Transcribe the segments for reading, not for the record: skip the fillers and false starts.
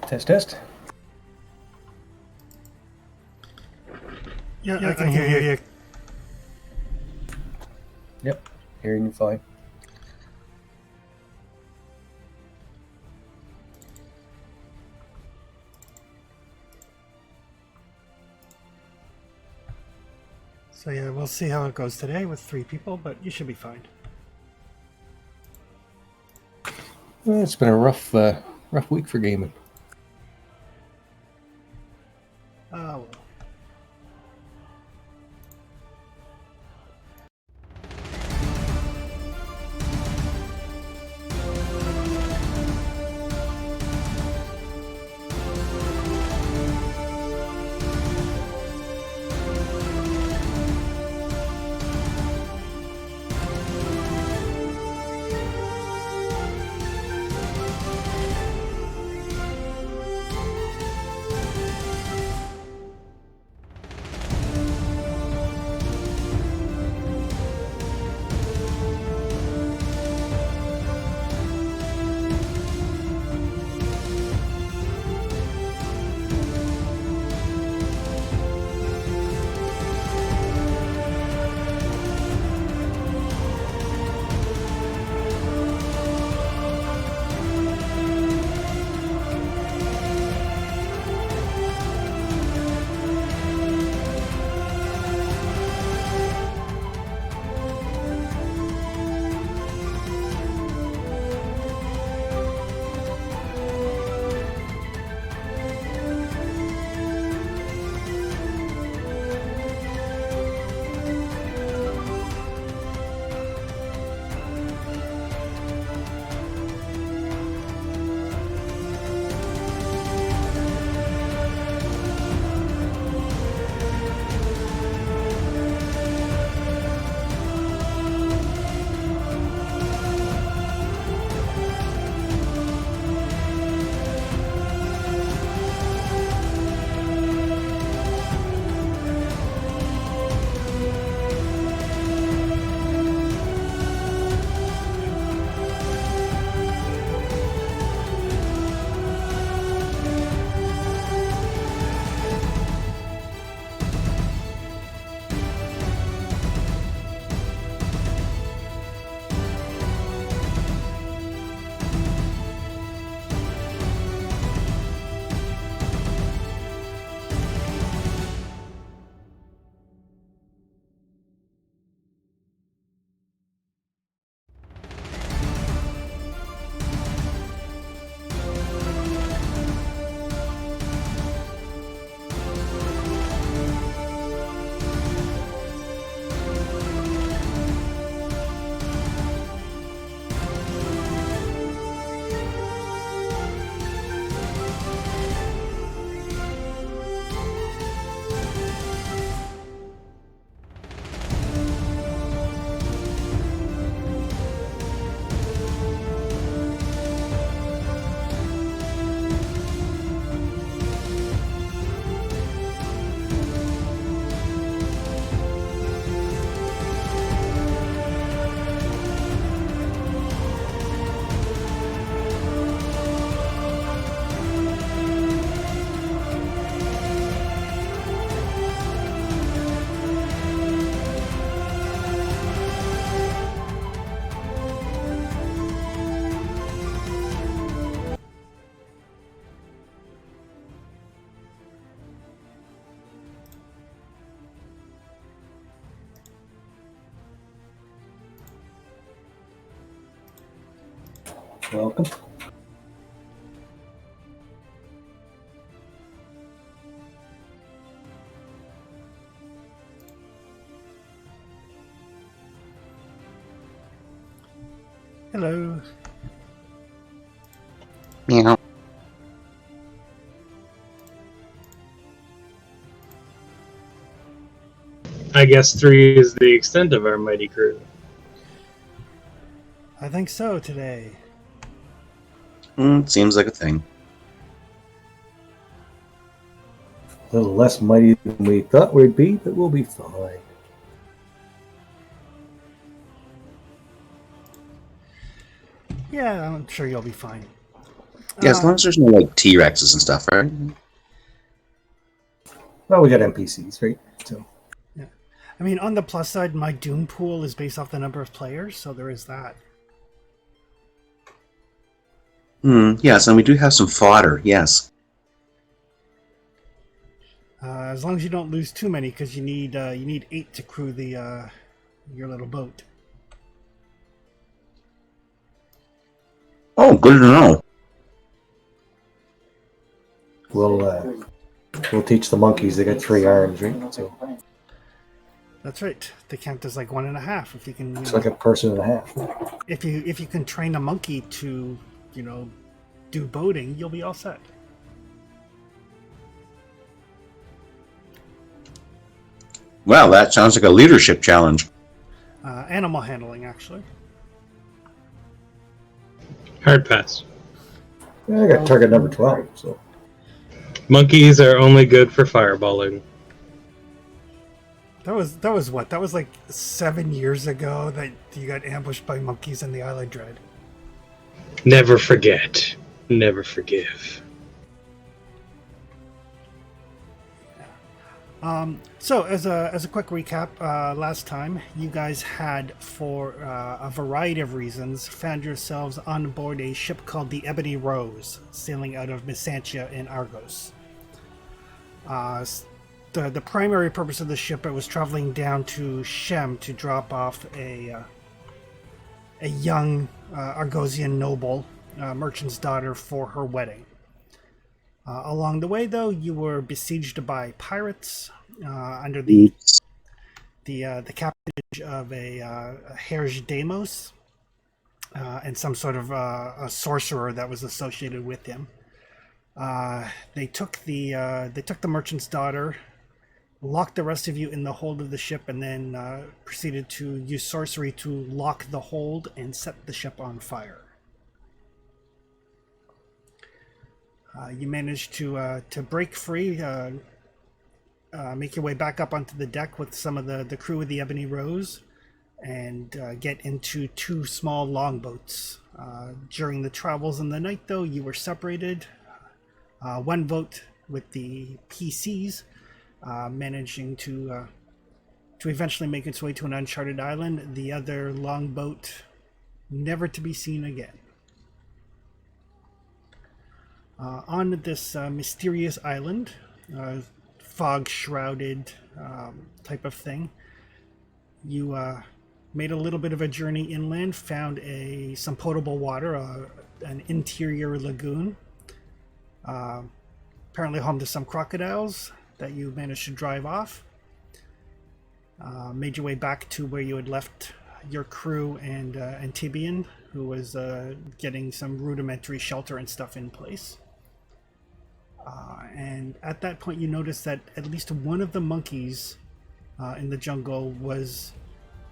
Test. Yeah, I can hear you. Yep, hearing you fine. So yeah, we'll see how it goes today with 3 people, but you should be fine. Well, it's been a rough week for gaming. Oh, well. Welcome. Hello. Meow. I guess 3 is the extent of our mighty crew. I think so today. Seems like a thing. A little less mighty than we thought we'd be, but we'll be fine. Yeah, I'm sure you'll be fine. Yeah, as long as there's no like T-Rexes and stuff, right? Well, we got NPCs, right? So Yeah. I mean, on the plus side, my Doom pool is based off the number of players, so there is that. Yes, and we do have some fodder. Yes. As long as you don't lose too many, because you need 8 to crew the your little boat. Oh, good to know. we'll teach the monkeys. They got 3 arms, right? So That's right. The count is like 1.5 if you can. it's like a person and a half. If you can train a monkey to, do boating, you'll be all set. Wow, that sounds like a leadership challenge. Animal handling, actually. Hard pass. Yeah, I got target number 12. So Monkeys are only good for fireballing. That was what? That was like 7 years ago that you got ambushed by monkeys in the Isle Dread. Never forget. Never forgive. So as a quick recap, last time you guys had, for a variety of reasons, found yourselves on board a ship called the Ebony Rose, sailing out of Mysantia in Argos. The primary purpose of the ship, it was traveling down to Shem to drop off a young Argosian noble, merchant's daughter, for her wedding. Along the way, though, you were besieged by pirates under the captainage of a Herj Deimos and some sort of a sorcerer that was associated with him. They took the merchant's daughter, locked the rest of you in the hold of the ship, and then proceeded to use sorcery to lock the hold and set the ship on fire. You managed to break free, make your way back up onto the deck with some of the crew of the Ebony Rose, and get into 2 small longboats. During the travels in the night, though, you were separated. One boat with the PCs managing to eventually make its way to an uncharted island. The other longboat never to be seen again. On this mysterious island, fog-shrouded type of thing, you made a little bit of a journey inland, found some potable water, an interior lagoon, apparently home to some crocodiles that you managed to drive off. Made your way back to where you had left your crew and Antibian, who was getting some rudimentary shelter and stuff in place. And at that point, you noticed that at least one of the monkeys in the jungle was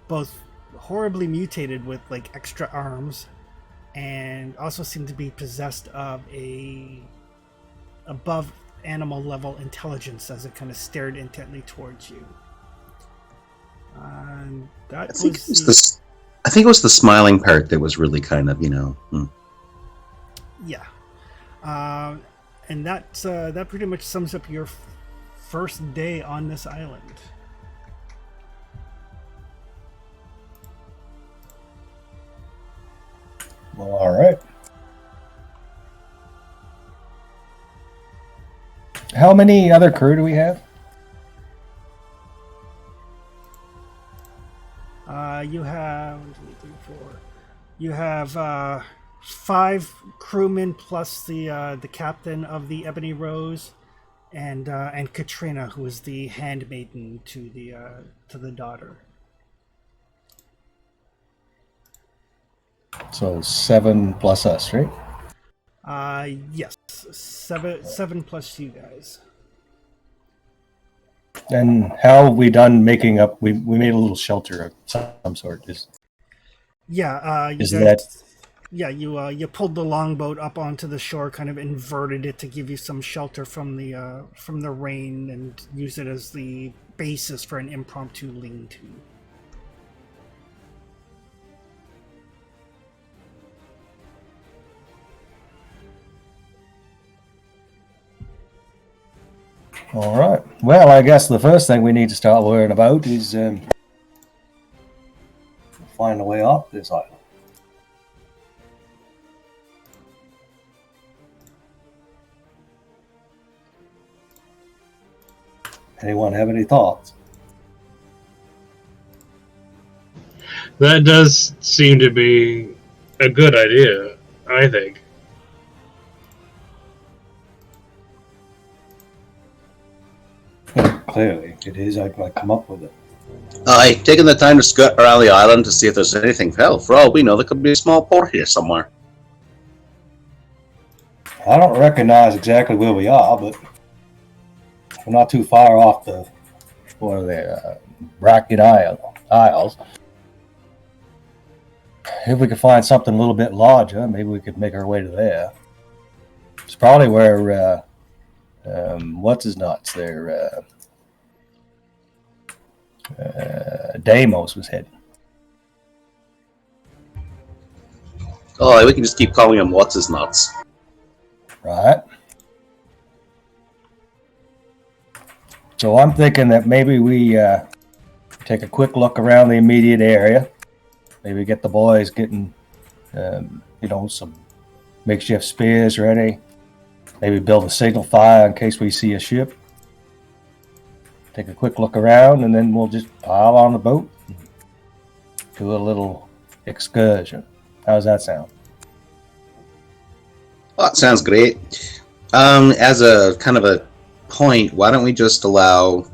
both horribly mutated with like extra arms, and also seemed to be possessed of a above animal level intelligence as it kind of stared intently towards you. And that I think it was the smiling part that was really kind of, Yeah. And that pretty much sums up your first day on this island. well, all right. How many other crew do we have? You have 1, 2, 3, 4. You have 5 crewmen plus the captain of the Ebony Rose, and Katrina, who is the handmaiden to the daughter. So 7 plus us, right? Yes, seven plus you guys. And how have we done making up? We made a little shelter of some sort. Yeah, you pulled the longboat up onto the shore, kind of inverted it to give you some shelter from the rain, and use it as the basis for an impromptu lean-to. All right. Well, I guess the first thing we need to start worrying about is find a way off this island. Anyone have any thoughts? That does seem to be a good idea, I think. Yeah, clearly, it is. I come up with it. Aye, taking the time to scout around the island to see if there's anything. Hell, for all we know, there could be a small port here somewhere. I don't recognize exactly where we are, but we're not too far off the what are they, Bracket Isles. If we could find something a little bit larger, maybe we could make our way to there. It's probably where what's his nuts there. Deimos was heading. Oh, we can just keep calling him what's his nuts. Right. So I'm thinking that maybe we take a quick look around the immediate area. Maybe get the boys getting, some makeshift spears ready. Maybe build a signal fire in case we see a ship. Take a quick look around, and then we'll just pile on the boat and do a little excursion. How's that sound? Well, that sounds great. As a kind of a point, why don't we just allow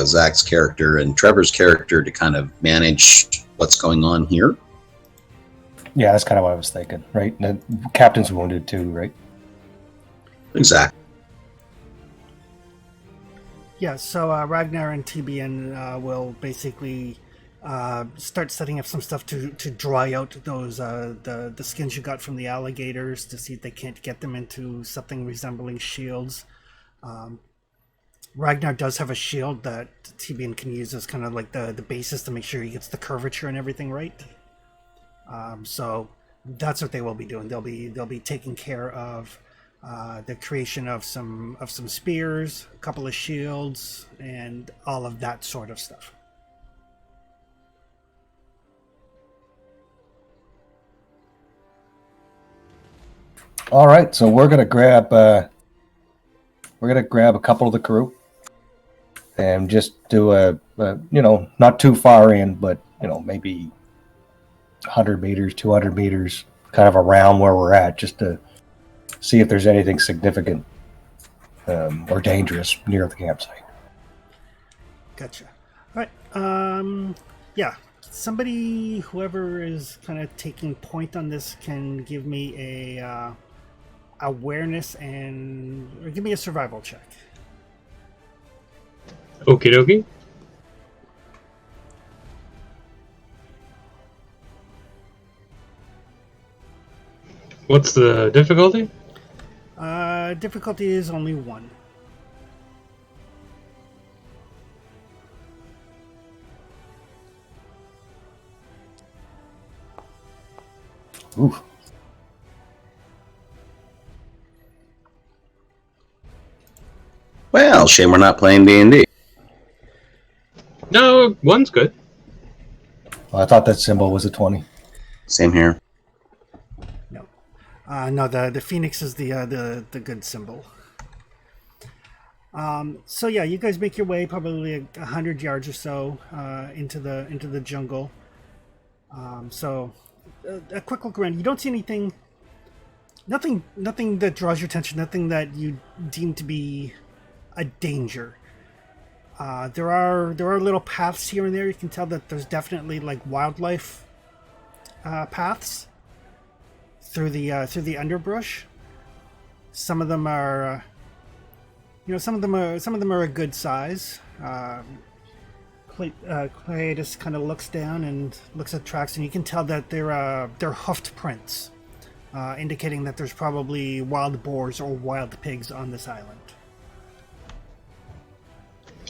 Zach's character and Trevor's character to kind of manage what's going on here? Yeah, that's kind of what I was thinking, right? And the captain's wounded too, right? Exactly. Yeah, so Ragnar and TBN will basically start setting up some stuff to dry out those the skins you got from the alligators to see if they can't get them into something resembling shields. Ragnar does have a shield that TBN can use as kind of like the basis to make sure he gets the curvature and everything right. So that's what they will be doing. They'll be taking care of the creation of some spears, a couple of shields, and all of that sort of stuff. All right, so we're gonna grab a couple of the crew and just do a not too far in, but maybe 100 meters, 200 meters, kind of around where we're at, just to see if there's anything significant or dangerous near the campsite. Gotcha. All right. Yeah. Somebody, whoever is kind of taking point on this, can give me a awareness or give me a survival check. Okie dokie. What's the difficulty? Difficulty is only 1. Oof. Well, shame we're not playing D&D. No, 1's good. Well, I thought that symbol was a 20. Same here. No, the phoenix is the good symbol. So yeah, you guys make your way probably 100 yards or so into the jungle. So a quick look around. You don't see anything. Nothing that draws your attention. Nothing that you deem to be a danger. There are little paths here and there. You can tell that there's definitely like wildlife paths through the underbrush. Some of them are, some of them are a good size. Cletus kind of looks down and looks at tracks, and you can tell that they're hoofed prints, indicating that there's probably wild boars or wild pigs on this island.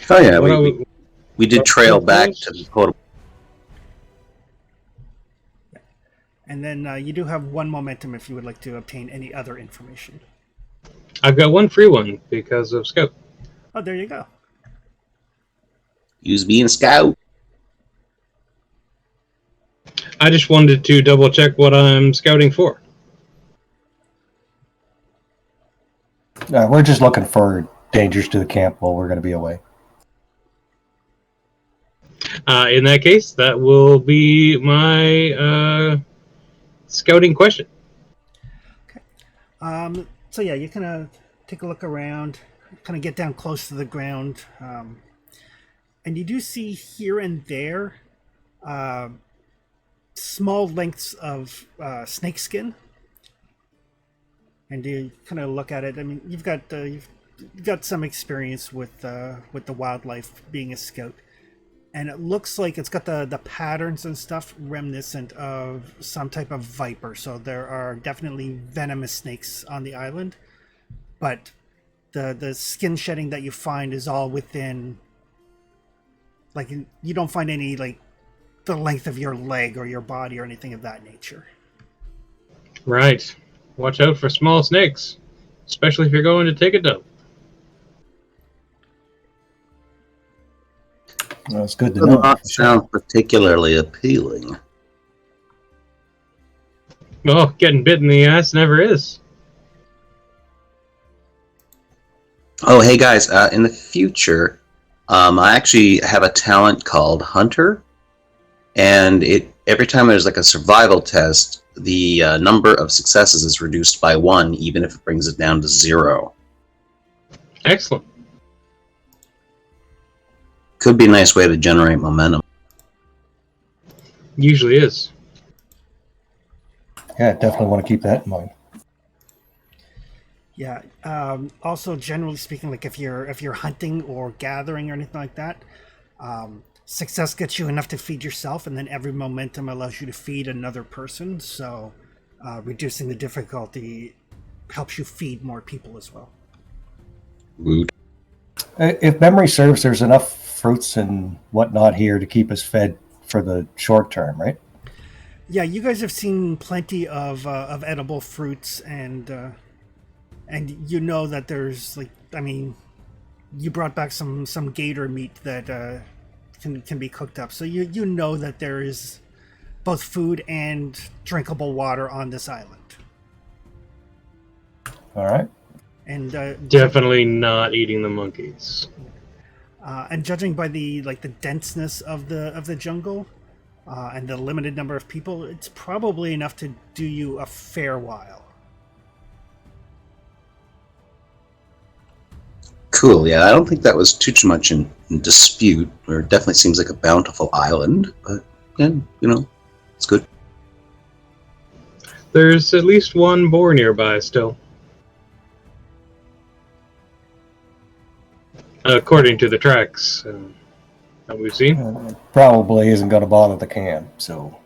Oh yeah, we did trail back to the totem. And then you do have 1 momentum if you would like to obtain any other information. I've got 1 free one because of Scout. Oh, there you go. Use being a scout. I just wanted to double check what I'm scouting for. We're just looking for dangers to the camp while we're going to be away. In that case, that will be my scouting question. So yeah, you kind of take a look around, kind of get down close to the ground, and you do see here and there small lengths of snakeskin. And you kind of look at it. I mean, you've got some experience with the wildlife being a scout, and it looks like it's got the patterns and stuff reminiscent of some type of viper. So there are definitely venomous snakes on the island, but the skin shedding that you find is all within, like, you don't find any like the length of your leg or your body or anything of that nature. Right. Watch out for small snakes, especially if you're going to take a dump. Well, it's good to Does know. not sound particularly appealing. Well, getting bit in the ass never is. Oh, hey guys! In the future, I actually have a talent called Hunter, and every time there's like a survival test, the number of successes is reduced by 1, even if it brings it down to 0. Excellent. Could be a nice way to generate momentum. Usually is. Yeah, definitely want to keep that in mind. Yeah. Also, generally speaking, like if you're hunting or gathering or anything like that, success gets you enough to feed yourself, and then every momentum allows you to feed another person. So, reducing the difficulty helps you feed more people as well. Woot. If memory serves, there's enough fruits and whatnot here to keep us fed for the short term, right? Yeah, you guys have seen plenty of edible fruits, and you know that there's, like, I mean, you brought back some gator meat that can be cooked up, so you know that there is both food and drinkable water on this island. All right. And Definitely not eating the monkeys. and judging by the denseness of the jungle and the limited number of people, it's probably enough to do you a fair while. Cool, yeah, I don't think that was too much in dispute. Or it definitely seems like a bountiful island, but yeah, it's good. There's at least one boar nearby still. According to the tracks that we've seen. Probably isn't going to bother the camp. So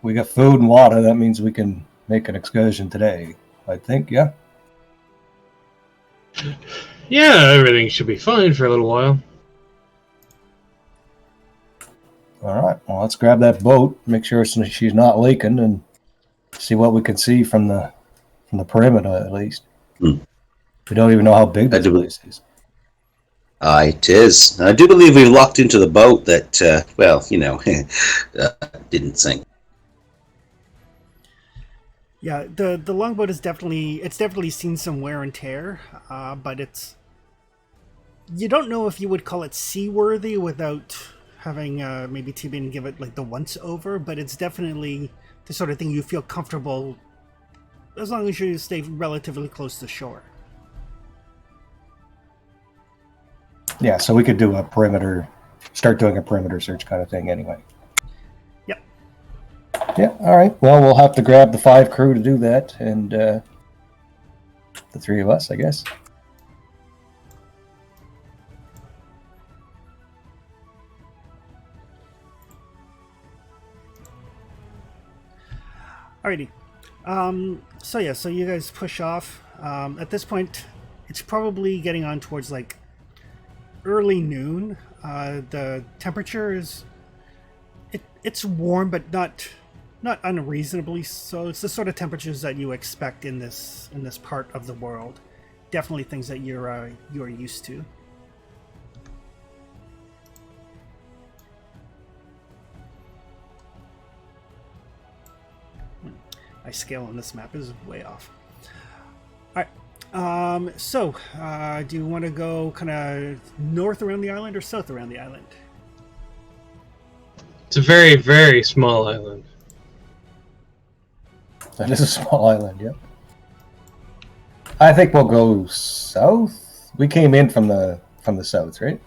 we got food and water. That means we can make an excursion today. I think, yeah. Yeah, everything should be fine for a little while. All right. Well, let's grab that boat. Make sure she's not leaking, and see what we can see from the perimeter at least. We don't even know how big this place is. It is. I do believe we've locked into the boat that, didn't sink. Yeah, the longboat is definitely seen some wear and tear, but you don't know if you would call it seaworthy without having maybe T-Bane give it like the once over, but it's definitely the sort of thing you feel comfortable as long as you stay relatively close to shore. Yeah, so we could do start doing a perimeter search kind of thing anyway. Yep. Yeah, all right. Well, we'll have to grab the 5 crew to do that, and the 3 of us, I guess. Alrighty. So you guys push off. At this point, it's probably getting on towards like early noon. The temperature is it's warm, but not unreasonably so. It's the sort of temperatures that you expect in this part of the world. Definitely things that you're used to. scale on this map is way off. All right. So, do you want to go kind of north around the island or south around the island? It's a very, very small island. That is a small island, yeah. I think we'll go south. We came in from the south, right?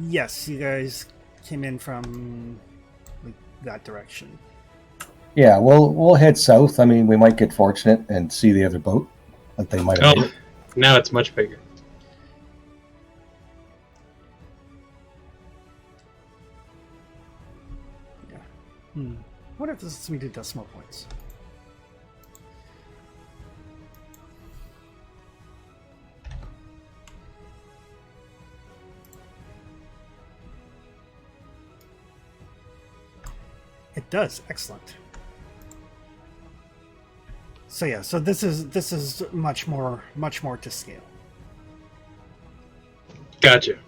Yes, you guys came in from like that direction. Yeah, we'll head south. I mean, we might get fortunate and see the other boat that they might have Oh, made. now it's much bigger. What if this is me do decimal points? It does. Excellent. So yeah, so this is much more to scale. Gotcha.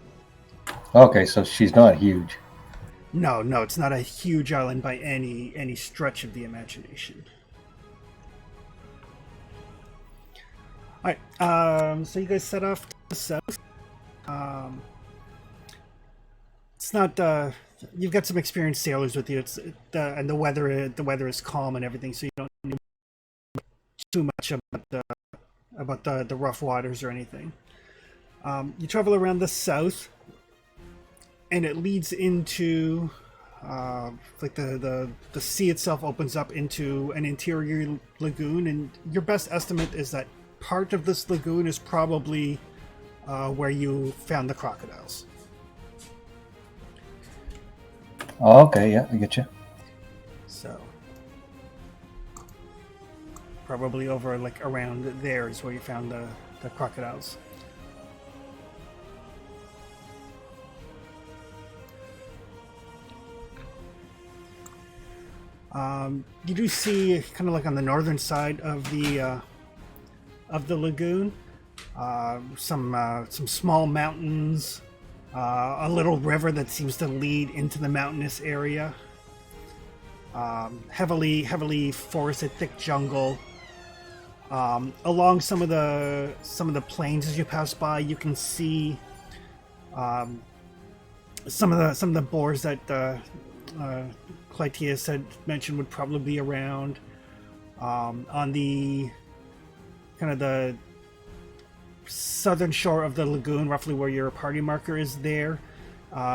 Okay, so she's not huge. No, it's not a huge island by any stretch of the imagination. All right, so you guys set off to the south. It's not. You've got some experienced sailors with you. And the weather is calm and everything, so you don't know too much about the rough waters or anything. You travel around the south, and it leads into like the sea itself opens up into an interior lagoon, and your best estimate is that part of this lagoon is probably where you found the crocodiles. Oh, okay, yeah, I get you. So probably over like around there is where you found the crocodiles. You do see kind of like on the northern side of the lagoon, some small mountains, a little river that seems to lead into the mountainous area. Heavily forested, thick jungle. Along some of the plains as you pass by, you can see some of the boars that Clytius had mentioned would probably be around. On the kind of the southern shore of the lagoon, roughly where your party marker is there,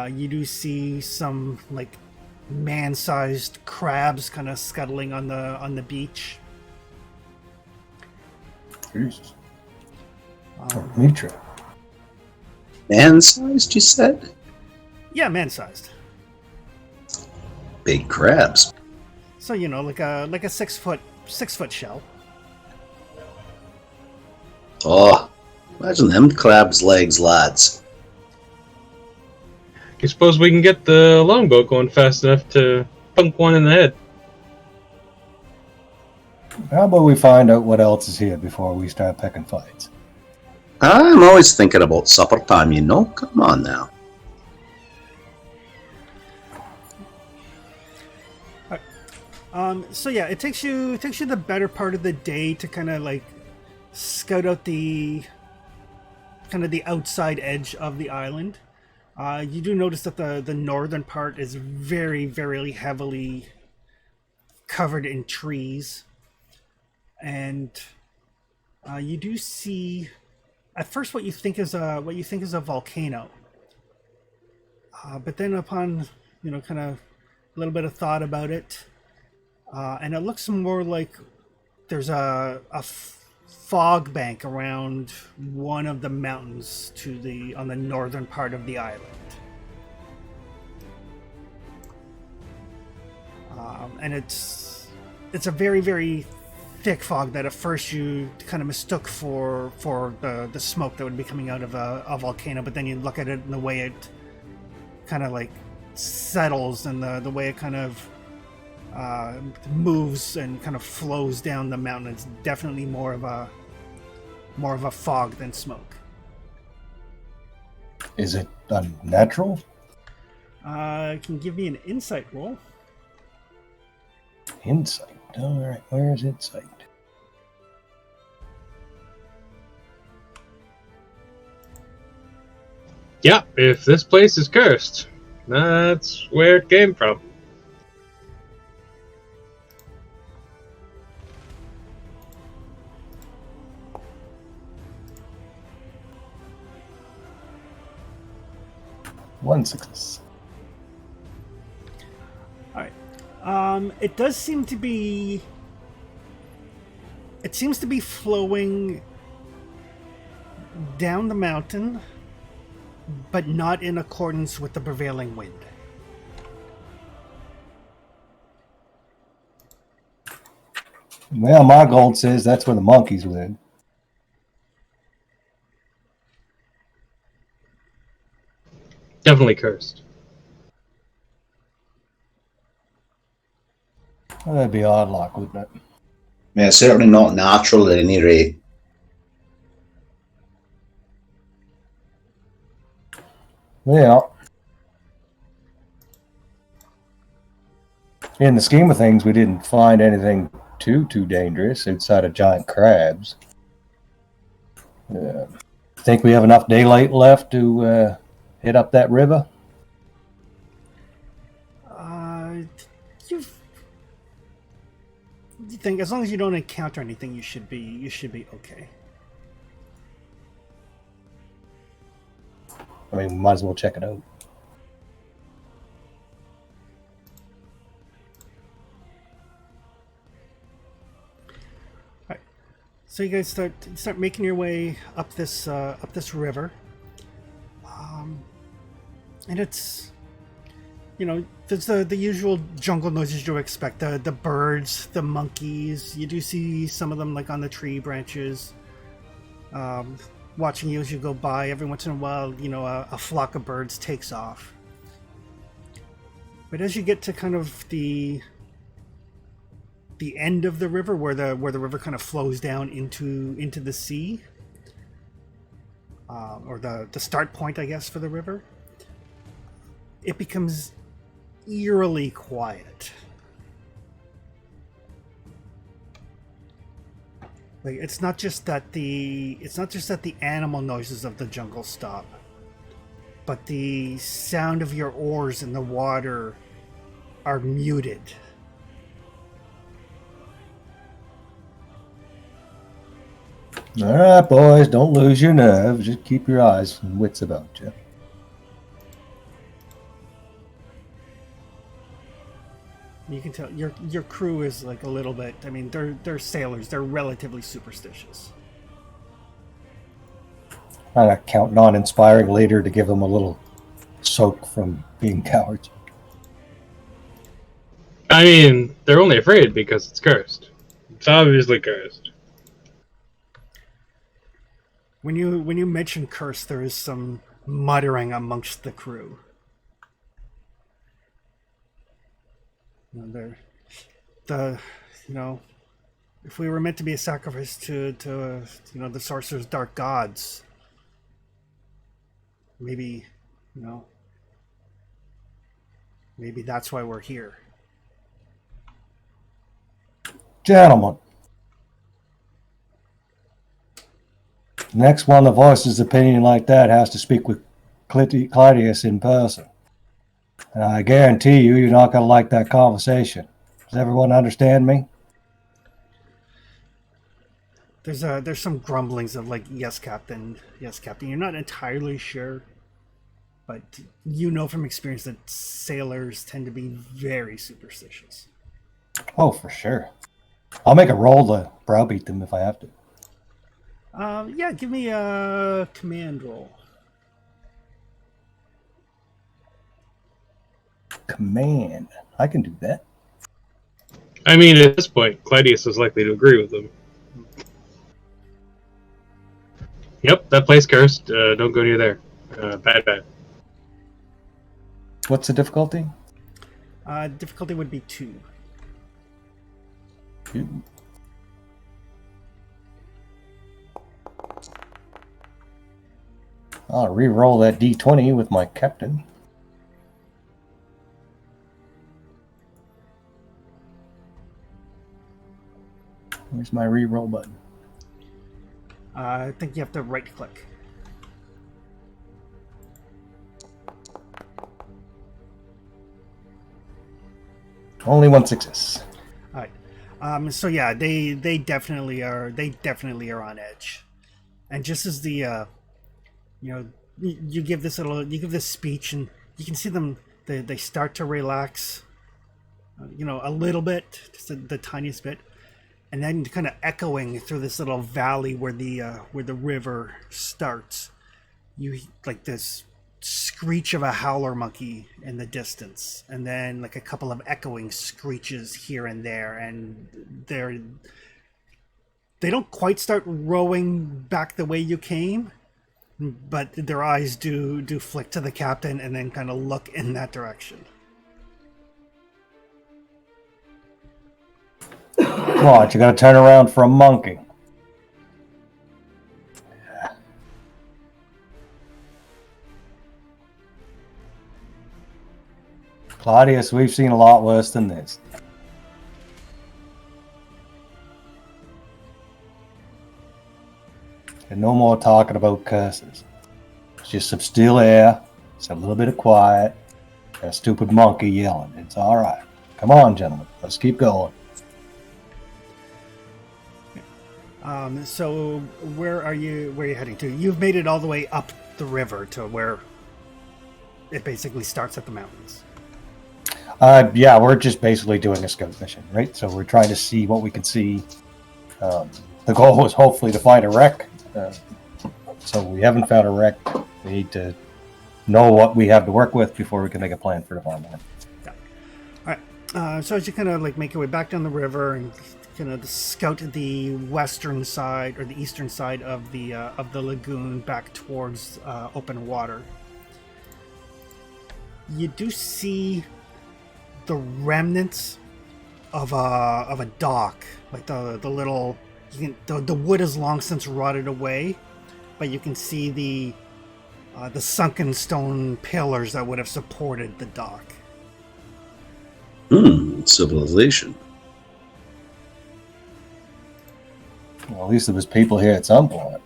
you do see some like man-sized crabs kind of scuttling on the beach. Jesus. Mitra. Man-sized, you said? Yeah, man-sized. Big crabs. So like a 6 foot shell. Oh, imagine them crabs' legs, lads. You suppose we can get the longboat going fast enough to punk one in the head? How about we find out what else is here before we start picking fights? I'm always thinking about supper time, you know. Come on now. So yeah, it takes you the better part of the day to kind of like scout out the outside edge of the island. You do notice that the northern part is very, very heavily covered in trees, and you do see at first what you think is a volcano, but then upon kind of a little bit of thought about it, and it looks more like there's a fog bank around one of the mountains on the northern part of the island. And it's a very, very thick fog that at first you kind of mistook for the smoke that would be coming out of a volcano, but then you look at it and the way it kind of like settles and the way it kind of moves and kind of flows down the mountain. It's definitely more of a fog than smoke. Is it unnatural? Can give me an insight roll. Insight. All right, where's insight? Yeah, if this place is cursed, that's where it came from. One success. It does seem to be. It seems to be flowing down the mountain, but not in accordance with the prevailing wind. Well, my gold says that's where the monkeys live. Definitely cursed. Well, that'd be odd luck, wouldn't it? Yeah, certainly not natural at any rate. Well, in the scheme of things, we didn't find anything too dangerous outside of giant crabs. Think we have enough daylight left to hit up that river? You think as long as you don't encounter anything, you should be okay. I mean, we might as well check it out. All right. So you guys start making your way up this river, and it's, you know, there's the usual jungle noises you expect, the birds, the monkeys. You do see some of them like on the tree branches, watching you as you go by. Every once in a while, you know, a flock of birds takes off. But as you get to kind of the end of the river, where the river kind of flows down into the sea, or the start point, I guess, for the river, it becomes eerily quiet. Like it's not just that the animal noises of the jungle stop, but the sound of your oars in the water are muted. All right, boys, don't lose your nerve. Just keep your eyes and wits about you. You can tell your crew is like a little bit. I mean, they're sailors. They're relatively superstitious. I'm not counting on inspiring leader to give them a little soak from being cowards. I mean, they're only afraid because it's cursed. It's obviously cursed. When you mention curse, there is some muttering amongst the crew. If we were meant to be a sacrifice to the sorcerer's dark gods, maybe that's why we're here. Gentlemen, next one that voices opinion like that has to speak with Claudius in person. And I guarantee you're not going to like that conversation. Does everyone understand me? There's some grumblings of like, yes, Captain. You're not entirely sure, but you know from experience that sailors tend to be very superstitious. Oh, for sure. I'll make a roll to browbeat them if I have to. Yeah, give me a command roll. Command. I can do that. I mean, at this point, Claudius is likely to agree with them. Yep, that place cursed. Don't go near there. Bad. What's the difficulty? Difficulty would be 2. 2. I'll re-roll that d20 with my captain. Where's my reroll button? I think you have to right click. Only one success. All right. So yeah, they definitely are. They definitely are on edge. And just as the you give this speech, and you can see them. They start to relax. A little bit, just the tiniest bit, and then kind of echoing through this little valley where the river starts. You like this screech of a howler monkey in the distance, and then like a couple of echoing screeches here and there, and they don't quite start rowing back the way you came, but their eyes do flick to the captain and then kind of look in that direction. What, you gotta turn around for a monkey? Claudius, we've seen a lot worse than this. And no more talking about curses. It's just some still air, some little bit of quiet, and a stupid monkey yelling. It's all right. Come on, gentlemen. Let's keep going. So where are you heading to? You've made it all the way up the river to where it basically starts at the mountains. Yeah, we're just basically doing a scout mission, right? So we're trying to see what we can see. The goal was hopefully to find a wreck. So we haven't found a wreck. We need to know what we have to work with before we can make a plan for tomorrow morning. Yeah. All right. So as you kind of like make your way back down the river and kind of scout the western side or the eastern side of the lagoon back towards open water, you do see the remnants of a dock, like the little. The wood is long since rotted away, but you can see the sunken stone pillars that would have supported the dock. Civilization. Well, at least there was people here at some point.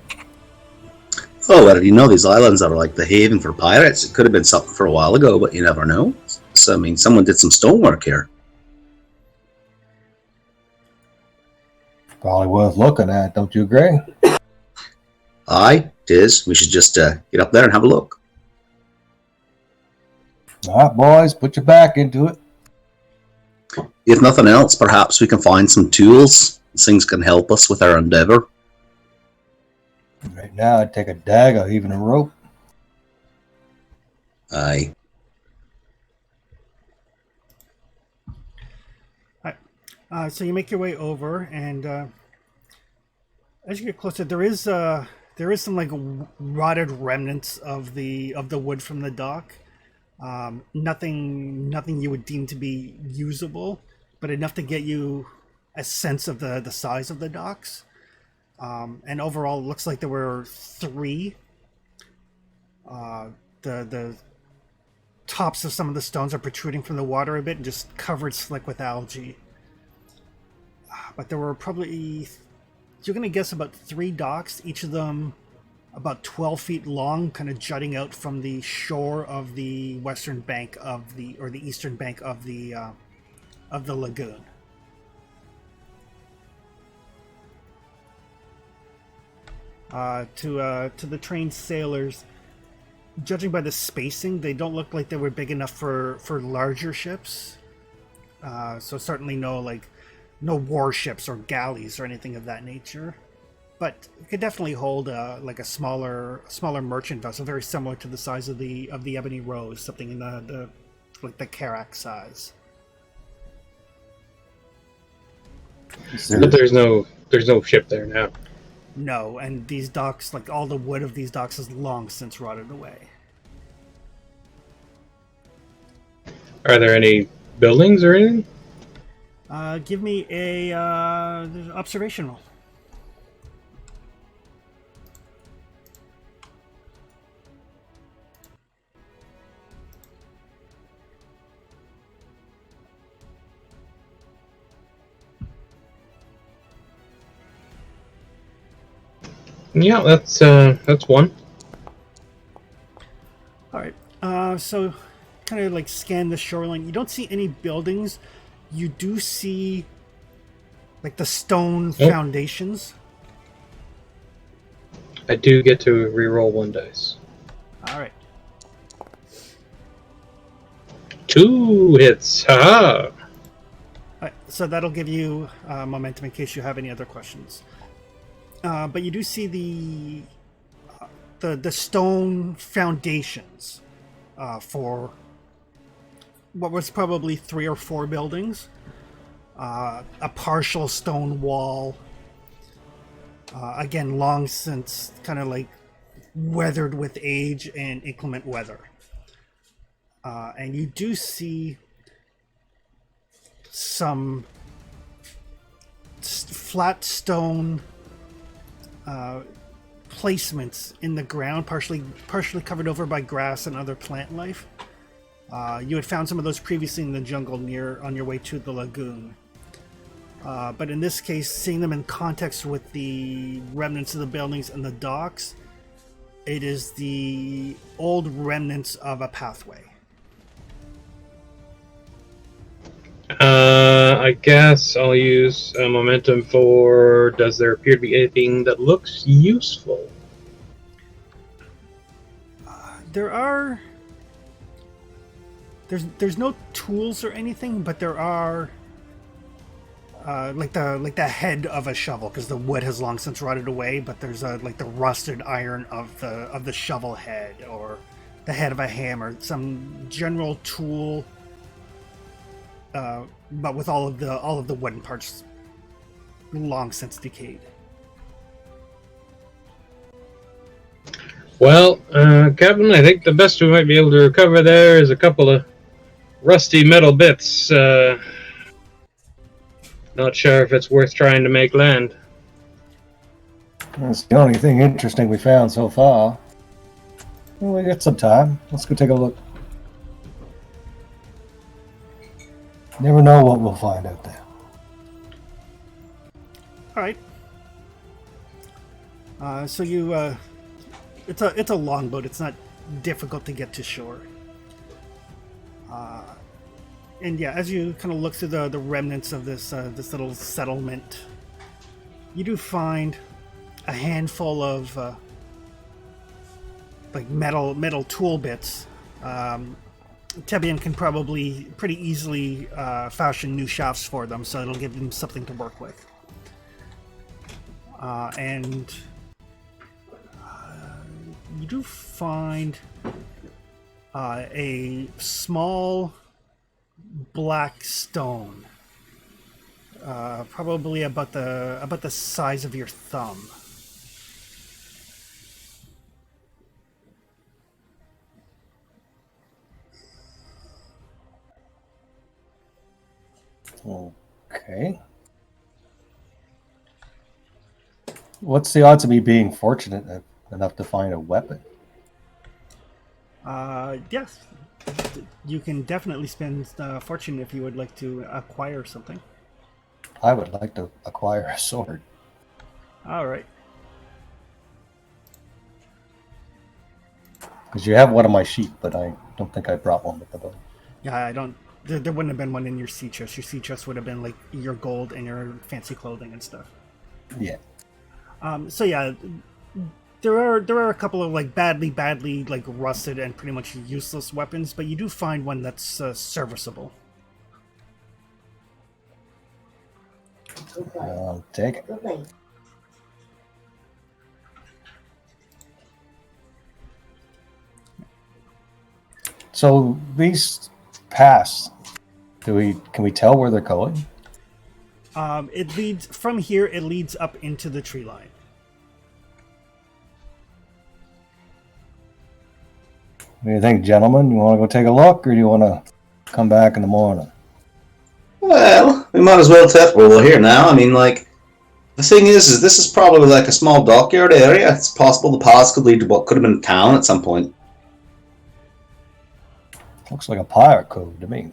Oh, well, you know these islands are like the haven for pirates. It could have been something for a while ago, but you never know. So, I mean, someone did some stonework here. Probably worth looking at, don't you agree? Aye, it is. We should just get up there and have a look. All right, boys, put your back into it. If nothing else, perhaps we can find some tools. These things can help us with our endeavor. Right now, I'd take a dagger, even a rope. Aye. So you make your way over, and as you get closer, there is some like rotted remnants of the wood from the dock. Nothing you would deem to be usable, but enough to get you a sense of the size of the docks. And overall, it looks like there were 3. The tops of some of the stones are protruding from the water a bit and just covered slick with algae. But there were probably, you're going to guess, about 3 docks, each of them about 12 feet long, kind of jutting out from the shore of the western bank of the eastern bank of the lagoon. To the trained sailors, judging by the spacing, they don't look like they were big enough for larger ships. So certainly no warships or galleys or anything of that nature, but it could definitely hold like a smaller merchant vessel, very similar to the size of the Ebony Rose, something in the Carrack size. But there's no ship there now. No, and these docks, like all the wood of these docks, is long since rotted away. Are there any buildings or anything? Give me a observation roll. Yeah, that's one. All right. So kind of like scan the shoreline. You don't see any buildings. You do see like the stone Oh. foundations. I do get to re-roll one dice. All right. 2 hits. Haha. All right. So that'll give you momentum in case you have any other questions. But you do see the stone foundations for what was probably 3 or 4 buildings. A partial stone wall. Again, long since kind of like weathered with age and inclement weather. And you do see some flat stone placements in the ground, partially covered over by grass and other plant life. You had found some of those previously in the jungle on your way to the lagoon. But in this case, seeing them in context with the remnants of the buildings and the docks, it is the old remnants of a pathway. I guess I'll use momentum for. Does there appear to be anything that looks useful? There's no tools or anything, but there are like the head of a shovel, because the wood has long since rotted away. But there's like the rusted iron of the shovel head, or the head of a hammer, some general tool, but with all of the wooden parts long since decayed. Well, Captain, I think the best we might be able to recover there is a couple of rusty metal bits. Not sure if it's worth trying to make land. That's the only thing interesting we found so far. Well, we got some time. Let's go take a look. Never know what we'll find out there. All right. So you, it's a longboat. It's not difficult to get to shore. And yeah, as you kind of look through the remnants of this little settlement, you do find a handful of like metal tool bits. Tebian can probably pretty easily fashion new shafts for them, so it'll give them something to work with. And you do find a small black stone, probably about the size of your thumb. Okay. What's the odds of me being fortunate enough to find a weapon? Yes. You can definitely spend fortune if you would like to acquire something. I would like to acquire a sword. All right. Because you have one on my sheet, but I don't think I brought one with the boat. Yeah, I don't. There wouldn't have been one in your sea chest. Your sea chest would have been like your gold and your fancy clothing and stuff. Yeah. So yeah, there are a couple of like badly like rusted and pretty much useless weapons, but you do find one that's serviceable. I'll take it. So these paths, can we tell where they're going? It leads from here. It leads up into the tree line. What do you think, gentlemen? You want to go take a look, or do you want to come back in the morning? Well, we might as well test while we're here now. I mean, like, the thing is this is probably like a small dockyard area. It's possible the paths could lead to what could have been a town at some point. Looks like a pirate cove to me.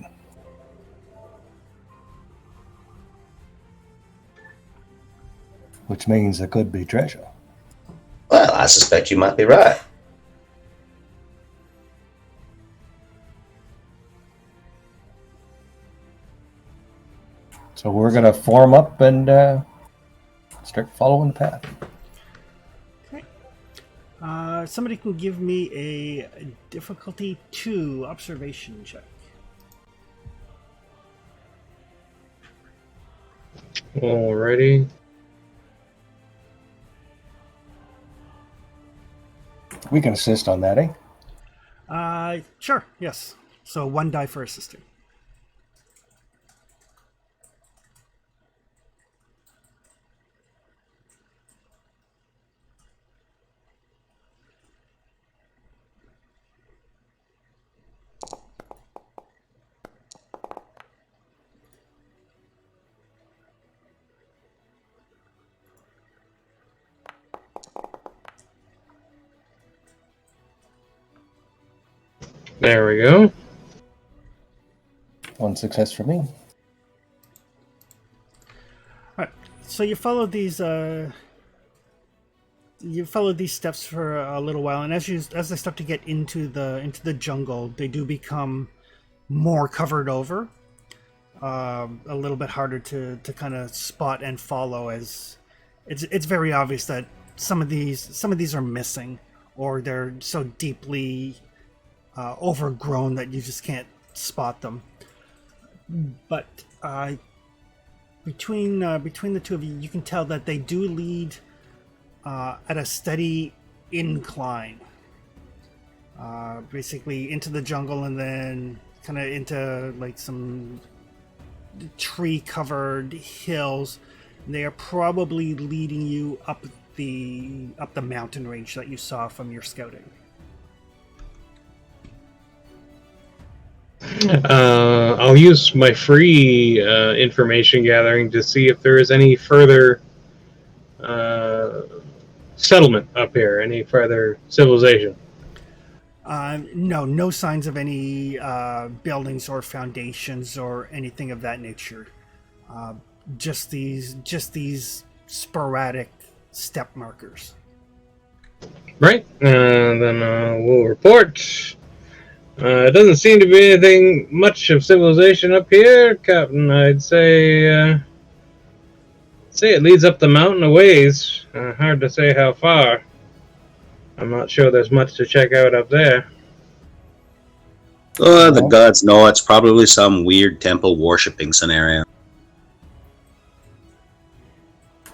Which means there could be treasure. Well, I suspect you might be right. So we're gonna form up and start following the path. Okay. Somebody can give me a difficulty 2 observation check. Alrighty. We can assist on that, eh? Sure, yes. So 1 die for assisting. There we go. 1 success for me. Alright, so you follow these steps for a little while, and as they start to get into the jungle, they do become more covered over, a little bit harder to kind of spot and follow, as it's very obvious that some of these are missing, or they're so deeply overgrown that you just can't spot them. But between the two of you, you can tell that they do lead at a steady incline, basically into the jungle, and then kind of into like some tree-covered hills. They are probably leading you up the mountain range that you saw from your scouting. I'll use my free information gathering to see if there is any further settlement up here, any further civilization. No signs of any buildings or foundations or anything of that nature. Just these sporadic step markers. Right, then we'll report. It doesn't seem to be anything much of civilization up here, Captain. I'd say it leads up the mountain a ways. Hard to say how far. I'm not sure there's much to check out up there. Oh, the gods know it's probably some weird temple worshipping scenario.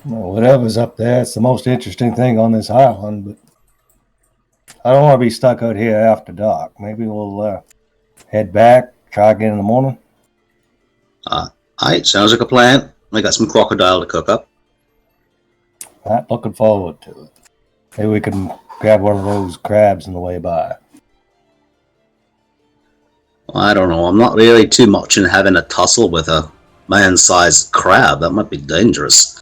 Well, whatever's up there, it's the most interesting thing on this island, but I don't want to be stuck out here after dark. Maybe we'll head back, try again in the morning. Alright, sounds like a plan. I got some crocodile to cook up. Not looking forward to it. Maybe we can grab one of those crabs on the way by. I don't know. I'm not really too much in having a tussle with a man-sized crab. That might be dangerous.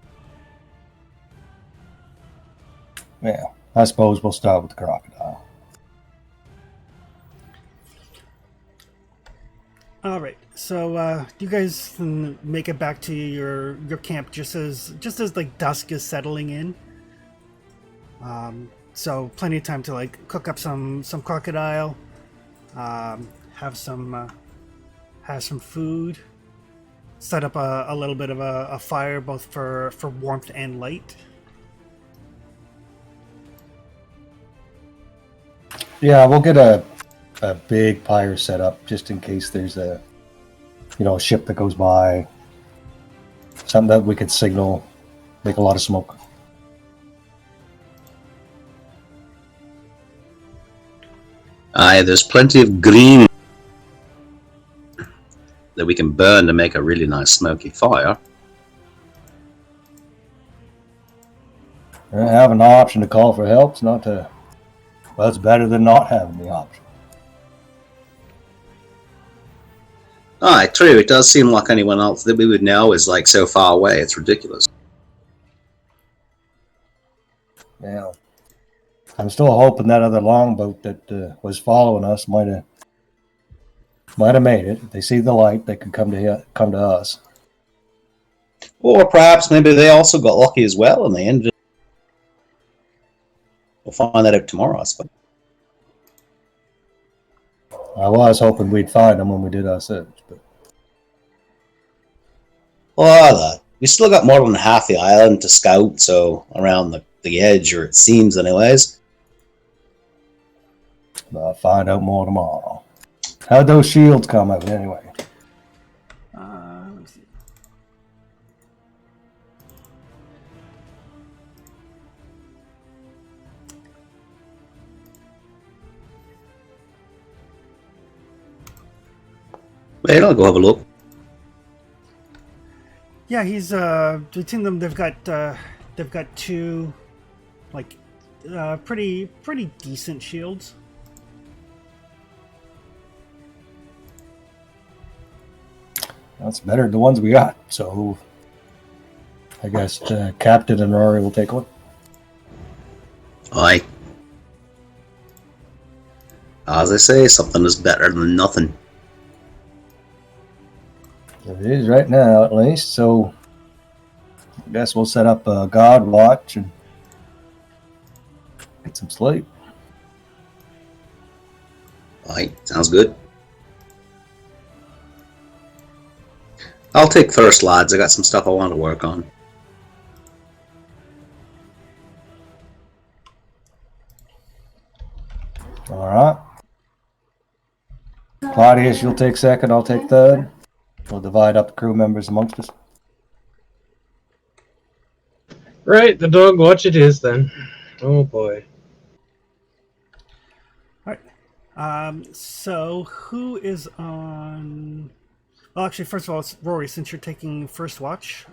Yeah, I suppose we'll start with the crocodile. All right, so you guys can make it back to your camp just as like dusk is settling in. So plenty of time to like cook up some crocodile, have some food, set up a little bit of a fire both for warmth and light. Yeah, we'll get a big fire set up just in case there's a ship that goes by. Something that we could signal, make a lot of smoke. Aye, there's plenty of green that we can burn to make a really nice smoky fire. Having the option to call for help's not to... Well, it's better than not having the option. Aye, true. It does seem like anyone else that we would know is like so far away. It's ridiculous. Yeah. I'm still hoping that other longboat that was following us might have made it. If they see the light, they could come to us. Or perhaps maybe they also got lucky as well in the end. We'll find that out tomorrow, I suppose. I was hoping we'd find them when we did our search, but Well, we still got more than half the island to scout, so around the edge, or it seems anyways. I'll find out more tomorrow. How'd those shields come out anyway? Let me see. Wait, I'll go have a look. Yeah, he's between them. They've got two, like, pretty decent shields. That's better than the ones we got. So I guess Captain and Rory will take one. Aye. As I say, something is better than nothing. It is right now, at least. So I guess we'll set up a guard watch and get some sleep. Aye, sounds good. I'll take first, lads. I got some stuff I want to work on. All right. Claudius, you'll take second. I'll take third. We'll divide up the crew members amongst us. Right, the dog watch it is then. Oh boy. All right. So who is on? Well, actually, first of all, Rory, since you're taking first watch,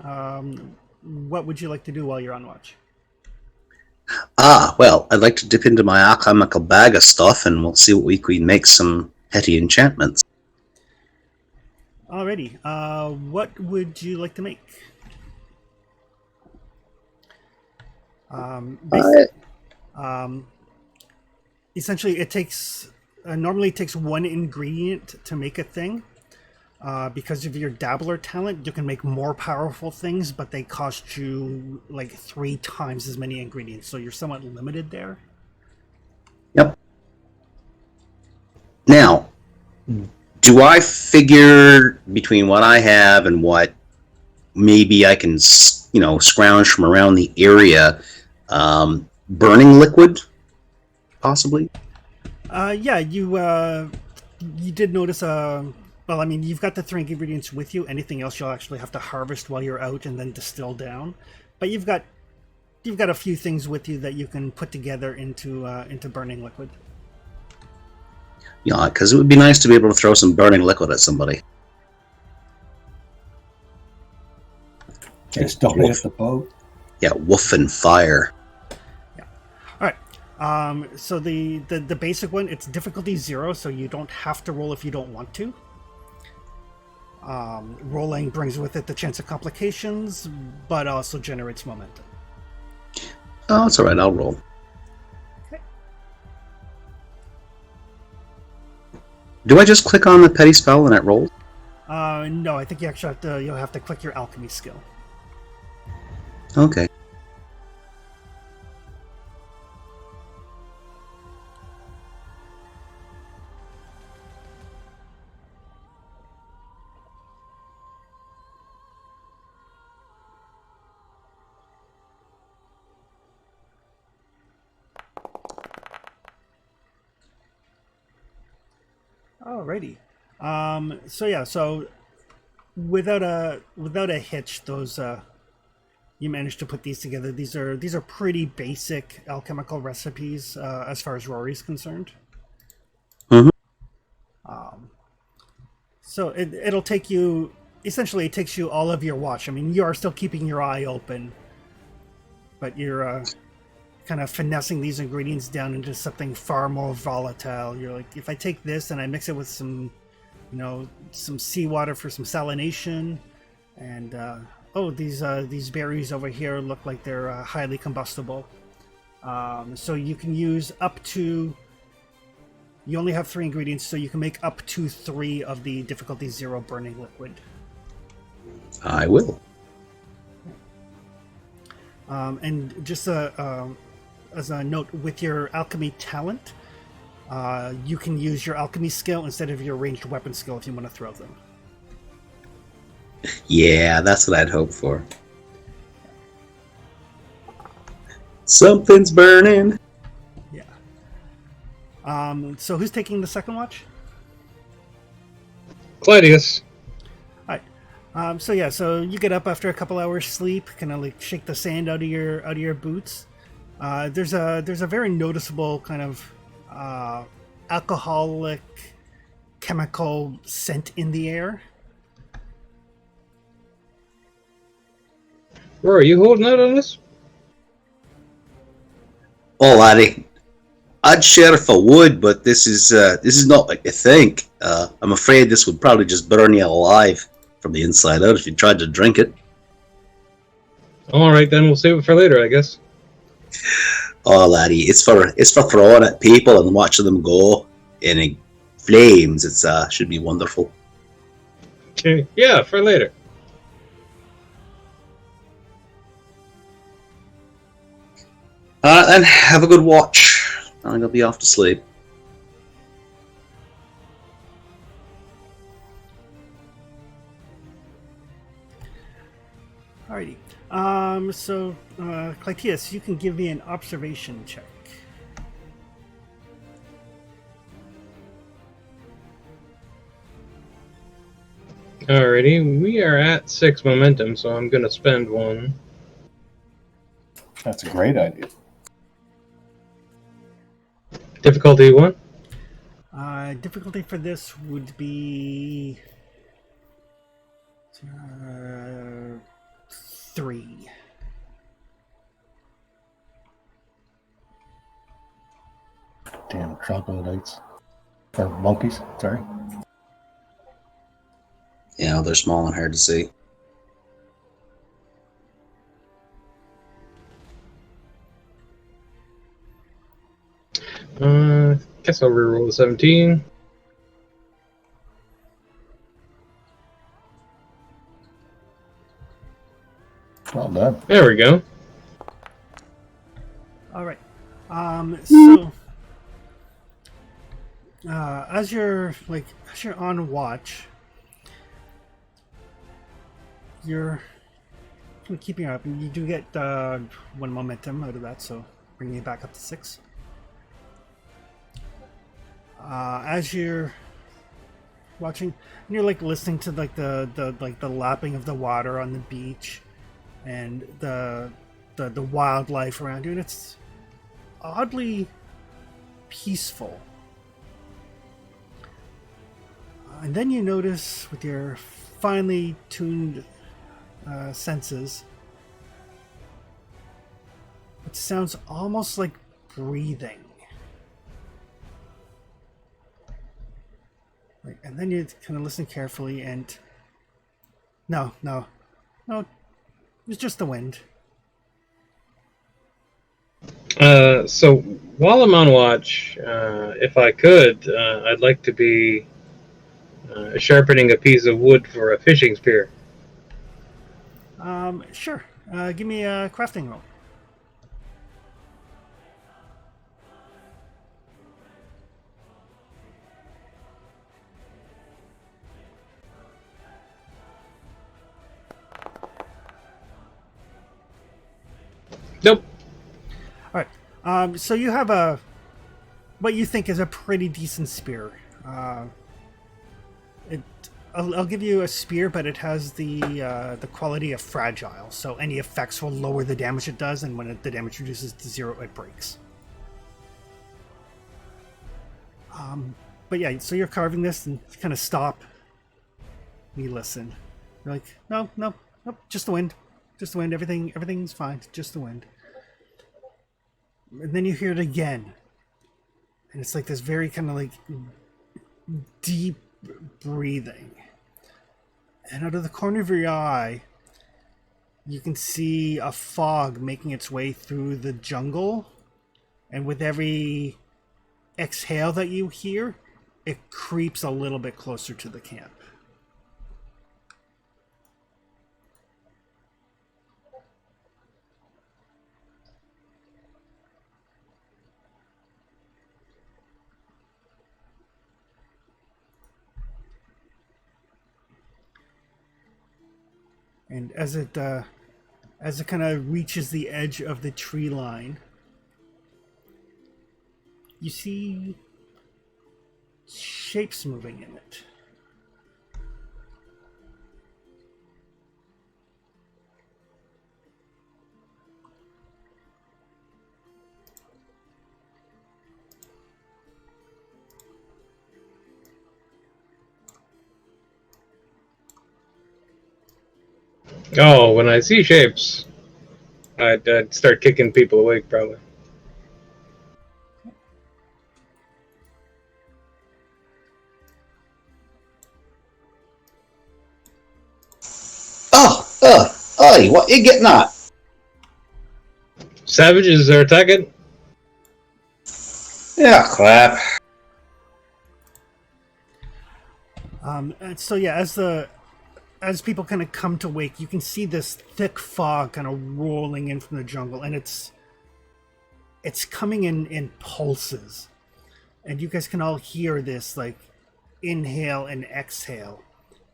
what would you like to do while you're on watch? Well, I'd like to dip into my alchemical bag of stuff, and we'll see what we can make some petty enchantments. Alrighty. What would you like to make? Essentially, it takes normally it takes one ingredient to make a thing. Because of your dabbler talent, you can make more powerful things, but they cost you like 3 times as many ingredients, so you're somewhat limited there. Yep. Now, do I figure between what I have and what maybe I can, scrounge from around the area, burning liquid, possibly? Yeah, you did notice well, I mean, you've got the 3 ingredients with you. Anything else you'll actually have to harvest while you're out and then distill down. But you've got a few things with you that you can put together into burning liquid. Yeah, because it would be nice to be able to throw some burning liquid at somebody. Just don't hit the boat. Yeah, woof and fire. Yeah. All right. So the basic one, it's difficulty 0, so you don't have to roll if you don't want to. Rolling brings with it the chance of complications, but also generates momentum. Oh, it's all right. I'll roll. Okay. Do I just click on the petty spell and it rolls? No, I think you actually you'll have to click your alchemy skill. Okay. Alrighty. So without a hitch, those you managed to put these together. These are pretty basic alchemical recipes as far as Rory's concerned. Mm-hmm. So it'll take you, essentially it takes you all of your watch. I mean, you are still keeping your eye open, but you're kind of finessing these ingredients down into something far more volatile. You're like, if I take this and I mix it with some, some seawater for some salination, and these berries over here look like they're highly combustible. So you can use up to. You only have 3 ingredients, so you can make up to 3 of the difficulty 0 burning liquid. I will. And just as a note, with your alchemy talent, you can use your alchemy skill instead of your ranged weapon skill if you want to throw them. Yeah, that's what I'd hope for. Something's burning. Yeah. So who's taking the second watch? Claudius. All right. So you get up after a couple hours sleep, kind of like shake the sand out of your boots. There's a very noticeable kind of alcoholic chemical scent in the air. Where are you holding out on this? Oh, laddie, I'd share if I would, but this is not like you think. I'm afraid this would probably just burn you alive from the inside out if you tried to drink it. All right, then we'll save it for later, I guess. Oh, laddie, it's for throwing at people and watching them go in flames. It's should be wonderful. Okay, yeah, for later. All right, then, have a good watch. I think I'll be off to sleep. Alrighty. Clytius, you can give me an observation check. Alrighty, we are at 6 momentum, so I'm gonna spend one. That's a great idea. Difficulty 1? Difficulty for this would be 3. Damn troglodytes. Or monkeys, sorry. Yeah, they're small and hard to see. Guess I'll reroll the 17. Well done. There we go. All right. As you're on watch, you're kind of keeping up, and you do get 1 momentum out of that, so bringing you back up to 6. As you're watching, and you're like listening to like the lapping of the water on the beach, and the wildlife around you, and it's oddly peaceful. And then you notice, with your finely tuned senses, it sounds almost like breathing. And then you kind of listen carefully, and no, it's just the wind. So while I'm on watch, if I could, I'd like to be sharpening a piece of wood for a fishing spear. Sure. Give me a crafting roll. Nope. All right. So you have what you think is a pretty decent spear. I'll give you a spear, but it has the quality of fragile. So any effects will lower the damage it does, and when the damage reduces to 0, it breaks. But yeah, so you're carving this, and you kind of stop. And you listen. You're like, no, just the wind. Just the wind. Everything's fine. Just the wind. And then you hear it again. And it's like this very kind of like deep breathing. And out of the corner of your eye, you can see a fog making its way through the jungle. And with every exhale that you hear, it creeps a little bit closer to the camp. And as it kind of reaches the edge of the tree line, you see shapes moving in it. Oh, when I see shapes, I'd start kicking people awake, probably. Oi, what you getting at? Savages are attacking. Yeah, crap. And so yeah, as people kind of come to wake, you can see this thick fog kind of rolling in from the jungle, and it's coming in pulses, and you guys can all hear this like inhale and exhale,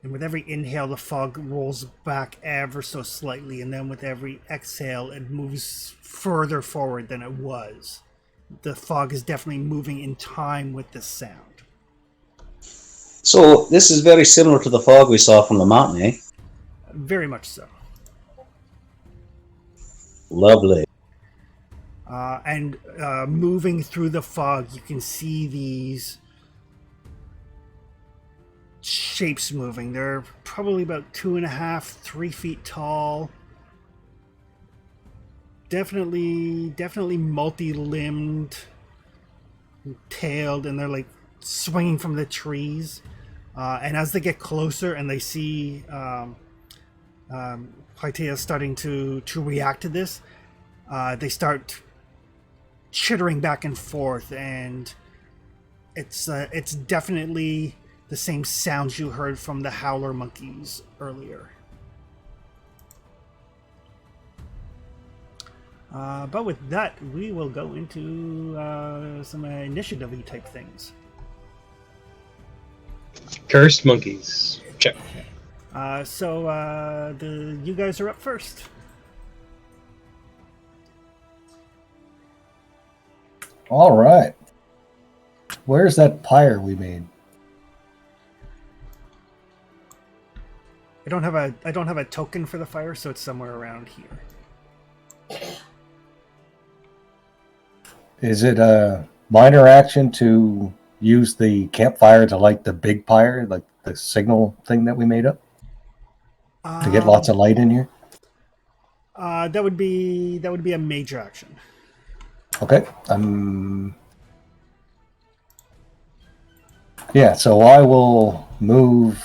and with every inhale the fog rolls back ever so slightly, and then with every exhale it moves further forward than it was. The fog is definitely moving in time with this sound. So this is very similar to the fog we saw from the mountain, eh? Very much so. Lovely. And moving through the fog, you can see these shapes moving. They're probably about 2.5, 3 feet tall. Definitely multi-limbed, tailed, and they're like swinging from the trees. And as they get closer and they see Clytea starting to react to this, they start chittering back and forth, and it's definitely the same sounds you heard from the howler monkeys earlier. But with that, we will go into some initiative-y type things. Cursed monkeys. Check. So you guys are up first. All right. Where's that pyre we made? I don't have a token for the fire, so it's somewhere around here. Is it a minor action to use the campfire to light the big pyre, like the signal thing that we made up? To get lots of light in here? That would be a major action. Okay. Yeah, so I will move.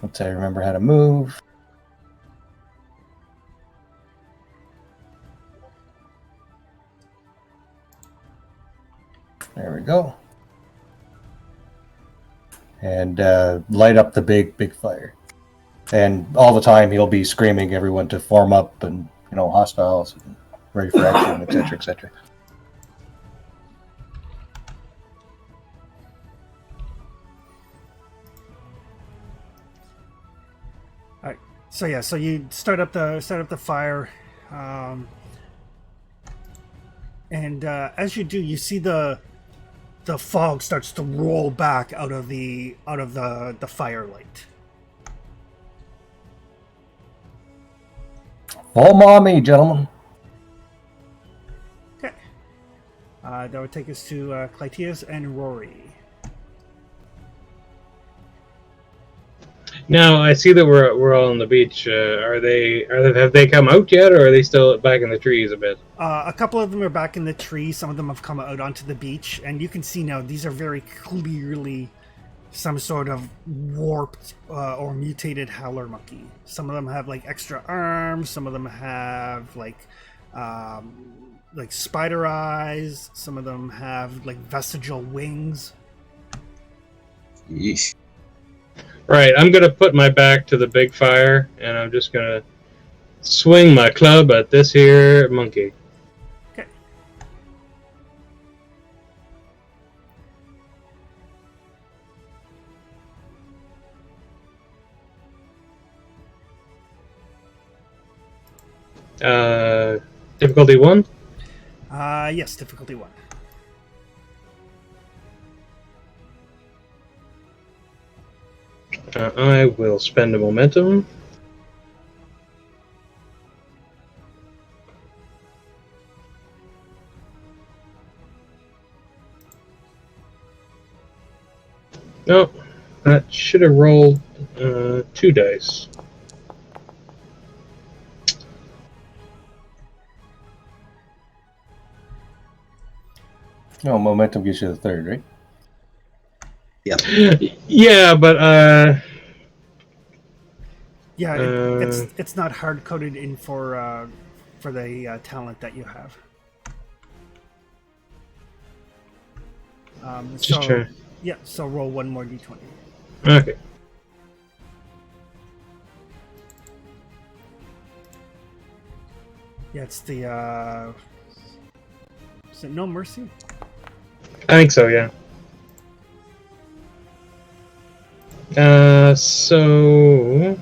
Once I remember how to move. There we go. And light up the big fire. And all the time he'll be screaming everyone to form up and, hostiles, and ready for action, etc., etc. All right. So yeah, so you start up the fire, and as you do, you see the fog starts to roll back out of the firelight. Fall on me, gentlemen. Okay. That would take us to Clytea's and Rory. Now I see that we're all on the beach. Have they come out yet, or are they still back in the trees a bit? A couple of them are back in the trees. Some of them have come out onto the beach, and you can see now these are very clearly some sort of warped or mutated howler monkey. Some of them have like extra arms. Some of them have like spider eyes. Some of them have like vestigial wings. Yeesh. Right, I'm gonna put my back to the big fire, and I'm just gonna swing my club at this here monkey. Okay. Difficulty 1? Yes, difficulty 1. I will spend a momentum. Nope. That should have rolled 2 dice. No, momentum gives you the third, right? Yeah, but Yeah, Uh, it's not hard coded in for the talent that you have. just try. Yeah, so roll one more d20. Okay. Yeah, it's the is it no mercy? I think so, yeah. So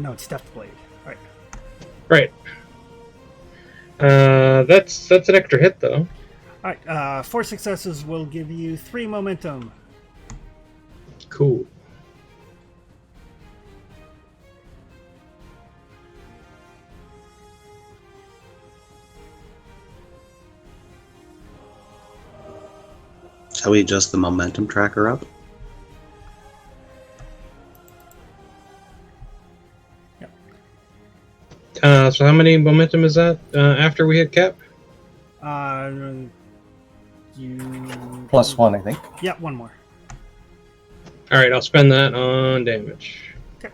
No, it's Death Blade. All right. right. That's an extra hit though. All right. 4 successes will give you 3 momentum. Cool. Shall we adjust the momentum tracker up? So how many momentum is that after we hit cap? You +1, I think. Yeah, one more. All right, I'll spend that on damage. Okay.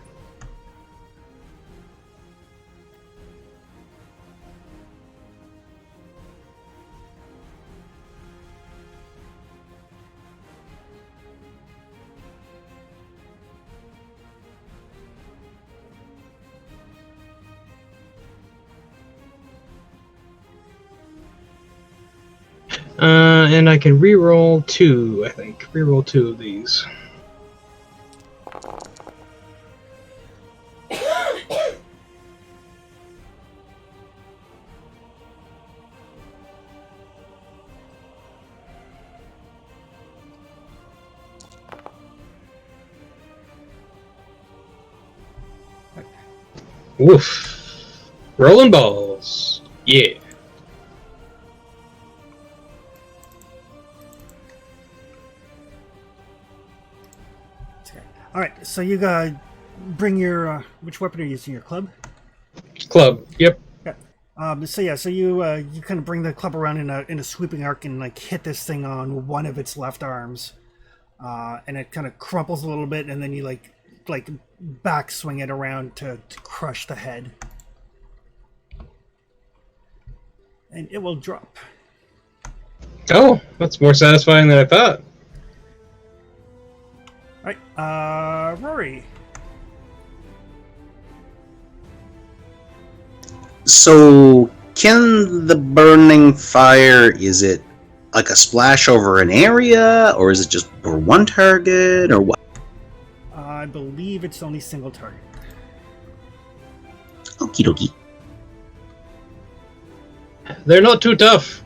And I can re-roll 2, I think. Re-roll 2 of these. Woof. Rolling balls. Yeah. All right. So you bring your which weapon are you using? Your club. Club. Yep. Yeah. So you kind of bring the club around in a sweeping arc and like hit this thing on one of its left arms, and it kind of crumples a little bit, and then you like backswing it around to crush the head, and it will drop. Oh, that's more satisfying than I thought. All right, Rory. So, can the burning fire, is it like a splash over an area, or is it just for one target, or what? I believe it's only single target. Okie dokie. They're not too tough.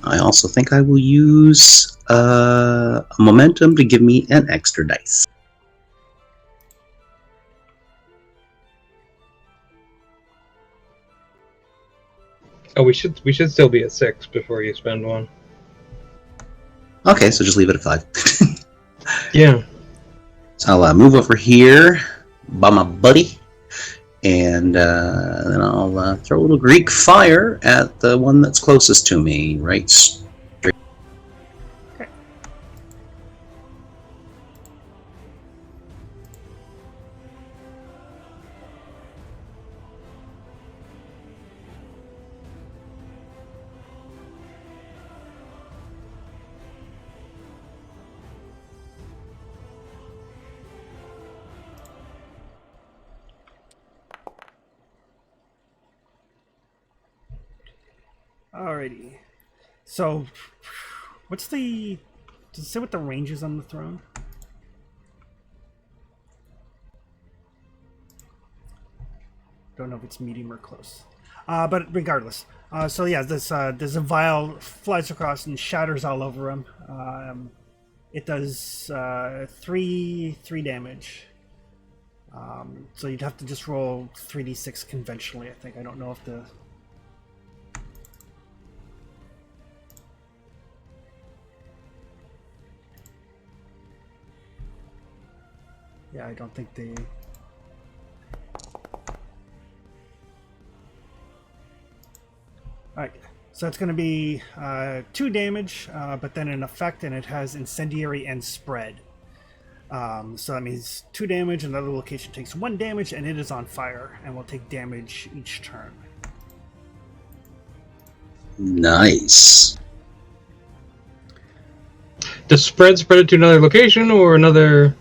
I also think I will use a momentum to give me an extra dice. Oh, we should still be at 6 before you spend one. Okay, so just leave it at 5. Yeah. So I'll move over here by my buddy, and then I'll throw a little Greek fire at the one that's closest to me, right straight. Alrighty. So, what's the? Does it say what the range is on the throne? Don't know if it's medium or close. But regardless. So yeah, this a vial flies across and shatters all over him. It does 3 damage. So you'd have to just roll 3d6 conventionally, I think. I don't know if the... Yeah, I don't think they... Alright, so it's going to be 2 damage, but then an effect, and it has Incendiary and Spread. So that means 2 damage, another location takes 1 damage, and it is on fire, and will take damage each turn. Nice. Does spread it to another location or another...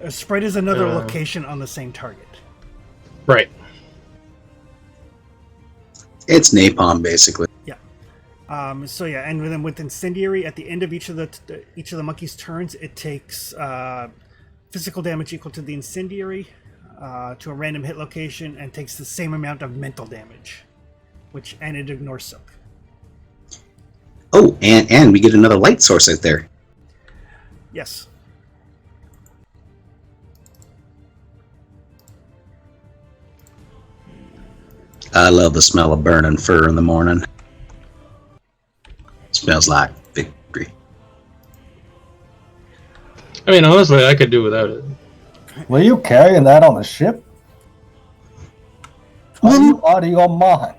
Spread is another location on the same target. Right. It's napalm, basically. Yeah. So yeah, and then with Incendiary, at the end of each of the monkey's turns, it takes physical damage equal to the Incendiary to a random hit location, and takes the same amount of mental damage, and it ignores soak. Oh, and we get another light source out there. Yes. I love the smell of burning fur in the morning. Smells like victory. I mean, honestly, I could do without it. Were you carrying that on the ship? Are you out of your mind?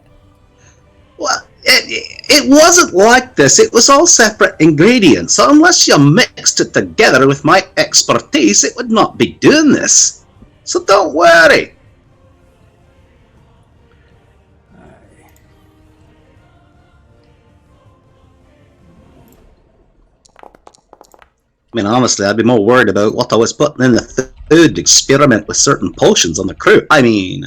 Well, it wasn't like this. It was all separate ingredients. So unless you mixed it together with my expertise, it would not be doing this. So don't worry. I mean, honestly, I'd be more worried about what I was putting in the food to experiment with certain potions on the crew. I mean...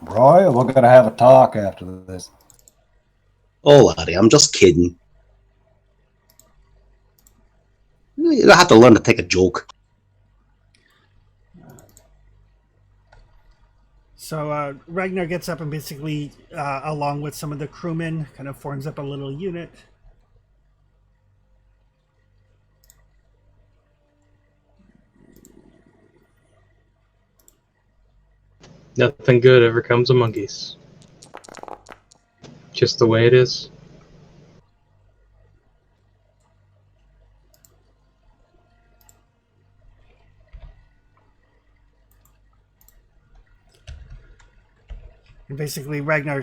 Roy, we're going to have a talk after this. Oh, laddie, I'm just kidding. You have to learn to take a joke. So Ragnar gets up and basically, along with some of the crewmen, kind of forms up a little unit. Nothing good ever comes of monkeys. Just the way it is. And basically, Ragnar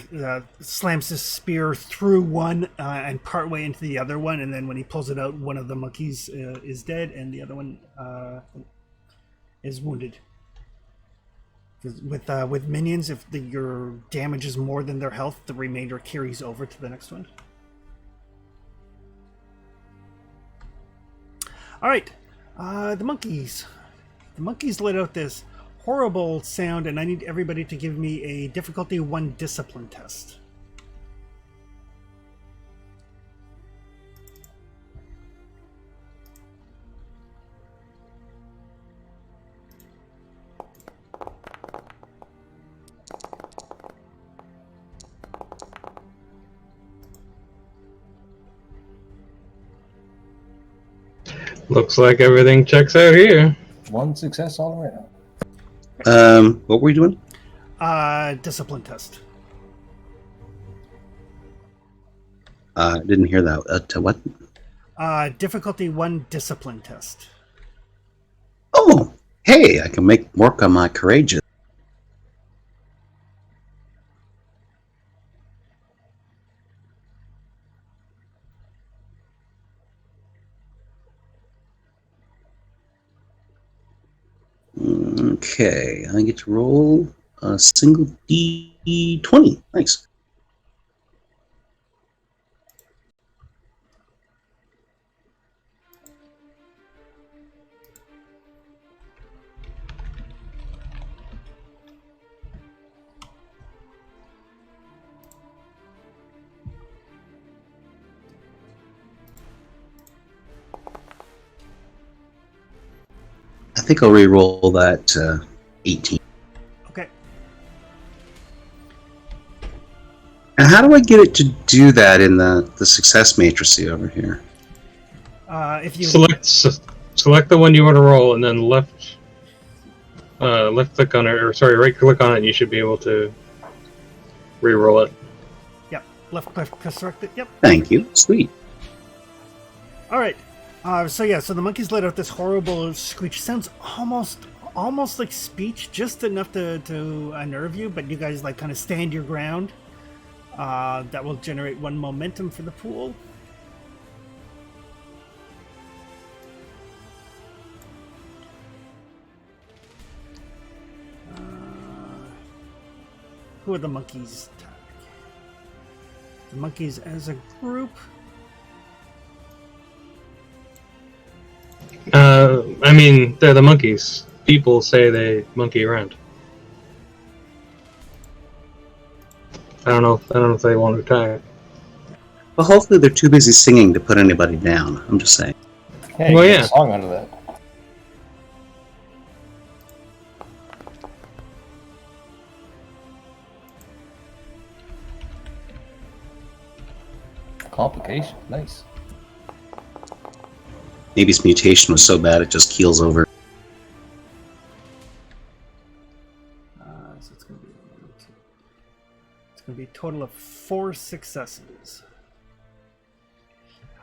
slams his spear through one and partway into the other one, and then when he pulls it out, one of the monkeys is dead, and the other one is wounded. With minions, if your damage is more than their health, the remainder carries over to the next one. All right, the monkeys. The monkeys let out this horrible sound, and I need everybody to give me a difficulty 1 discipline test. Looks like everything checks out here. 1 success all the way out. What were you doing? Discipline test. Didn't hear that. To what? Difficulty 1 discipline test. Oh, hey, I can make work on my courageous. Okay, I get to roll a single D20. Nice. I think I'll re-roll that 18. And how do I get it to do that in the success matrix over here? If you select the one you want to roll, and then left click on it, or sorry, right click on it, and you should be able to re-roll it. Yep, left click select it. Yep. Thank you. Sweet. All right. So the monkeys let out this horrible screech. Sounds almost like speech, just enough to unnerve you, but you guys like kind of stand your ground. That will generate 1 momentum for the pool. Who are the monkeys? The monkeys as a group. I mean, they're the monkeys. People say they monkey around. I don't know if they want to attack. Well, hopefully they're too busy singing to put anybody down. I'm just saying. Hey, Well, you get yeah. a song out of that. Complication, nice. Maybe its mutation was so bad it just keels over. So it's going to be a total of 4 successes.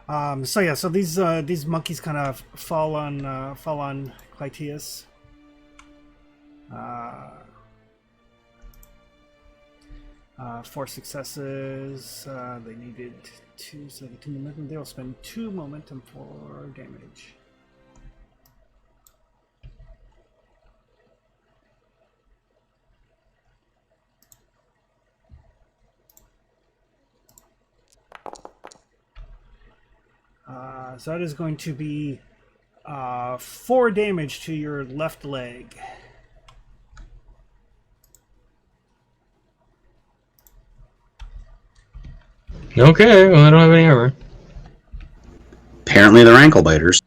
So these monkeys kind of fall on Clytius. 4 successes. They needed 2, so they get 2 momentum. They'll spend 2 momentum for damage. So that is going to be 4 damage to your left leg. Okay, well, I don't have any armor. Apparently they're ankle biters.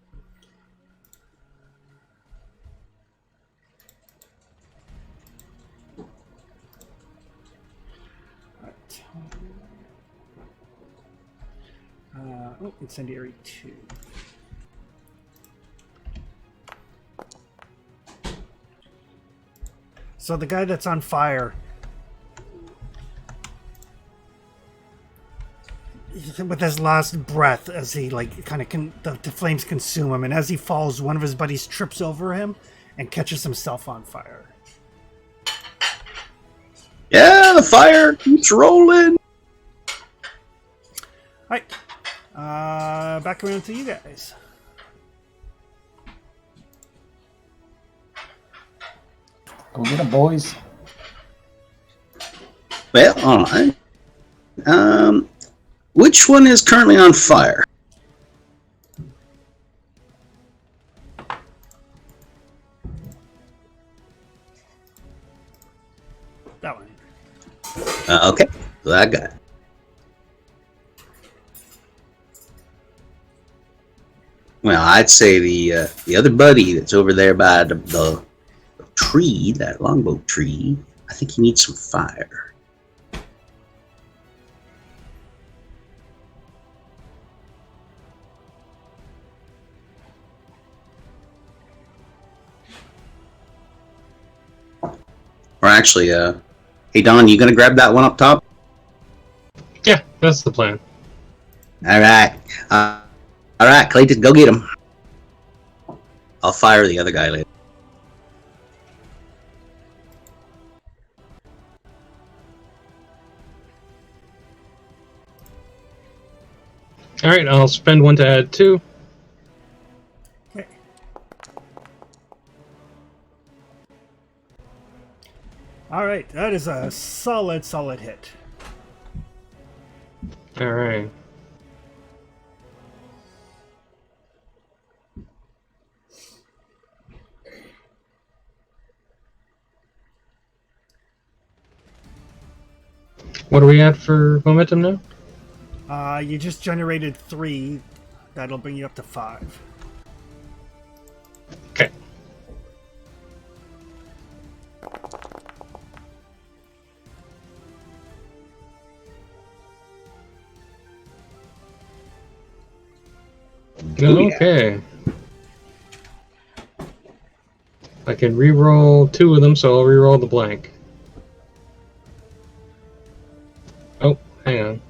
Incendiary 2. So the guy that's on fire, with his last breath, as he the flames consume him, and as he falls, one of his buddies trips over him and catches himself on fire. Yeah, the fire keeps rolling. All right, back around to you guys. Go get them, boys. Well, all right. Which one is currently on fire? That one. Okay, so I got it. Well, I'd say the other buddy that's over there by the tree, that longbow tree, I think he needs some fire. Or actually, hey Don, you gonna grab that one up top? Yeah, that's the plan. All right, Clayton, go get him. I'll fire the other guy later. Alright, I'll spend 1 to add 2. Okay. All right, that is a solid hit. Alright. What are we at for momentum now? You just generated 3. That'll bring you up to 5. Okay. Okay. I can re-roll 2 of them, so I'll re-roll the blank. Oh, hang on.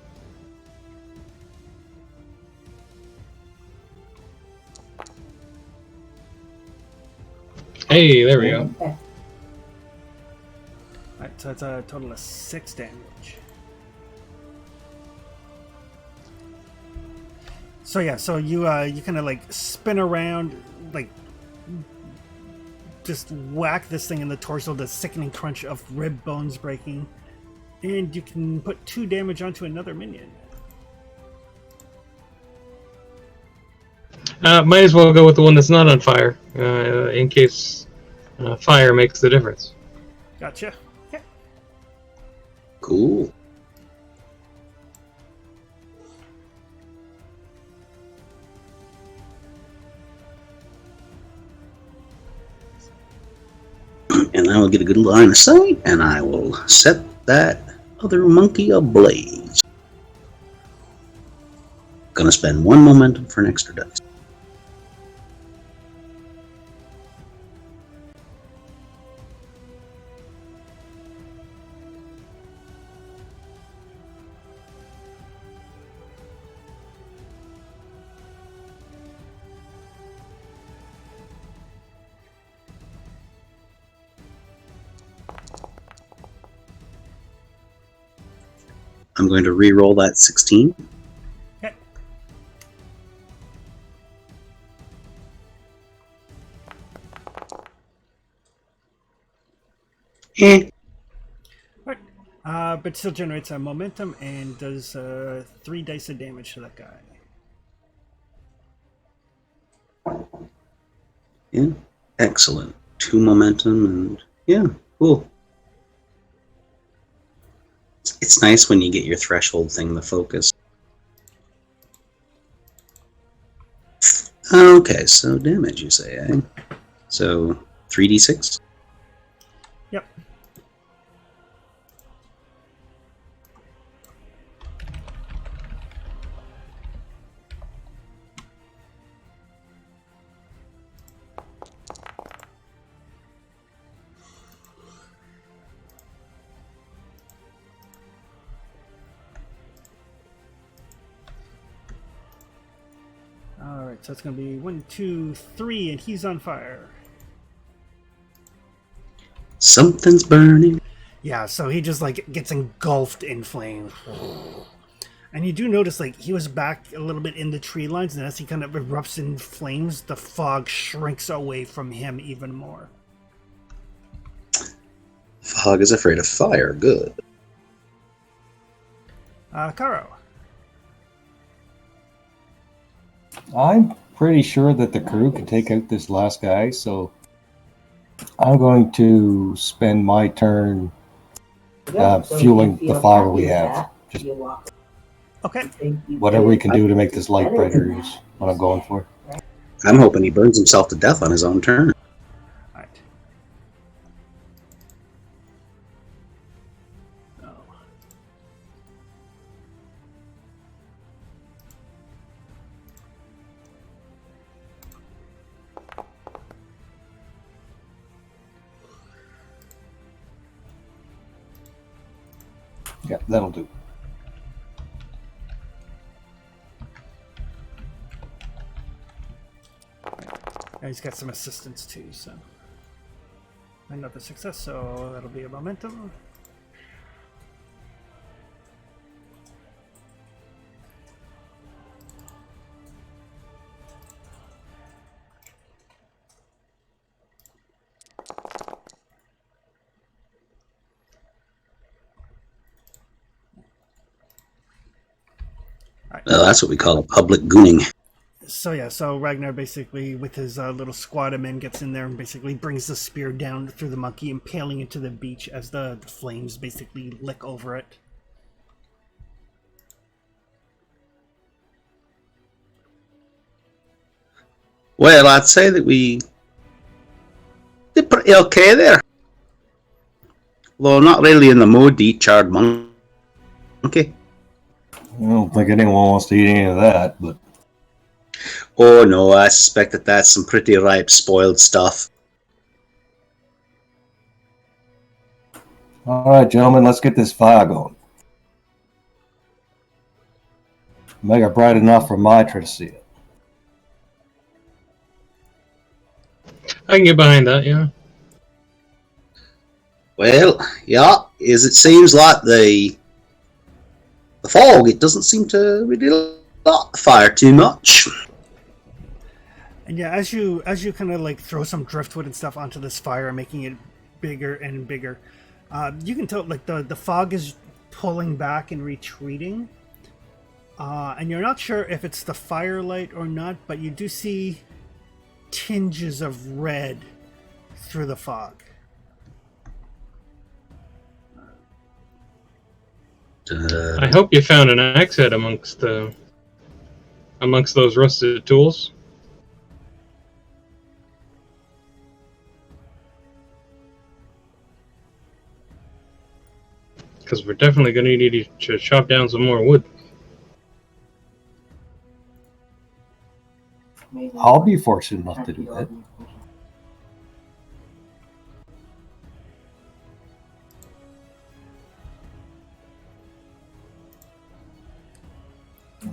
Hey, there we go. Alright, so that's a total of 6 damage. So yeah, so you kind of like spin around, like just whack this thing in the torso, the sickening crunch of rib bones breaking, and you can put 2 damage onto another minion. Might as well go with the one that's not on fire, in case fire makes the difference. Gotcha. Okay. Cool. And I will get a good line of sight, and I will set that other monkey ablaze. Gonna spend 1 momentum for an extra dice. I'm going to re-roll that 16. Okay. Right. But still generates a momentum and does 3 dice of damage to that guy. Yeah, excellent. 2 momentum, and yeah, cool. It's nice when you get your threshold thing to focus. Okay, so damage, you say, eh? So 3d6? Yep. Alright, so it's going to be 1, 2, 3, and he's on fire. Something's burning. Yeah, so he just like gets engulfed in flames. And you do notice like he was back a little bit in the tree lines, and as he kind of erupts in flames, the fog shrinks away from him even more. Fog is afraid of fire. Good. Karo. I'm pretty sure that the crew can take out this last guy, so I'm going to spend my turn fueling the fire we have. Just Okay. whatever we can do to make this light brighter is what I'm going for. I'm hoping he burns himself to death on his own turn. Alright. Oh. Yeah, that'll do. Yeah, he's got some assistance too, so. Another success, so that'll be a momentum. Well, that's what we call a public gooning. So yeah, so Ragnar basically with his little squad of men gets in there and basically brings the spear down through the monkey, impaling into the beach as the flames basically lick over it. Well, I'd say that we did pretty okay there. Though not really in the mood to eat charred monkey. I don't think anyone wants to eat any of that, but Oh no, I suspect that that's some pretty ripe, spoiled stuff. All right, gentlemen, let's get this fire going. Make it bright enough for Mitra to see it. I can get behind that, yeah. Well, yeah, as it seems like the fog, it doesn't seem to really light the fire too much. And yeah, as you kind of like throw some driftwood and stuff onto this fire, making it bigger and bigger, you can tell like the fog is pulling back and retreating, and you're not sure if it's the firelight or not, but you do see tinges of red through the fog. I hope you found an axe head amongst those rusted tools. Because we're definitely going to need to chop down some more wood. I'll be fortunate enough to do that.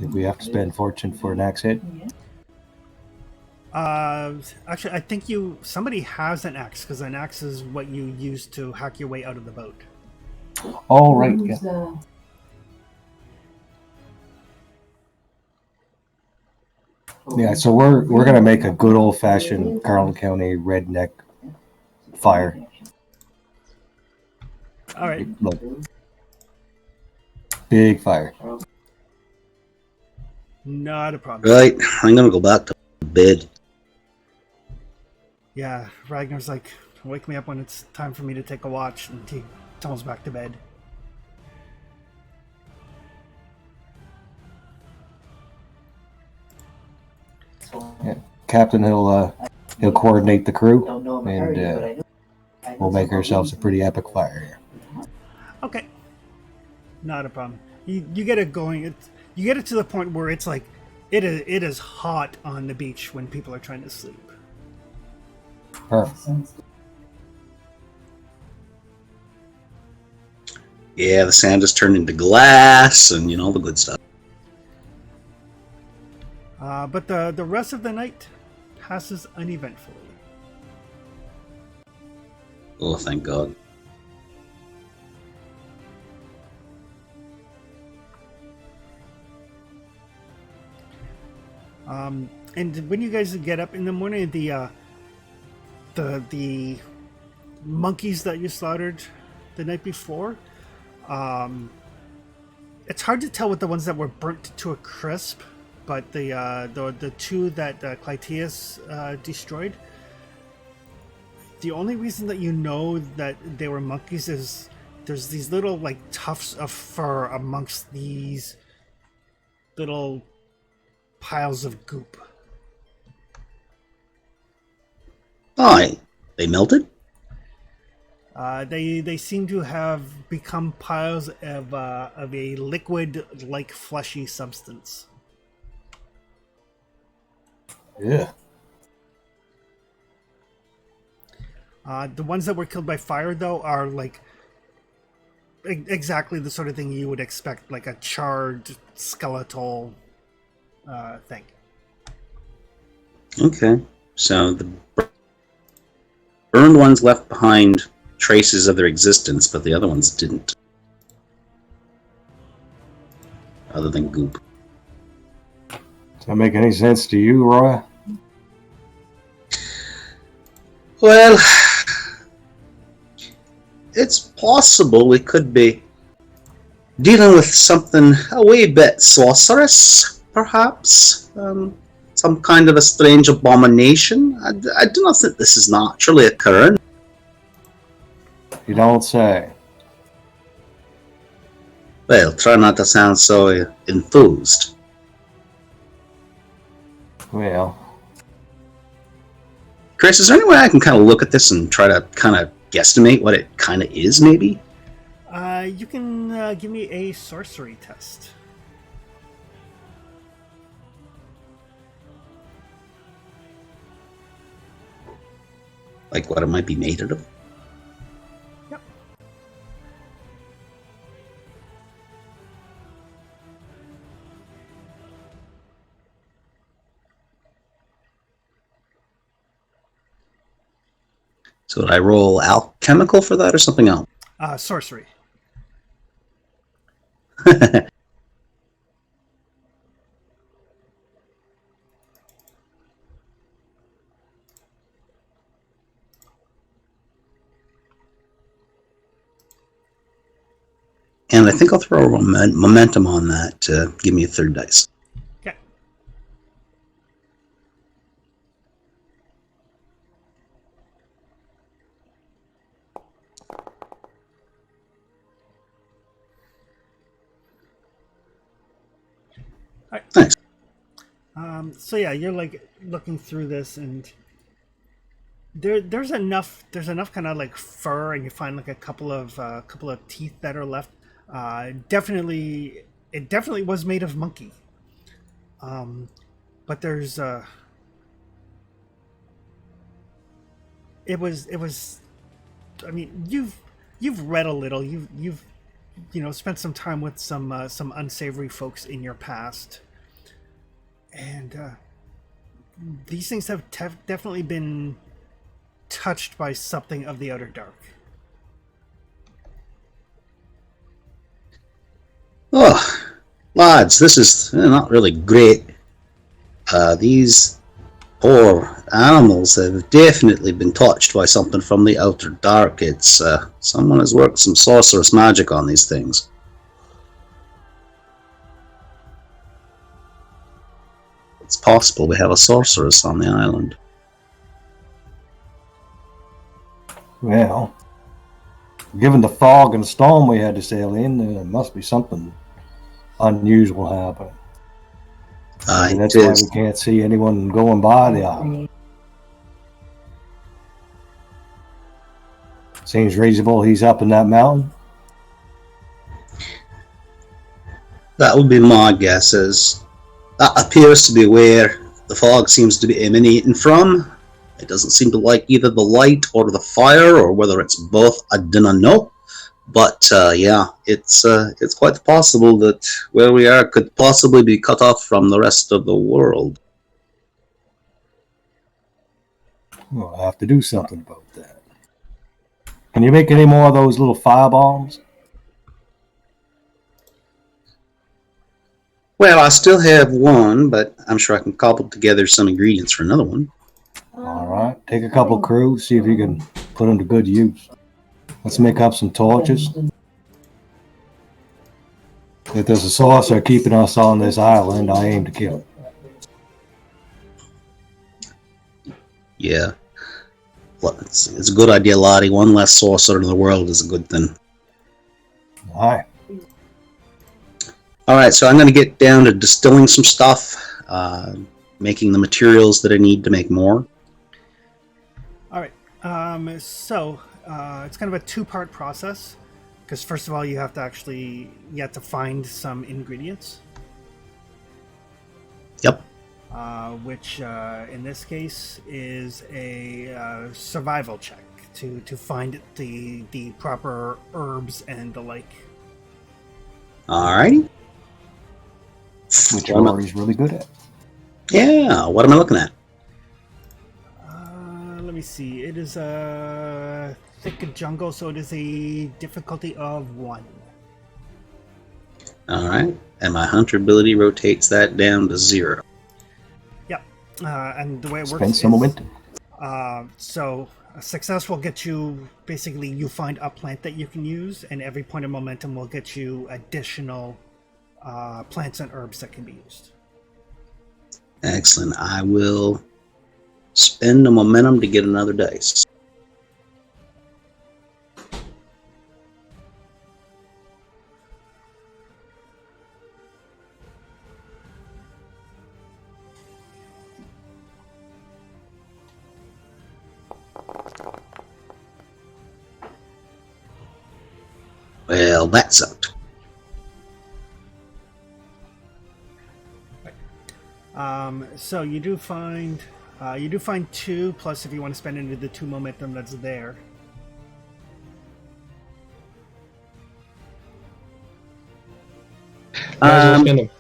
If we have to spend fortune for an axe head. Actually, I think somebody has an axe, because an axe is what you use to hack your way out of the boat. All right. Yeah. Yeah. So we're gonna make a good old fashioned Carlton County redneck fire. All right. Look, big fire. Not a problem. Right, I'm gonna go back to bed. Yeah, Ragnar's like, wake me up when it's time for me to take a watch, and he tumbles back to bed. Yeah. Captain, he'll coordinate the crew, and we'll make ourselves a pretty epic fire here. Okay. Not a problem. You get it going. You get it to the point where it's like it is hot on the beach when people are trying to sleep. Perfect. Yeah, the sand has turned into glass, and all the good stuff. But the rest of the night passes uneventfully. Oh, thank God. And when you guys get up in the morning, the monkeys that you slaughtered the night before, it's hard to tell with the ones that were burnt to a crisp, but the two that Clytius destroyed, the only reason that you know that they were monkeys is there's these little like tufts of fur amongst these little piles of goop. Aye, they melted? They seem to have become piles of a liquid-like fleshy substance. Yeah. The ones that were killed by fire, though, are like exactly the sort of thing you would expect, like a charred skeletal thing. Okay, so the burned ones left behind traces of their existence, but the other ones didn't. Other than goop. Does that make any sense to you, Roy? Well, it's possible we could be dealing with something a wee bit sorcerous, perhaps. Some kind of a strange abomination. I do not think this is naturally occurring. You don't say. Well, try not to sound so enthused. Well, Chris, is there any way I can kind of look at this and try to kind of guesstimate what it kind of is, maybe? You can give me a sorcery test. Like what it might be made out of? Yep. So would I roll alchemical for that or something else? Sorcery. And I think I'll throw a momentum on that to give me a third dice. Okay. Alright. Thanks. So yeah, you're like looking through this, and there's enough kind of like fur, and you find like a couple of teeth that are left. It definitely was made of monkey. But there's it was. I mean, you've read a little. You've spent some time with some unsavory folks in your past, and these things have definitely been touched by something of the outer dark. Oh, lads, this is not really great. These poor animals have definitely been touched by something from the outer dark. It's someone has worked some sorcerous magic on these things. It's possible we have a sorceress on the island. Well, given the fog and storm we had to sail in, there must be something unusual happening. Maybe that's why we can't see anyone going by the island. Seems reasonable he's up in that mountain. That would be my guess, as that appears to be where the fog seems to be emanating from. It doesn't seem to like either the light or the fire, or whether it's both, I do not know. But yeah, it's quite possible that where we are could possibly be cut off from the rest of the world. We'll have to do something about that. Can you make any more of those little fire bombs? Well, I still have one, but I'm sure I can cobble together some ingredients for another one. All right, take a couple of crews, see if you can put them to good use. Let's make up some torches. If there's a sorcerer keeping us on this island, I aim to kill him. Yeah. Well, it's a good idea, Lottie. One less sorcerer in the world is a good thing. All right. Alright, so I'm going to get down to distilling some stuff, making the materials that I need to make more. Alright, so it's kind of a two-part process, because first of all you have to find some ingredients. Yep. Which in this case is a survival check to find the proper herbs and the like. Alrighty. Which Rory's really good at. Yeah, what am I looking at? Let me see. It is a thick jungle, so it is a difficulty of 1. Alright, and my hunter ability rotates that down to 0. Yep. And the way it works Spend some momentum. So a success will get you, basically you find a plant that you can use, and every point of momentum will get you additional plants and herbs that can be used. Excellent. I will spend a momentum to get another dice. Well, that sucked. So you do find You do find 2, plus if you want to spend into the 2 momentum that's there. Might as well spend them.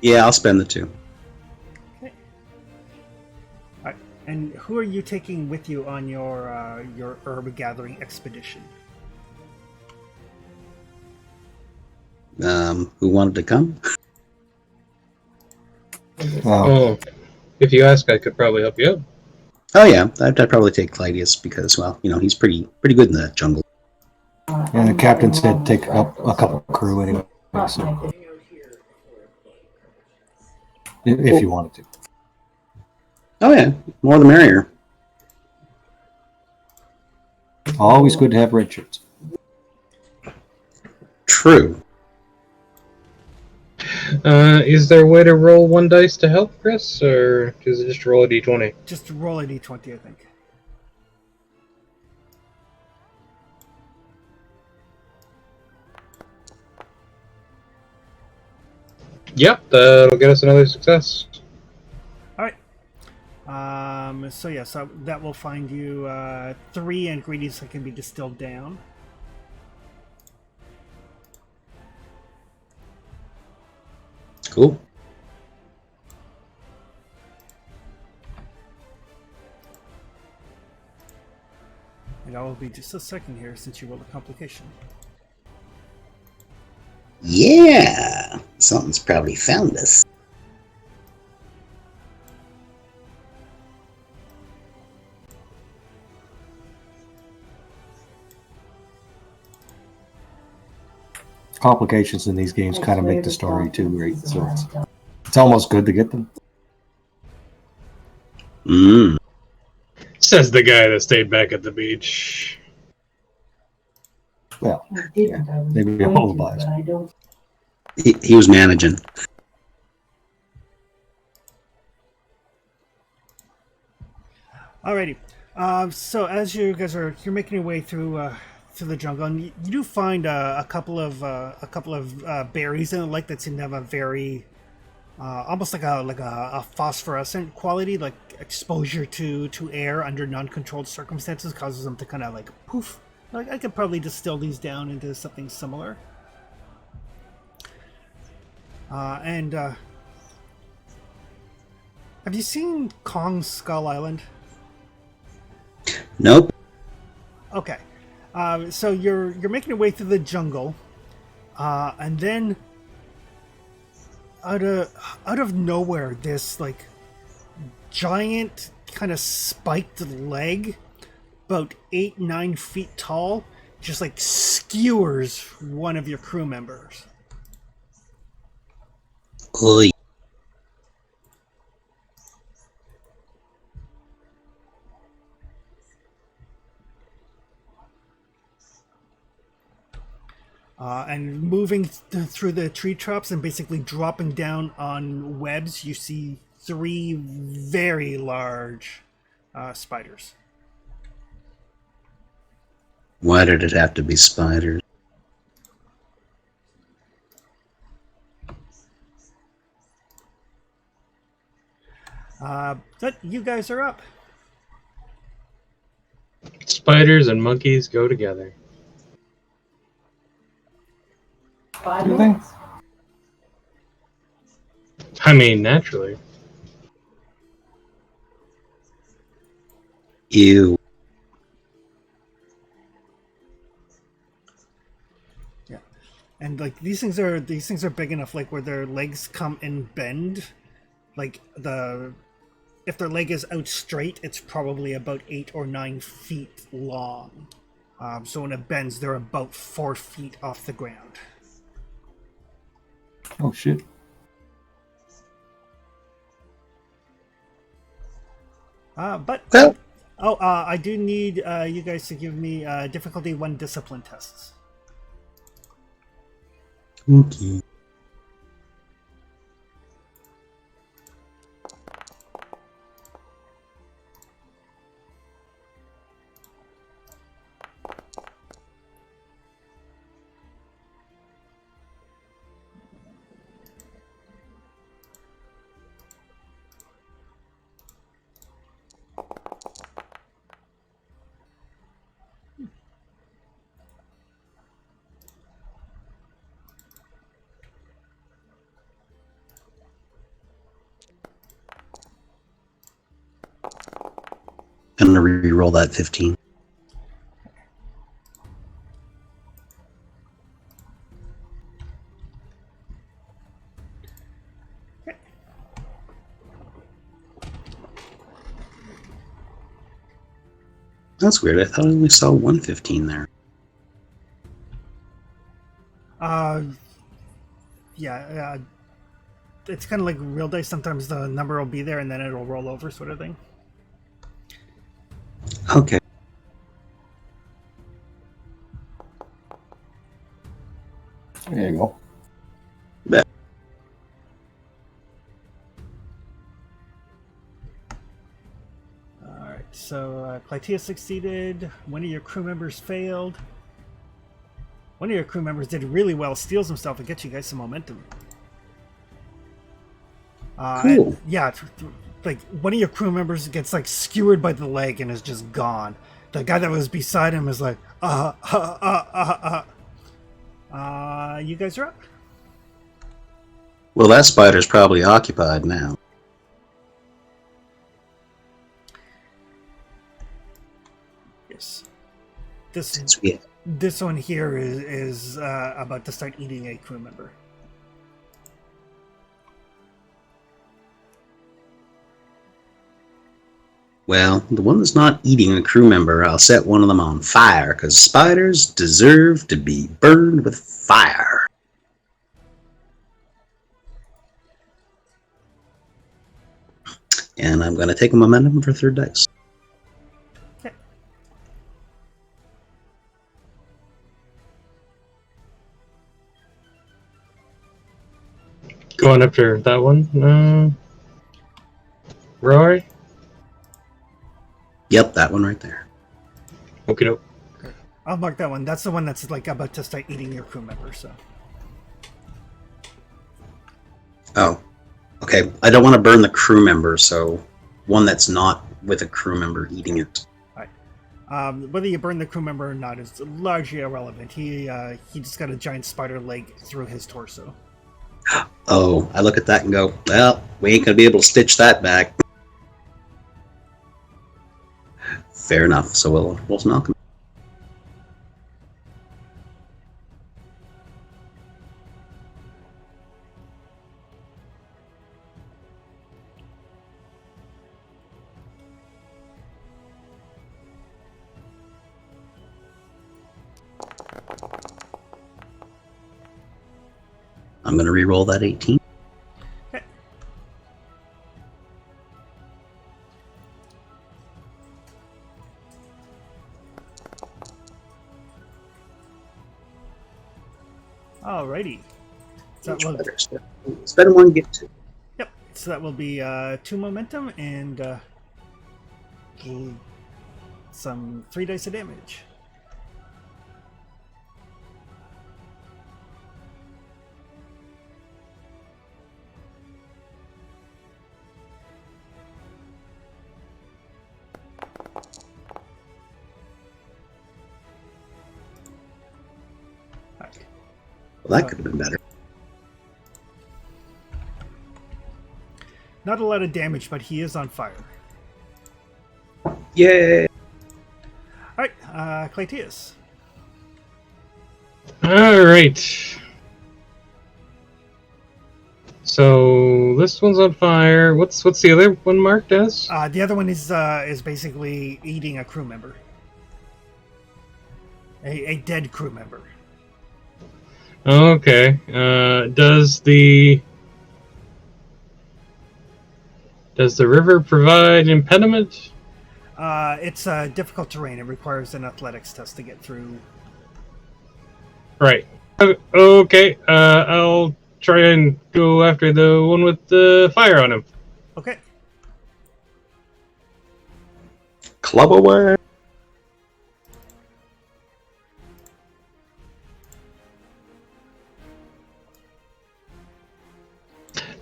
Yeah, I'll spend the 2. Okay. All right. And who are you taking with you on your herb gathering expedition? Who wanted to come? Oh, if you ask, I could probably help you out. Oh yeah, I'd probably take Clydius because, well, he's pretty good in the jungle. And the captain said take up a couple crew anyway. So if you wanted to. Oh yeah, more the merrier. Always good to have red shirts. True. Is there a way to roll 1 dice to help, Chris, or is it just roll a d20? Just roll a d20, I think. Yep, that'll get us another success. All right. So that will find you 3 ingredients that can be distilled down. Cool. And that will be just a second here since you rolled a complication. Yeah, something's probably found us. Complications in these games kind of make the story too, right? So it's almost good to get them. Says the guy that stayed back at the beach. Well, yeah, maybe all the buys. He was managing. Alrighty. So as you guys you're making your way through the jungle, and you do find a couple of berries in the lake that seem to have a very almost like a phosphorescent quality, like exposure to air under non-controlled circumstances causes them to kind of like poof. Like I could probably distill these down into something similar. Have you seen Kong's Skull Island? Nope. Okay, so you're making your way through the jungle, and then out of nowhere, this like giant kind of spiked leg, about 8-9 feet tall, just like skewers one of your crew members. Oy. And moving through the tree tops and basically dropping down on webs, you see 3 very large spiders. Why did it have to be spiders? But you guys are up. Spiders and monkeys go together. You think? I mean, naturally. Ew. Yeah, and like these things are big enough, like where their legs come and bend. Like if their leg is out straight, it's probably about 8 or 9 feet long. So when it bends, they're about 4 feet off the ground. Oh shit! But Well, I do need you guys to give me difficulty 1 discipline tests. okay. Gonna re-roll that 15. That's weird. I thought I only saw 115 there. Yeah, it's kind of like real dice. Sometimes the number will be there and then it'll roll over, sort of thing. Okay. There you go. Bet. Alright, so Clytia succeeded. One of your crew members failed. One of your crew members did really well, steals himself, and gets you guys some momentum. Cool. Yeah, like one of your crew members gets like skewered by the leg and is just gone. The guy that was beside him is like, you guys are up. Well, that spider's probably occupied now. Yes. Yeah. This one here is about to start eating a crew member. Well, the one that's not eating a crew member, I'll set one of them on fire, because spiders deserve to be burned with fire. And I'm going to take a momentum for third dice. Okay. Going after that one. Rory? Yep, that one right there. Okie doke. I'll mark that one. That's the one that's like about to start eating your crew member, so. Oh, okay. I don't want to burn the crew member, so one that's not with a crew member eating it. Whether you burn the crew member or not is largely irrelevant. He just got a giant spider leg through his torso. Oh, I look at that and go, well, we ain't going to be able to stitch that back. Fair enough. So we'll knock him. I'm going to re-roll that 18. Okay. Alrighty. So that will, Spend one, get two. yep. So that will be 2 momentum and some 3 dice of damage. Well, that could have been better. Not a lot of damage, but he is on fire. Yay! Alright, Clytius. Alright. So this one's on fire. What's the other one marked as? The other one is basically eating a crew member. A dead crew member. Okay. Does the river provide impediment? It's difficult terrain. It requires an athletics test to get through. Right. Okay. I'll try and go after the one with the fire on him. Okay. Club away!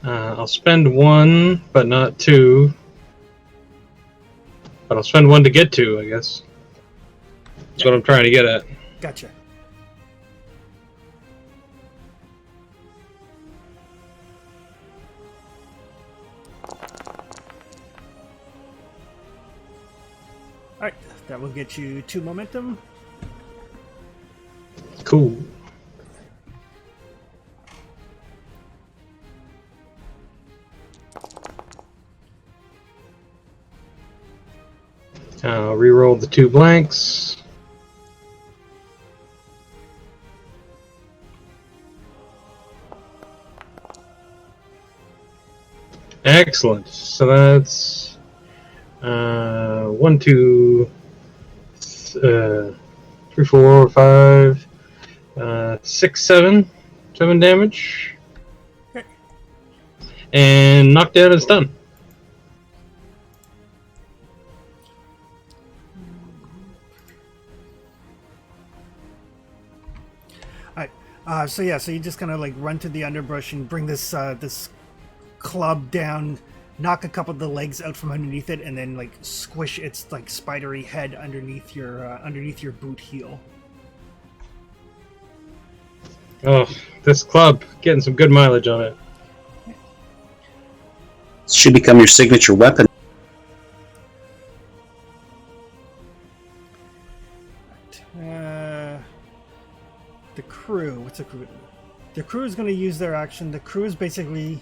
I'll spend 1, but not 2. But I'll spend 1 to get 2, I guess. That's what I'm trying to get at. Gotcha. All right, that will get you 2 momentum. Cool. I'll reroll the 2 blanks. Excellent. So that's 1, 2, 3, 4, 5, 6, 7. 7 damage. Okay. And knockdown is done. All right. So you just kind of like run through the underbrush and bring this this club down, knock a couple of the legs out from underneath it, and then like squish its like spidery head underneath your boot heel. Oh, this club getting some good mileage on it. Should become your signature weapon. The crew. What's the crew? The crew is going to use their action. The crew is basically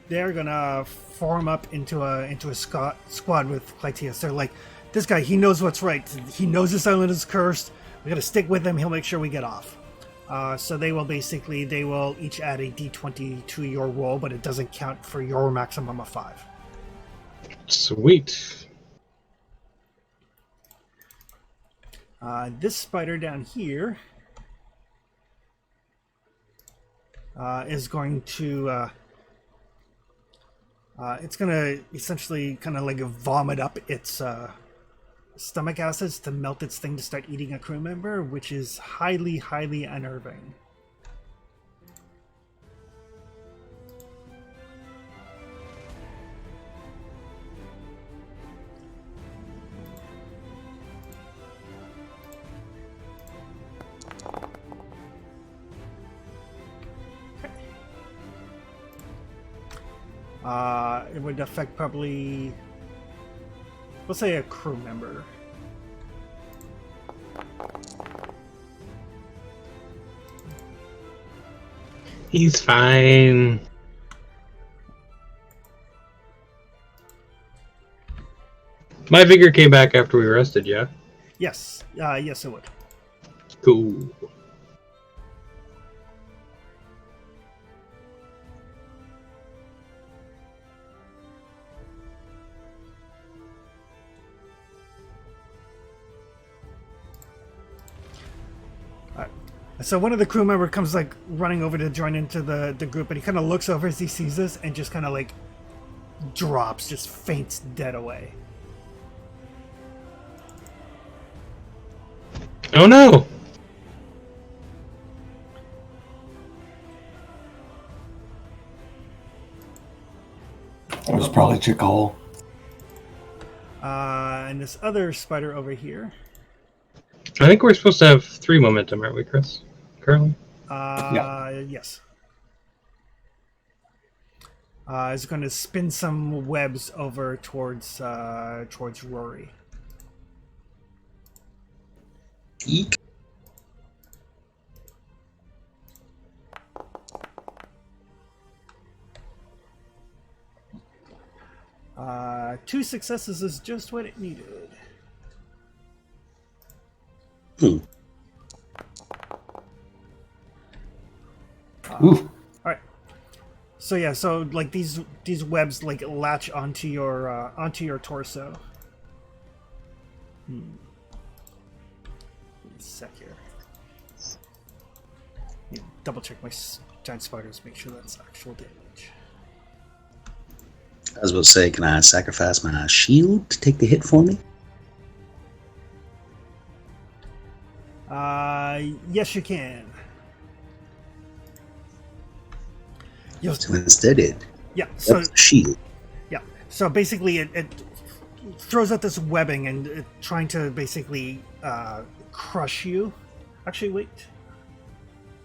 they're gonna form up into a squad with Clytius. They're like, this guy, he knows what's right. He knows this island is cursed. We gotta stick with him. He'll make sure we get off. So they will each add a d20 to your roll, but it doesn't count for your maximum of 5. Sweet. This spider down here is going to it's going to essentially kind of like vomit up its stomach acids to melt its thing to start eating a crew member, which is highly, highly unnerving. It would affect probably, let's say, a crew member. He's fine. My figure came back after we rested, yeah? Yes. Yes, it would. Cool. So one of the crew member comes like running over to join into the group, and he kind of looks over as he sees this and just kind of like drops, just faints dead away. Oh no! It was probably Chicole. And this other spider over here. I think we're supposed to have 3 momentum, aren't we, Chris? Currently? Yes. Is going to spin some webs over towards Rory. Eek. Two successes is just what it needed. Hmm. All right. So yeah, so like these webs like latch onto your torso. Give me a sec here. Need to double check my giant spiders, make sure that's actual damage. I was about to say, can I sacrifice my shield to take the hit for me? Yes, you can. So instead it So shield. yeah. So basically, it throws out this webbing and trying to basically crush you. Actually, wait.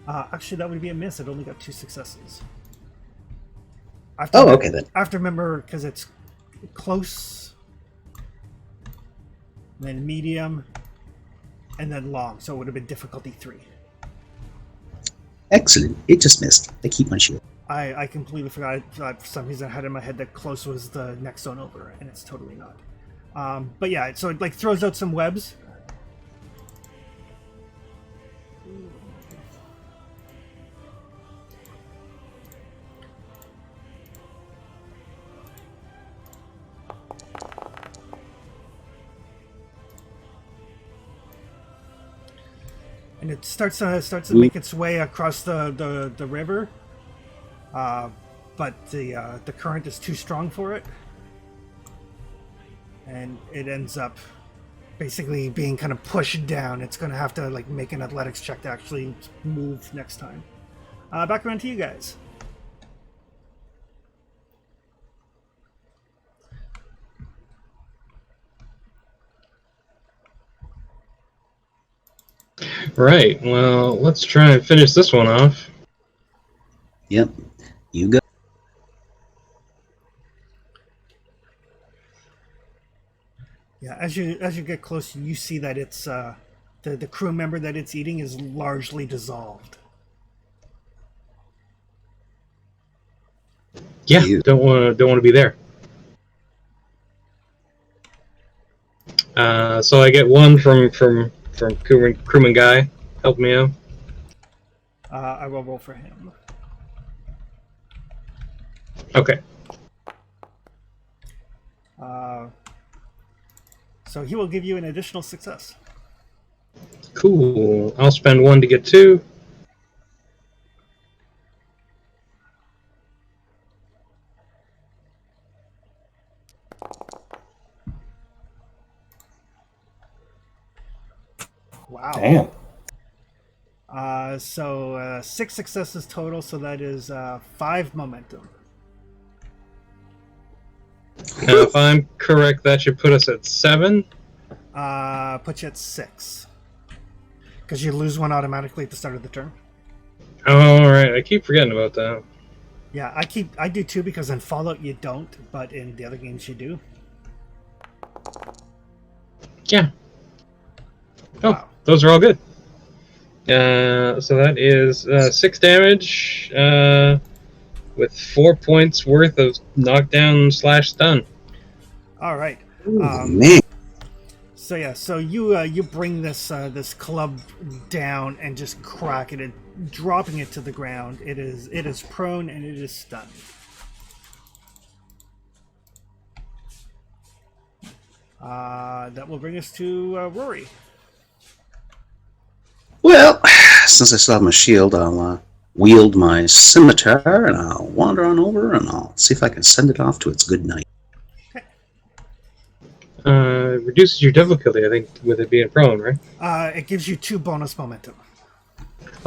Actually, that would be a miss. It only got 2 successes. Okay then. I have to remember because it's close. then medium, and then long. So it would have been difficulty 3. Excellent. It just missed. I keep my shield. I completely forgot. For some reason, I had in my head that close was the next zone over, and it's totally not. But yeah, so it like throws out some webs. And it starts to make its way across the river, but the current is too strong for it, and it ends up basically being kind of pushed down. It's going to have to like make an athletics check to actually move next time. Back around to you guys. Right. Well, let's try and finish this one off. Yep. You go. Yeah, as you get close, you see that it's the crew member that it's eating is largely dissolved. Yeah, Ew. don't want to be there. So I get one from crewman guy. Help me out. I will roll for him. Okay. So he will give you an additional success. Cool. I'll spend 1 to get 2. Wow. Damn. So 6 successes total, so that is 5 momentum. Now, if I'm correct, that should put us at 7. Put you at 6. Because you lose 1 automatically at the start of the turn. All right, I keep forgetting about that. Yeah, I do too, because in Fallout you don't, but in the other games you do. Yeah. Oh, Wow. those are all good. So that is 6 damage with 4 points worth of knockdown / stun. All right. Man. So yeah, so you bring this this club down and just crack it, dropping it to the ground. It is prone and it is stunned. That will bring us to Rory. Well, since I still have my shield, I'll wield my scimitar and I'll wander on over and I'll see if I can send it off to its good night. Reduces your difficulty, I think, with it being prone, right? It gives you 2 bonus momentum.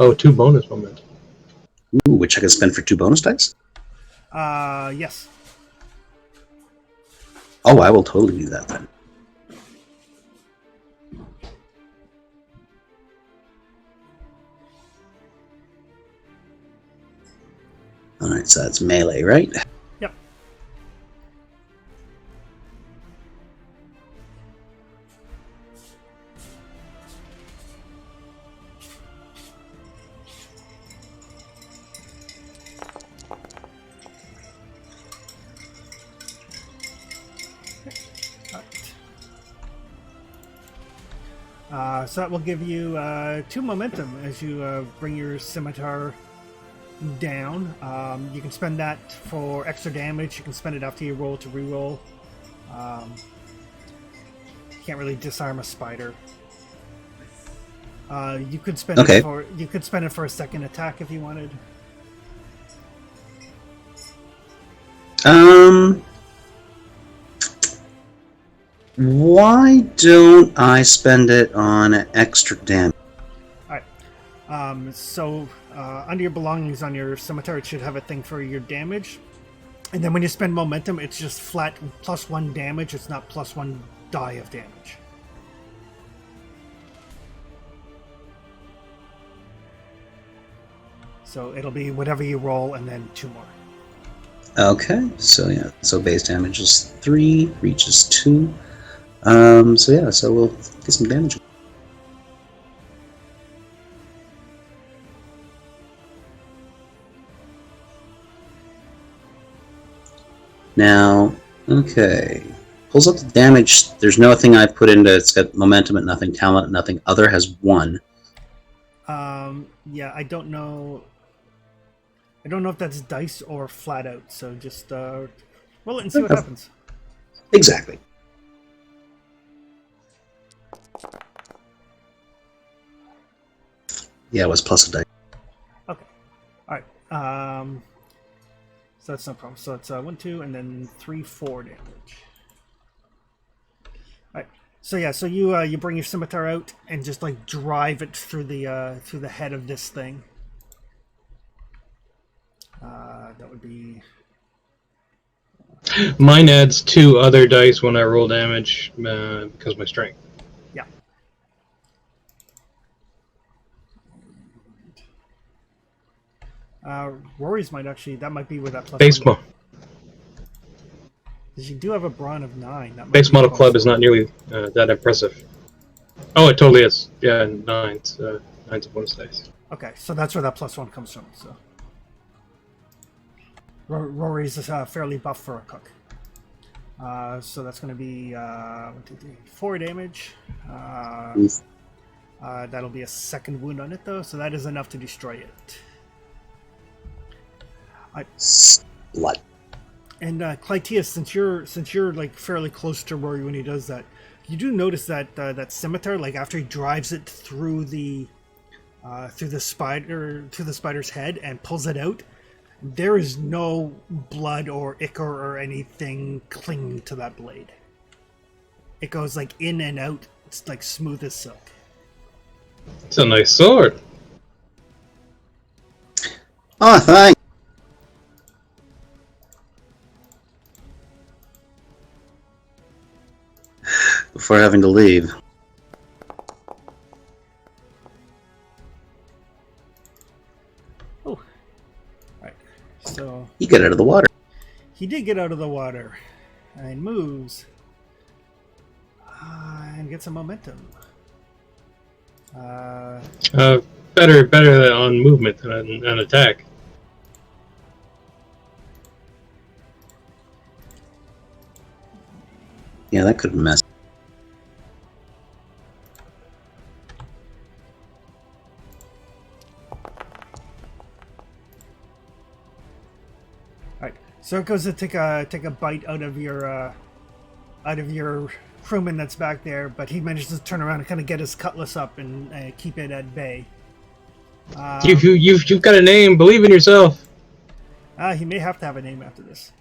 Oh, 2 bonus momentum. Ooh, which I can spend for 2 bonus dice? Yes. Oh, I will totally do that then. Alright, so that's melee, right? Yep. So that will give you 2 momentum as you bring your scimitar down. You can spend that for extra damage. You can spend it after you roll to reroll. Can't really disarm a spider. You could spend Okay. it for a second attack if you wanted. Why don't I spend it on extra damage? So under your belongings on your scimitar, it should have a thing for your damage. And then when you spend momentum, it's just flat +1 damage. It's not +1 die of damage. So it'll be whatever you roll and then 2 more. Okay, so yeah, so base damage is 3, reach is 2. So we'll get some damage. Now, okay. Pulls up the damage. There's nothing I put into it. It's got momentum at nothing, talent at nothing. Other has 1. Yeah, I don't know. I don't know if that's dice or flat out. So just roll it and see what happens. Exactly. Yeah, it was plus a die. Okay. All right. So that's no problem. So it's 1, 2, and then 3, 4 damage. All right. So yeah. So you bring your scimitar out and just like drive it through the head of this thing. That would be. Mine adds 2 other dice when I roll damage because of my strength. Yeah. Rory's might actually, that might be where that plus Base 1. model. Because you do have a brawn of 9. That might Base be model close. club is not nearly that impressive. Oh, it totally is. Yeah, 9's a bonus dice. Okay, so that's where that plus 1 comes from. So Rory's fairly buff for a cook. So that's going to be 1, 2, 3, 4 damage. That'll be a second wound on it though, so that is enough to destroy it. Blood. And Clytius, since you're like fairly close to Rory when he does that, you do notice that that scimitar, like after he drives it through the spider's head and pulls it out, there is no blood or ichor or anything clinging to that blade. It goes like in and out. It's like smooth as silk. It's a nice sword. Oh, thanks. Before having to leave. Oh. Alright. So You get out of the water. he did get out of the water and moves. And gets some momentum. Better on movement than on attack. Yeah, that could have messed. Alright. So it goes to take a bite out of your crewman that's back there, but he manages to turn around and kind of get his cutlass up and keep it at bay. You've got a name. Believe in yourself. He may have to have a name after this.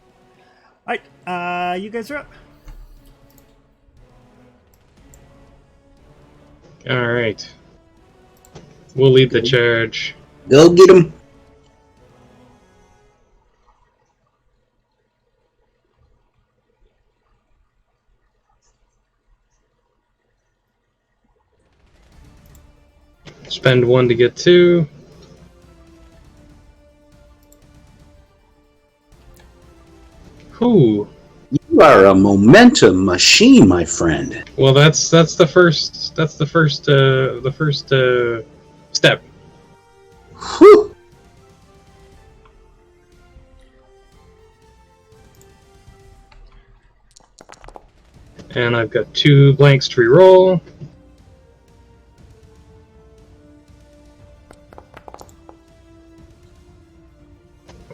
Alright, you guys are up. All right. We'll lead the charge. Go get him. Spend 1 to get 2. Whew. You are a momentum machine, my friend. Well, that's the first step. Whew. And I've got 2 blanks to reroll.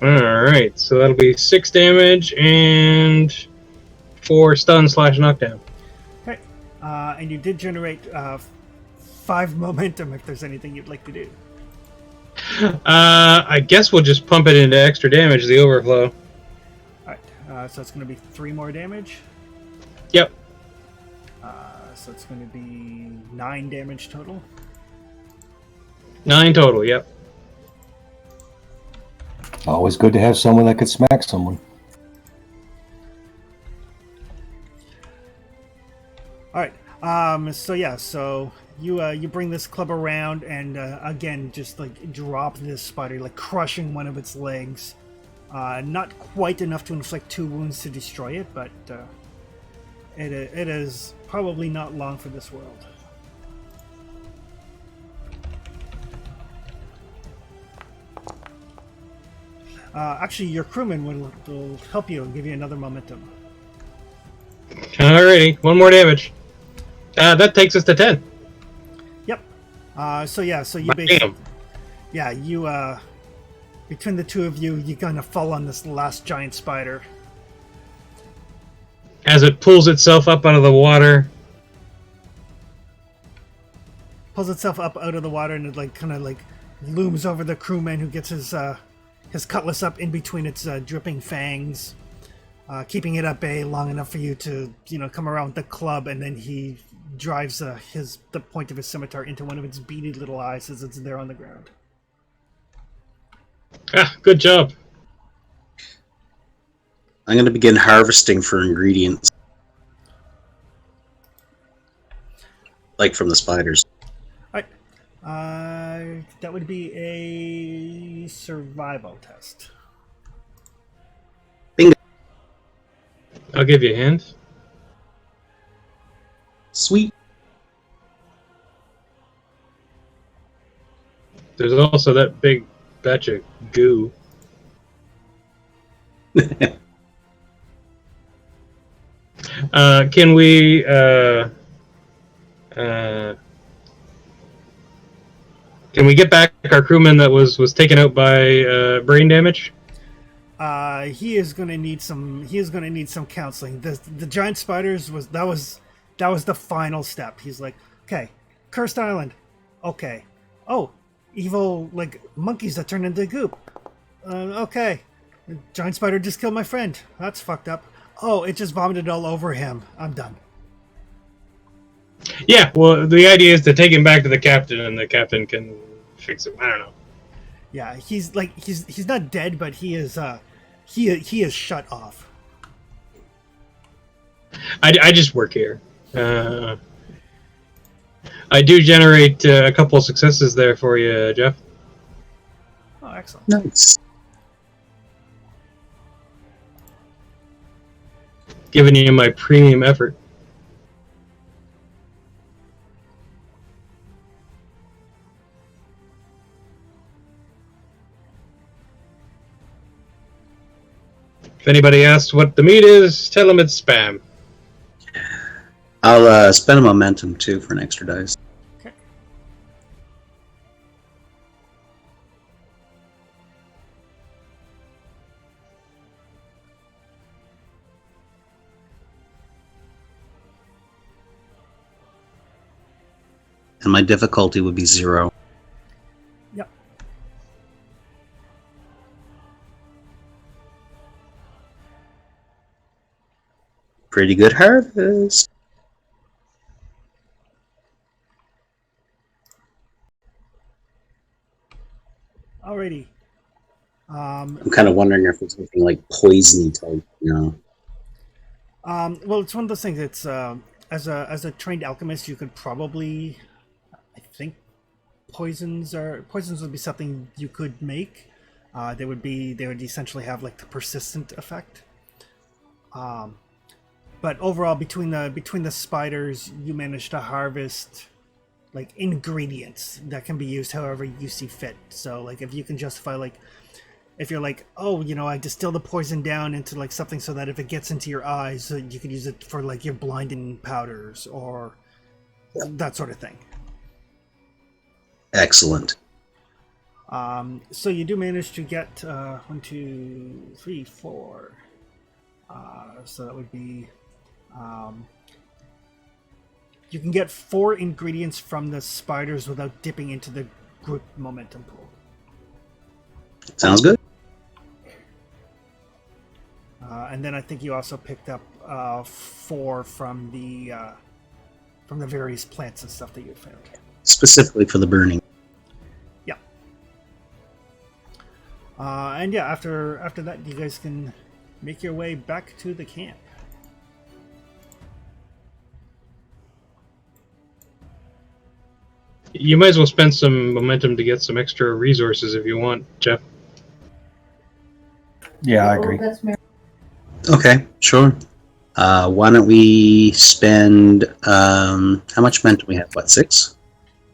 Alright, so that'll be 6 damage and 4 stun/knockdown. Okay. And you did generate 5 momentum if there's anything you'd like to do. I guess we'll just pump it into extra damage, the overflow. Alright, so it's going to be 3 more damage. Yep. So it's going to be 9 damage total. 9 total, yep. Always good to have someone that could smack someone. All right. So yeah. So you bring this club around and again just like drop this spider, like crushing one of its legs. Not quite enough to inflict 2 wounds to destroy it, but It is probably not long for this world. Actually, your crewman will help you and give you another momentum. Alrighty, 1 more damage. That takes us to 10. Yep. So you basically, you between the two of you, you're gonna fall on this last giant spider. As it pulls itself up out of the water. Pulls itself up out of the water and it kind of looms over the crewman, who gets his cutlass up in between its dripping fangs, keeping it at bay long enough for you to come around with the club, and then he drives the point of his scimitar into one of its beady little eyes as it's there on the ground. Good job. I'm going to begin harvesting for ingredients. Like from the spiders. That would be a survival test. Bingo. I'll give you a hint. Sweet. There's also that big batch of goo. Can we get back our crewman that was taken out by brain damage? He is going to need some. He is going to need some counseling. The giant spiders was the final step. He's like, okay, cursed island. Okay. Oh, evil monkeys that turn into goop. Okay. The giant spider just killed my friend. That's fucked up. Oh, it just vomited all over him. I'm done. Yeah, well, the idea is to take him back to the captain, and the captain can fix him. I don't know. Yeah, he's not dead, but he is shut off. I just work here. I do generate a couple of successes there for you, Jeff. Oh, excellent. Nice. Giving you my premium effort. If anybody asks what the meat is, tell them it's spam. I'll spend a momentum too for an extra dice. Okay. And my difficulty would be 0. Yep. Pretty good harvest. Alrighty. I'm kind of wondering if it's something like poisony type, Well, it's one of those things. It's as a trained alchemist, you could probably, I think, poisons would be something you could make. They would essentially have the persistent effect. But overall, between the spiders, you managed to harvest ingredients that can be used however you see fit. So if you can justify if you're oh, I distill the poison down into something so that if it gets into your eyes, you could use it for your blinding powders or that sort of thing. Excellent. So you do manage to get 1, 2, 3, 4. So that would be you can get 4 ingredients from the spiders without dipping into the group momentum pool. Sounds good. And then I think you also picked up 4 from the various plants and stuff that you found. Specifically for the burning. Yeah. And yeah, after that, you guys can make your way back to the camp. You might as well spend some momentum to get some extra resources if you want, Jeff. Yeah, I agree. Okay, sure. Why don't we spend how much men do we have? What, 6?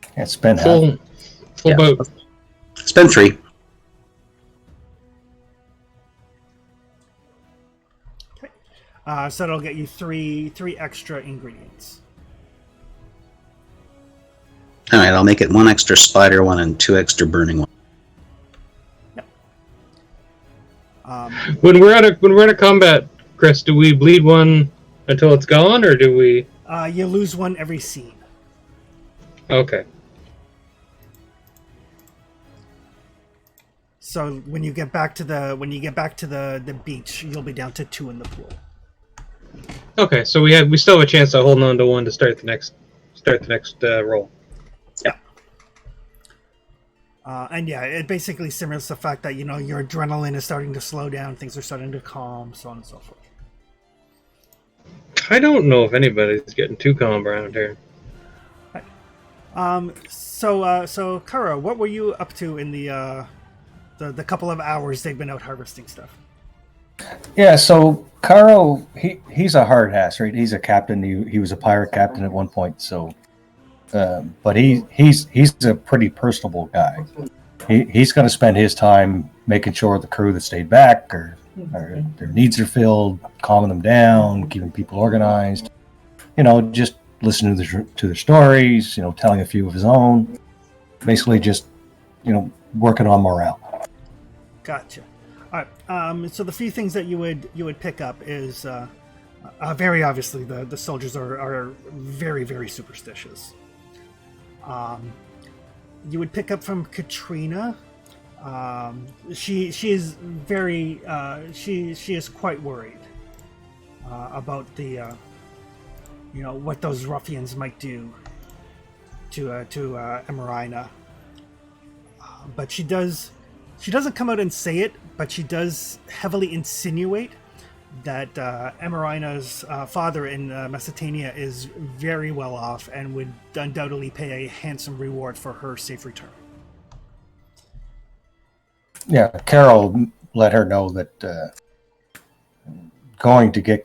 Can't spend half. Full boat. Spend 3. So that'll get you three extra ingredients. All right, I'll make it 1 extra spider one and 2 extra burning one. When we're at a combat, Chris, do we bleed one until it's gone, or do we? You lose one every scene. Okay. So when you get back to the beach, you'll be down to 2 in the pool. Okay, so we still have a chance of holding on to one to start the next roll. And yeah, it basically simulates the fact that your adrenaline is starting to slow down, things are starting to calm, so on and so forth. I don't know if anybody's getting too calm around here. So Kara, what were you up to in the couple of hours they've been out harvesting stuff? Yeah, so Caro, he's a hard ass, right? He's a captain. He was a pirate captain at one point, so but he's a pretty personable guy. He's going to spend his time making sure the crew that stayed back or their needs are filled, calming them down, keeping people organized. Just listening to their stories. Telling a few of his own. Basically, just working on morale. Gotcha. All right. So the few things that you would pick up is very obviously the soldiers are very, very superstitious. You would pick up from Katrina. She is very she is quite worried about the what those ruffians might do to Emerina. But she doesn't come out and say it, but she does heavily insinuate that Emerina's father in Mesopotamia is very well off and would undoubtedly pay a handsome reward for her safe return. Yeah, Carol let her know that going to get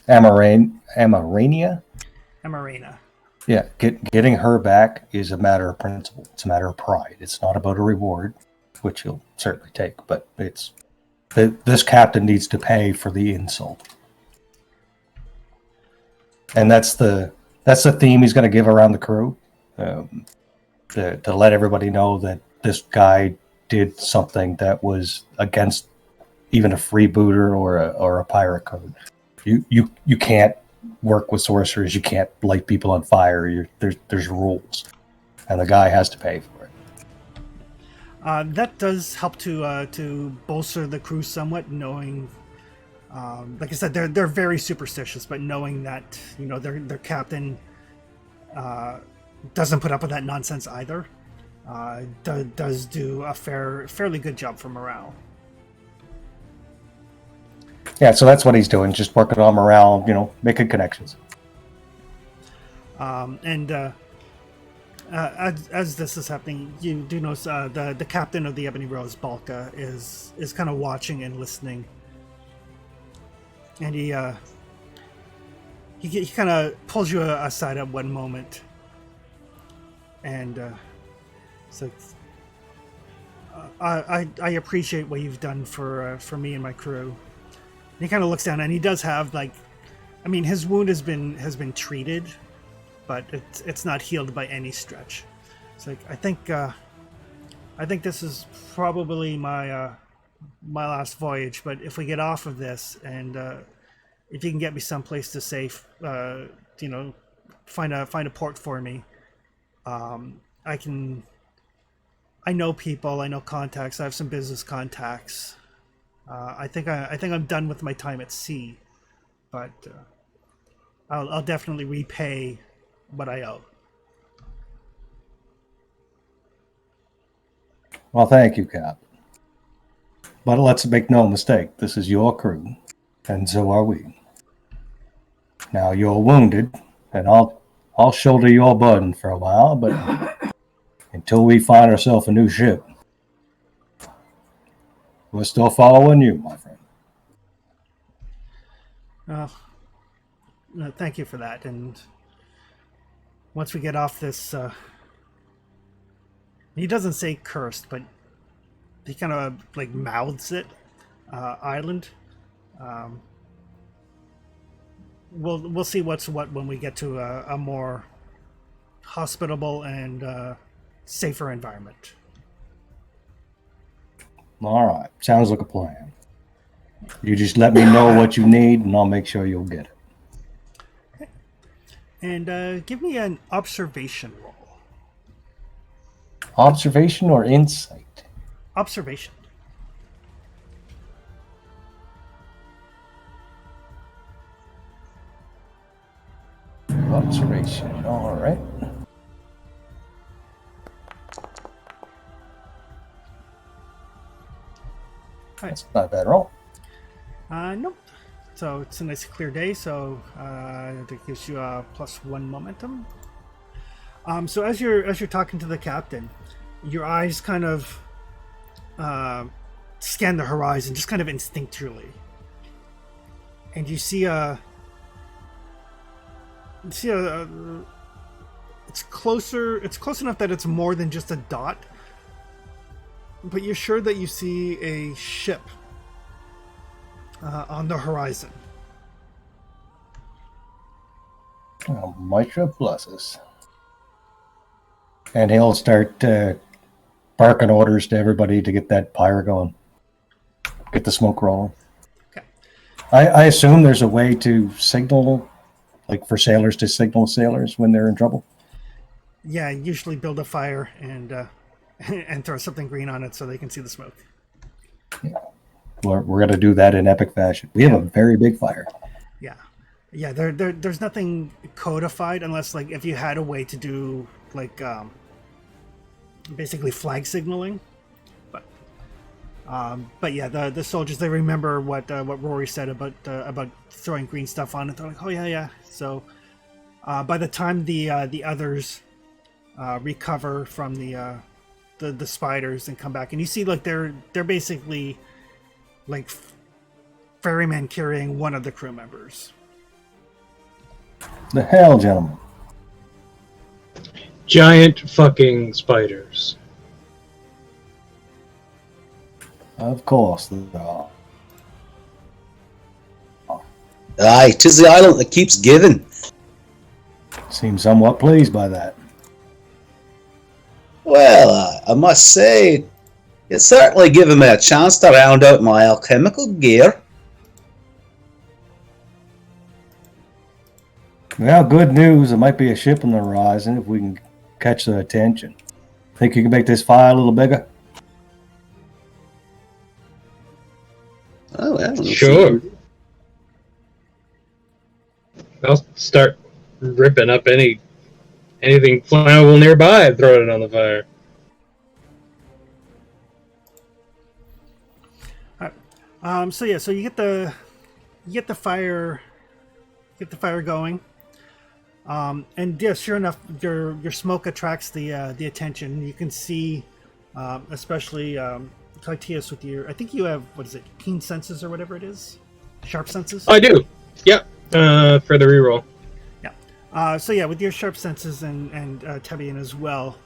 Amarania. Yeah, getting her back is a matter of principle. It's a matter of pride. It's not about a reward, which you'll certainly take, but it's this captain needs to pay for the insult, and that's the theme he's going to give around the crew, to let everybody know that this guy did something that was against even a freebooter or a pirate code. You can't work with sorcerers. You can't light people on fire. There's rules, and the guy has to pay for it. That does help to bolster the crew somewhat, knowing, like I said, they're very superstitious, but knowing that their captain doesn't put up with that nonsense either, does do a fairly good job for morale. Yeah, so that's what he's doing, just working on morale, making connections. As this is happening, you do notice the captain of the Ebony Rose, Balka, is kind of watching and listening, and he kind of pulls you aside at one moment, and so I appreciate what you've done for me and my crew. And he kind of looks down, and he does have his wound has been treated, but it's not healed by any stretch. It's like I think this is probably my last voyage. But if we get off of this, and if you can get me someplace to safe, find a port for me, I know people, I know contacts, I have some business contacts. I think I'm done with my time at sea, but I'll definitely repay what I owe. Well, thank you, Cap. But let's make no mistake, this is your crew, and so are we. Now you're wounded, and I'll shoulder your burden for a while, but until we find ourselves a new ship, we're still following you, my friend. No, thank you for that. And once we get off this, he doesn't say cursed, but he kind of like mouths it, island. Um, we'll see what's what when we get to a more hospitable and safer environment. All right. Sounds like a plan. You just let me know what you need, and I'll make sure you'll get it. And give me an observation roll. Observation or insight? Observation. Observation. All right. That's not a bad roll. Nope. So it's a nice clear day, so that gives you a +1 momentum. So as you're talking to the captain, your eyes kind of scan the horizon, just kind of instinctually, and you see a. It's closer. It's close enough that it's more than just a dot, but you're sure that you see a ship on the horizon. Oh, Mitra blesses. And he'll start barking orders to everybody to get that pyre going. Get the smoke rolling. Okay. I assume there's a way to signal, like for sailors to signal sailors when they're in trouble. Yeah, usually build a fire and and throw something green on it so they can see the smoke. Yeah. We're going to do that in epic fashion. We have a very big fire. Yeah. There's nothing codified unless, like, if you had a way to do like basically flag signaling. But yeah, the soldiers, they remember what Rory said about throwing green stuff on it. They're like, oh yeah. So by the time the others recover from the spiders and come back, and you see like they're basically like ferrymen carrying one of the crew members. The hell, gentlemen. Giant fucking spiders. Of course. Aye, 'tis the island that keeps giving. Seem somewhat pleased by that. Well, I must say, it's certainly given me a chance to round out my alchemical gear. Well, good news. There might be a ship on the horizon if we can catch their attention. Think you can make this fire a little bigger? Oh, well, Sure. I'll start ripping up anything flammable nearby and throwing it on the fire. So you get the fire going. And yeah, sure enough, your smoke attracts the attention. You can see, especially Clytius with your, I think you have, what is it, keen senses or whatever it is, sharp senses. I do. Yep. For the reroll. Yeah. So yeah, with your sharp senses and Tebian as well,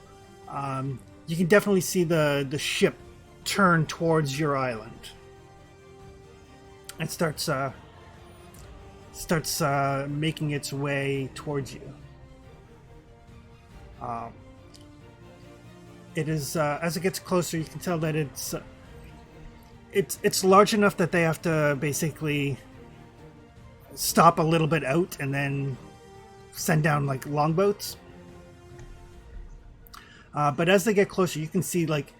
you can definitely see the ship turn towards your island. It starts making its way towards you. It is as it gets closer, you can tell that it's large enough that they have to basically stop a little bit out and then send down like longboats. But as they get closer, you can see like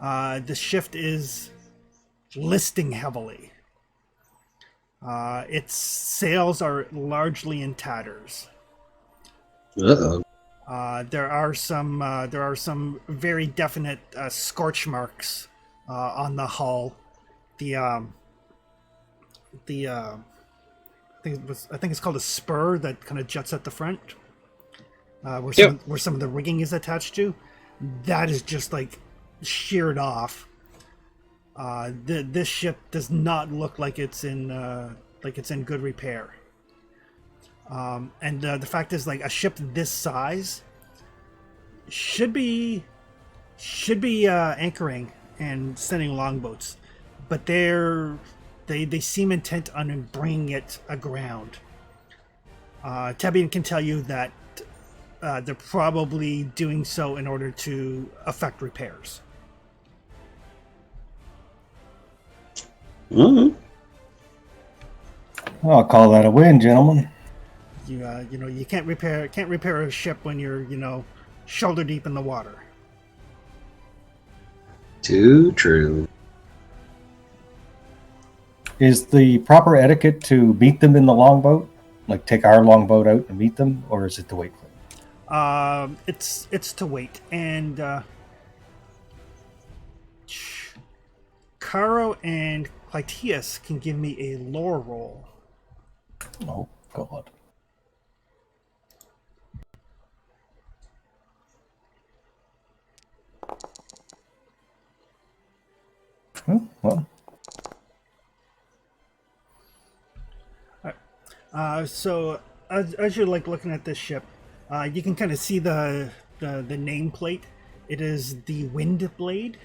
the shift is listing heavily. Its sails are largely in tatters. Uh-oh. There are some very definite scorch marks on the hull. I think it's called a spur that kind of juts at the front, where some of the rigging is attached to. That is just like sheared off. This ship does not look like it's in like it's in good repair. And the fact is, like, a ship this size should be anchoring and sending longboats, but they seem intent on bringing it aground. Tebian can tell you that they're probably doing so in order to effect repairs. Mm-hmm. I'll call that a win, gentlemen. You can't repair a ship when you're shoulder deep in the water. Too true. Is the proper etiquette to meet them in the longboat? Like take our longboat out and meet them, or is it to wait for them? It's to wait, and Caro and Clytius can give me a lore roll. Oh God. Well. So as you're like looking at this ship, you can kind of see the nameplate. It is the Wind Blade.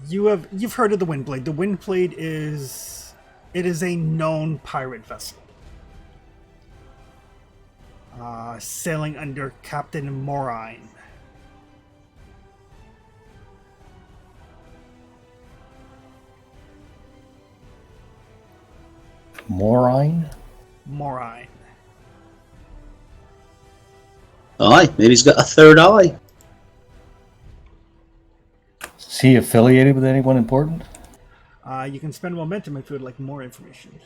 You've heard of the Wind Blade. The Wind Blade is a known pirate vessel. Sailing under Captain Morine. Morine? Morine. Aye, maybe he's got a third eye. Is he affiliated with anyone important? You can spend momentum if you would like more information.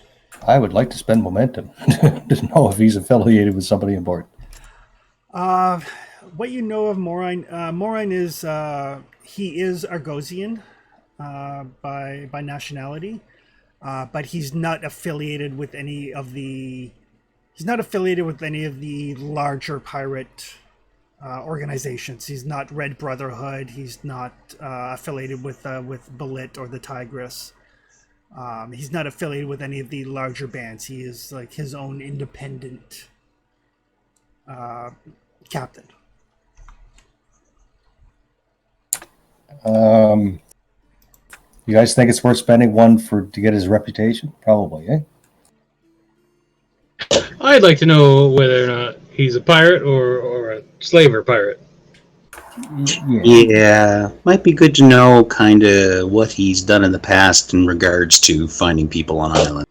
I would like to spend momentum to know if he's affiliated with somebody important. What you know of Morine? Morine is he is Argosian by nationality, but he's not affiliated with any of the. He's not affiliated with any of the larger pirate organizations. He's not Red Brotherhood. He's not affiliated with Belit or the Tigris. He's not affiliated with any of the larger bands. He is like his own independent captain. You guys think it's worth spending one to get his reputation? Probably, eh? I'd like to know whether or not he's a pirate or a slaver pirate. Yeah, might be good to know kind of what he's done in the past in regards to finding people on island.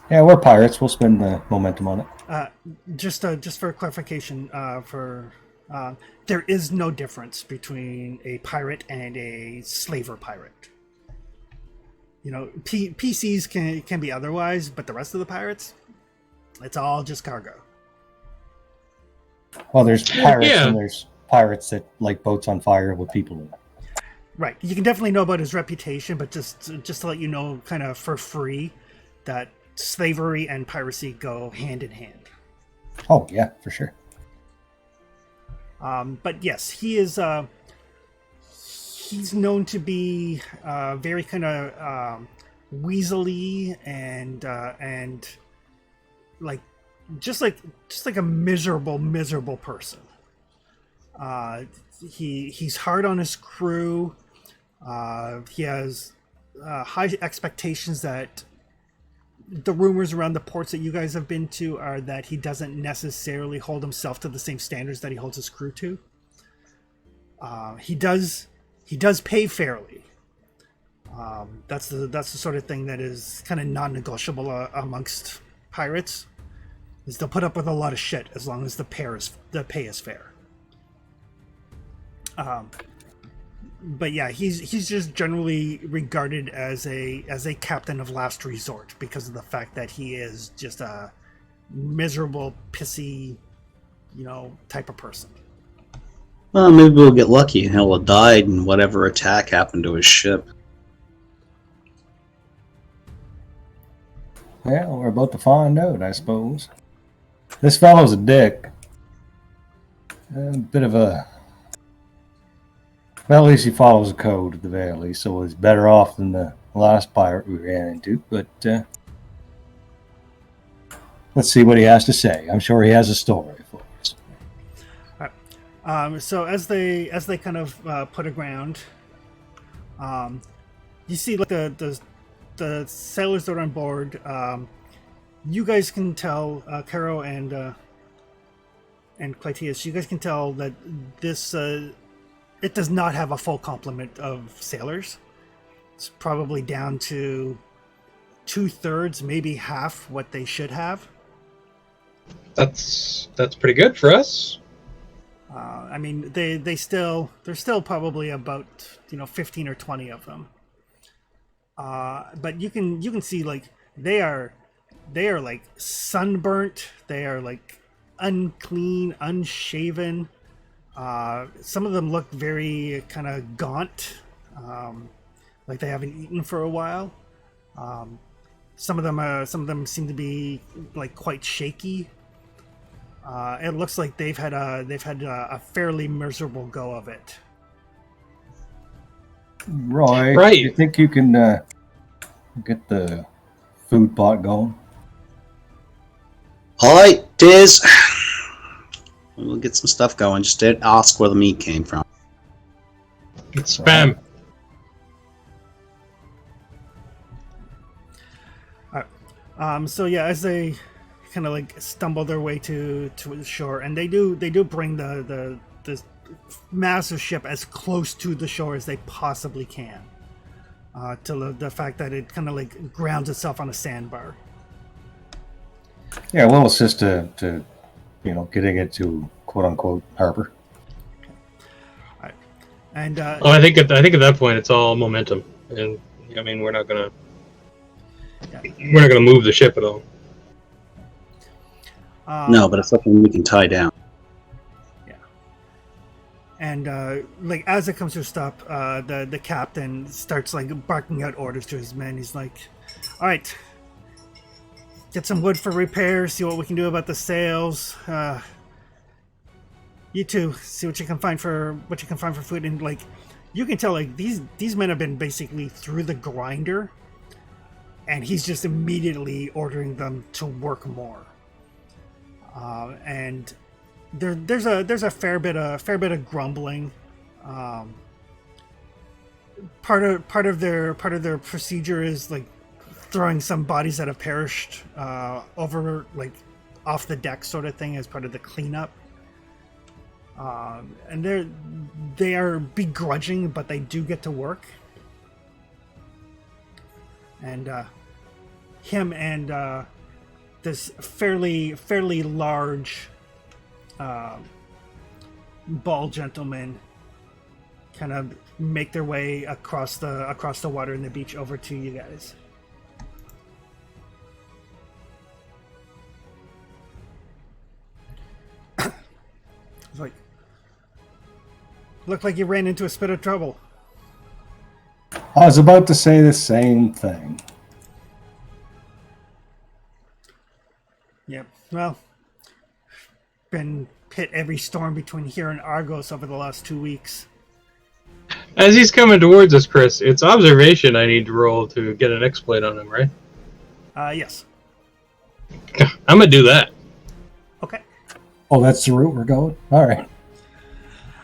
Yeah, we're pirates. We'll spend the momentum on it. Just for clarification, there is no difference between a pirate and a slaver pirate. PCs can be otherwise, but the rest of the pirates, it's all just cargo. Well, there's pirates and there's pirates that light boats on fire with people in it. Right. You can definitely know about his reputation, but just to let you know, kind of for free, that slavery and piracy go hand in hand. Oh yeah, for sure. But yes, he is. He's known to be very kind of weaselly and like just like a miserable person. He's hard on his crew. He has high expectations that the rumors around the ports that you guys have been to are that he doesn't necessarily hold himself to the same standards that he holds his crew to. He does pay fairly. That's the sort of thing that is kind of non-negotiable amongst pirates. Is they'll put up with a lot of shit as long as the pay is fair. But yeah, he's just generally regarded as a captain of last resort because of the fact that he is just a miserable, pissy, type of person. Well, maybe we'll get lucky and he'll have died in whatever attack happened to his ship. Well, we're about to find out, I suppose. This fellow's a dick. A bit of a Well, at least he follows the code at the very least, so he's better off than the last pirate we ran into. But let's see what he has to say. I'm sure he has a story for us. So as they kind of put aground, you see like the sailors that are on board. You guys can tell, Caro and Clytius, you guys can tell that this it does not have a full complement of sailors. It's probably down to 2/3, maybe half what they should have. That's pretty good for us. I mean, there's still probably about 15 or 20 of them. But you can see like they are like sunburnt. They are like unclean, unshaven. Some of them look very kind of gaunt, like they haven't eaten for a while. Some of them seem to be like quite shaky. It looks like they've had a fairly miserable go of it. Roy, Right. you think you can get the food pot going? All right, Diz. We'll get some stuff going. Just didn't ask where the meat came from. It's spam. So yeah, as they kind of like stumble their way to the shore, and they do bring the massive ship as close to the shore as they possibly can, to the fact that it kind of like grounds itself on a sandbar. Yeah, we'll assist to getting it to quote unquote harbor. And I think at that point it's all momentum, and I mean we're not gonna move the ship at all. No, but it's something we can tie down. Yeah. And like as it comes to a stop, the captain starts like barking out orders to his men. He's like, "All right, get some wood for repairs. See what we can do about the sails. You two, see what you can find for food." And like, you can tell like these men have been basically through the grinder, and he's just immediately ordering them to work more. And there's a fair bit of grumbling. Part of their procedure is like throwing some bodies that have perished over like off the deck sort of thing as part of the cleanup. And they are begrudging, but they do get to work. And him and this fairly large bald gentleman kind of make their way across the water and the beach over to you guys. It's like, looked like you ran into a spit of trouble. I was about to say the same thing. Yep. Well, been hit every storm between here and Argos over the last 2 weeks. As he's coming towards us, Chris, it's observation I need to roll to get an exploit on him, right? Yes. I'm gonna do that. Okay. Oh, that's the route we're going? All right.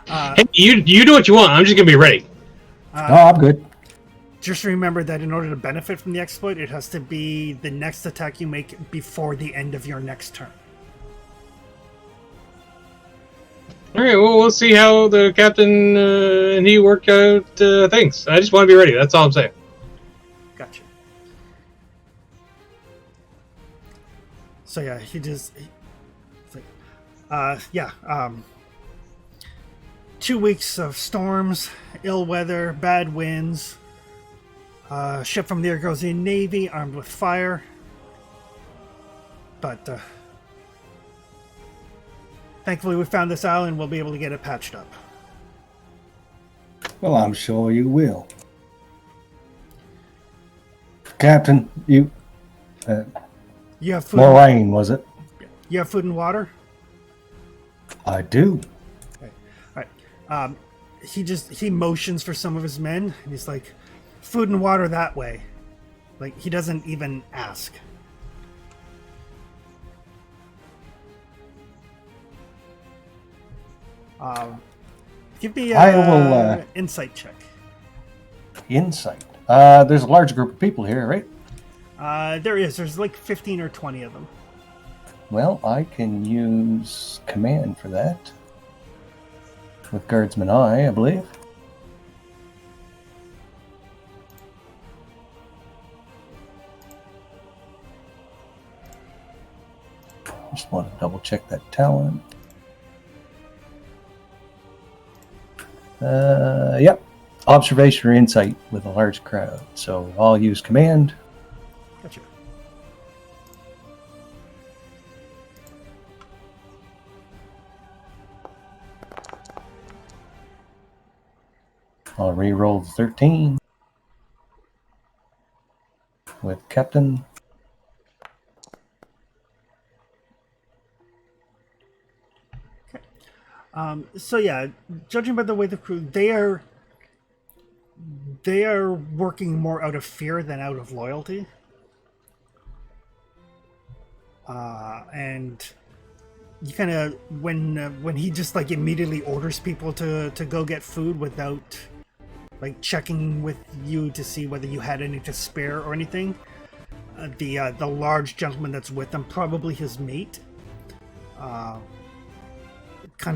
Hey, you do what you want. I'm just gonna be ready. No, I'm good. Just remember that in order to benefit from the exploit, it has to be the next attack you make before the end of your next turn. All right, well, we'll see how the captain and he work out things. I just want to be ready. That's all I'm saying. Gotcha. So yeah, it's like, 2 weeks of storms, ill weather, bad winds. Ship from the Argosian Navy, armed with fire. But thankfully we found this island, we'll be able to get it patched up. Well, I'm sure you will. Captain, you You have food. more rain, was it? You have food and water? I do. Okay. All right. he motions for some of his men, and he's like, "Food and water that way." Like he doesn't even ask. Give me I will, insight check. Insight. There's a large group of people here, right? There is. There's like 15 or 20 of them. Well, I can use command for that. With Guardsman I believe. Just want to double check that talent. Yep. Observation or insight with a large crowd. So I'll use command. Gotcha. I'll re-roll the 13 with Captain. So yeah, judging by the way the crew, they are working more out of fear than out of loyalty. And you kind of when he just like immediately orders people to go get food without like checking with you to see whether you had any to spare or anything. The large gentleman that's with him, probably his mate, kind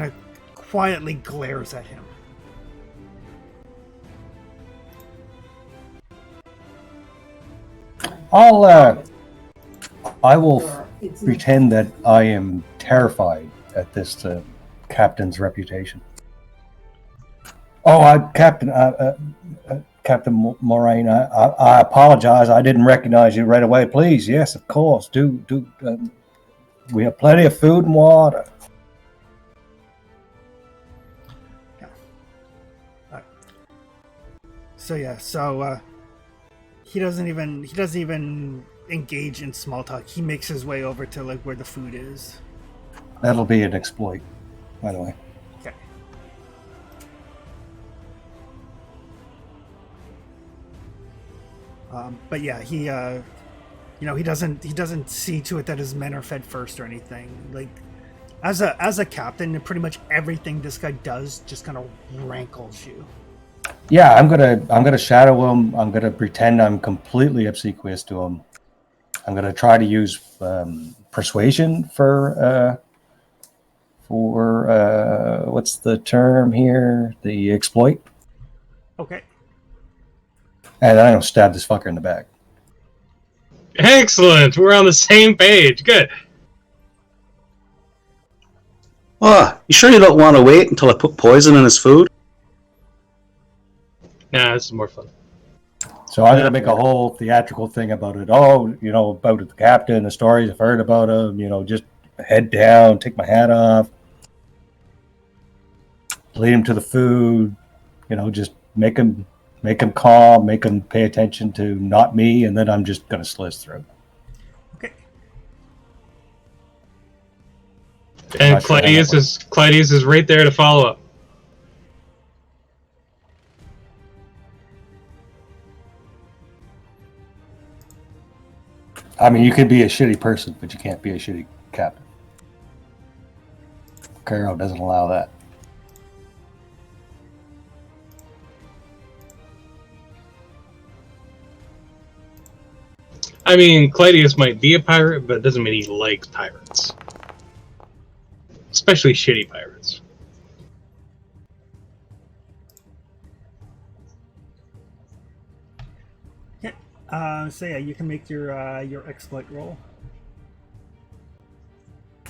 of quietly glares at him. I will pretend that I am terrified at this captain's reputation. Oh, Captain Moraine, I apologize. I didn't recognize you right away. Please, yes, of course. Do we have plenty of food and water? So he doesn't even engage in small talk. He makes his way over to like where the food is. That'll be an exploit, by the way. Okay. But yeah, he doesn't see to it that his men are fed first or anything. Like as a captain, pretty much everything this guy does just kind of rankles you. Yeah, I'm gonna shadow him. I'm gonna pretend I'm completely obsequious to him. I'm gonna try to use persuasion for what's the term here? The exploit. Okay. And I don't stab this fucker in the back. Excellent. We're on the same page. Good. Oh, you sure you don't want to wait until I put poison in his food? Nah, this is more fun. So I'm gonna make a whole theatrical thing about it. Oh, about the captain, the stories I've heard about him. Just head down, take my hat off, lead him to the food. Just make him calm, make him pay attention to not me, and then I'm just gonna slit his throat. Okay. And Claudius is right there to follow up. I mean, you can be a shitty person, but you can't be a shitty captain. Caro doesn't allow that. I mean, Claudius might be a pirate, but it doesn't mean he likes pirates. Especially shitty pirates. So yeah, you can make your exploit roll.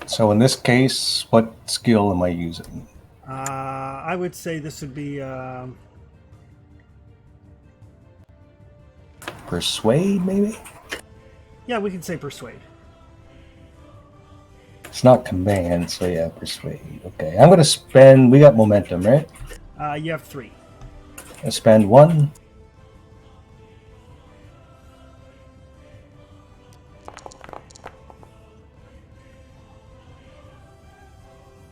So in this case, what skill am I using? I would say this would be Persuade, maybe? yeah, we can say persuade. It's not command, so yeah, persuade. Okay, I'm gonna spend. We got momentum, right? You have 3. I spend 1.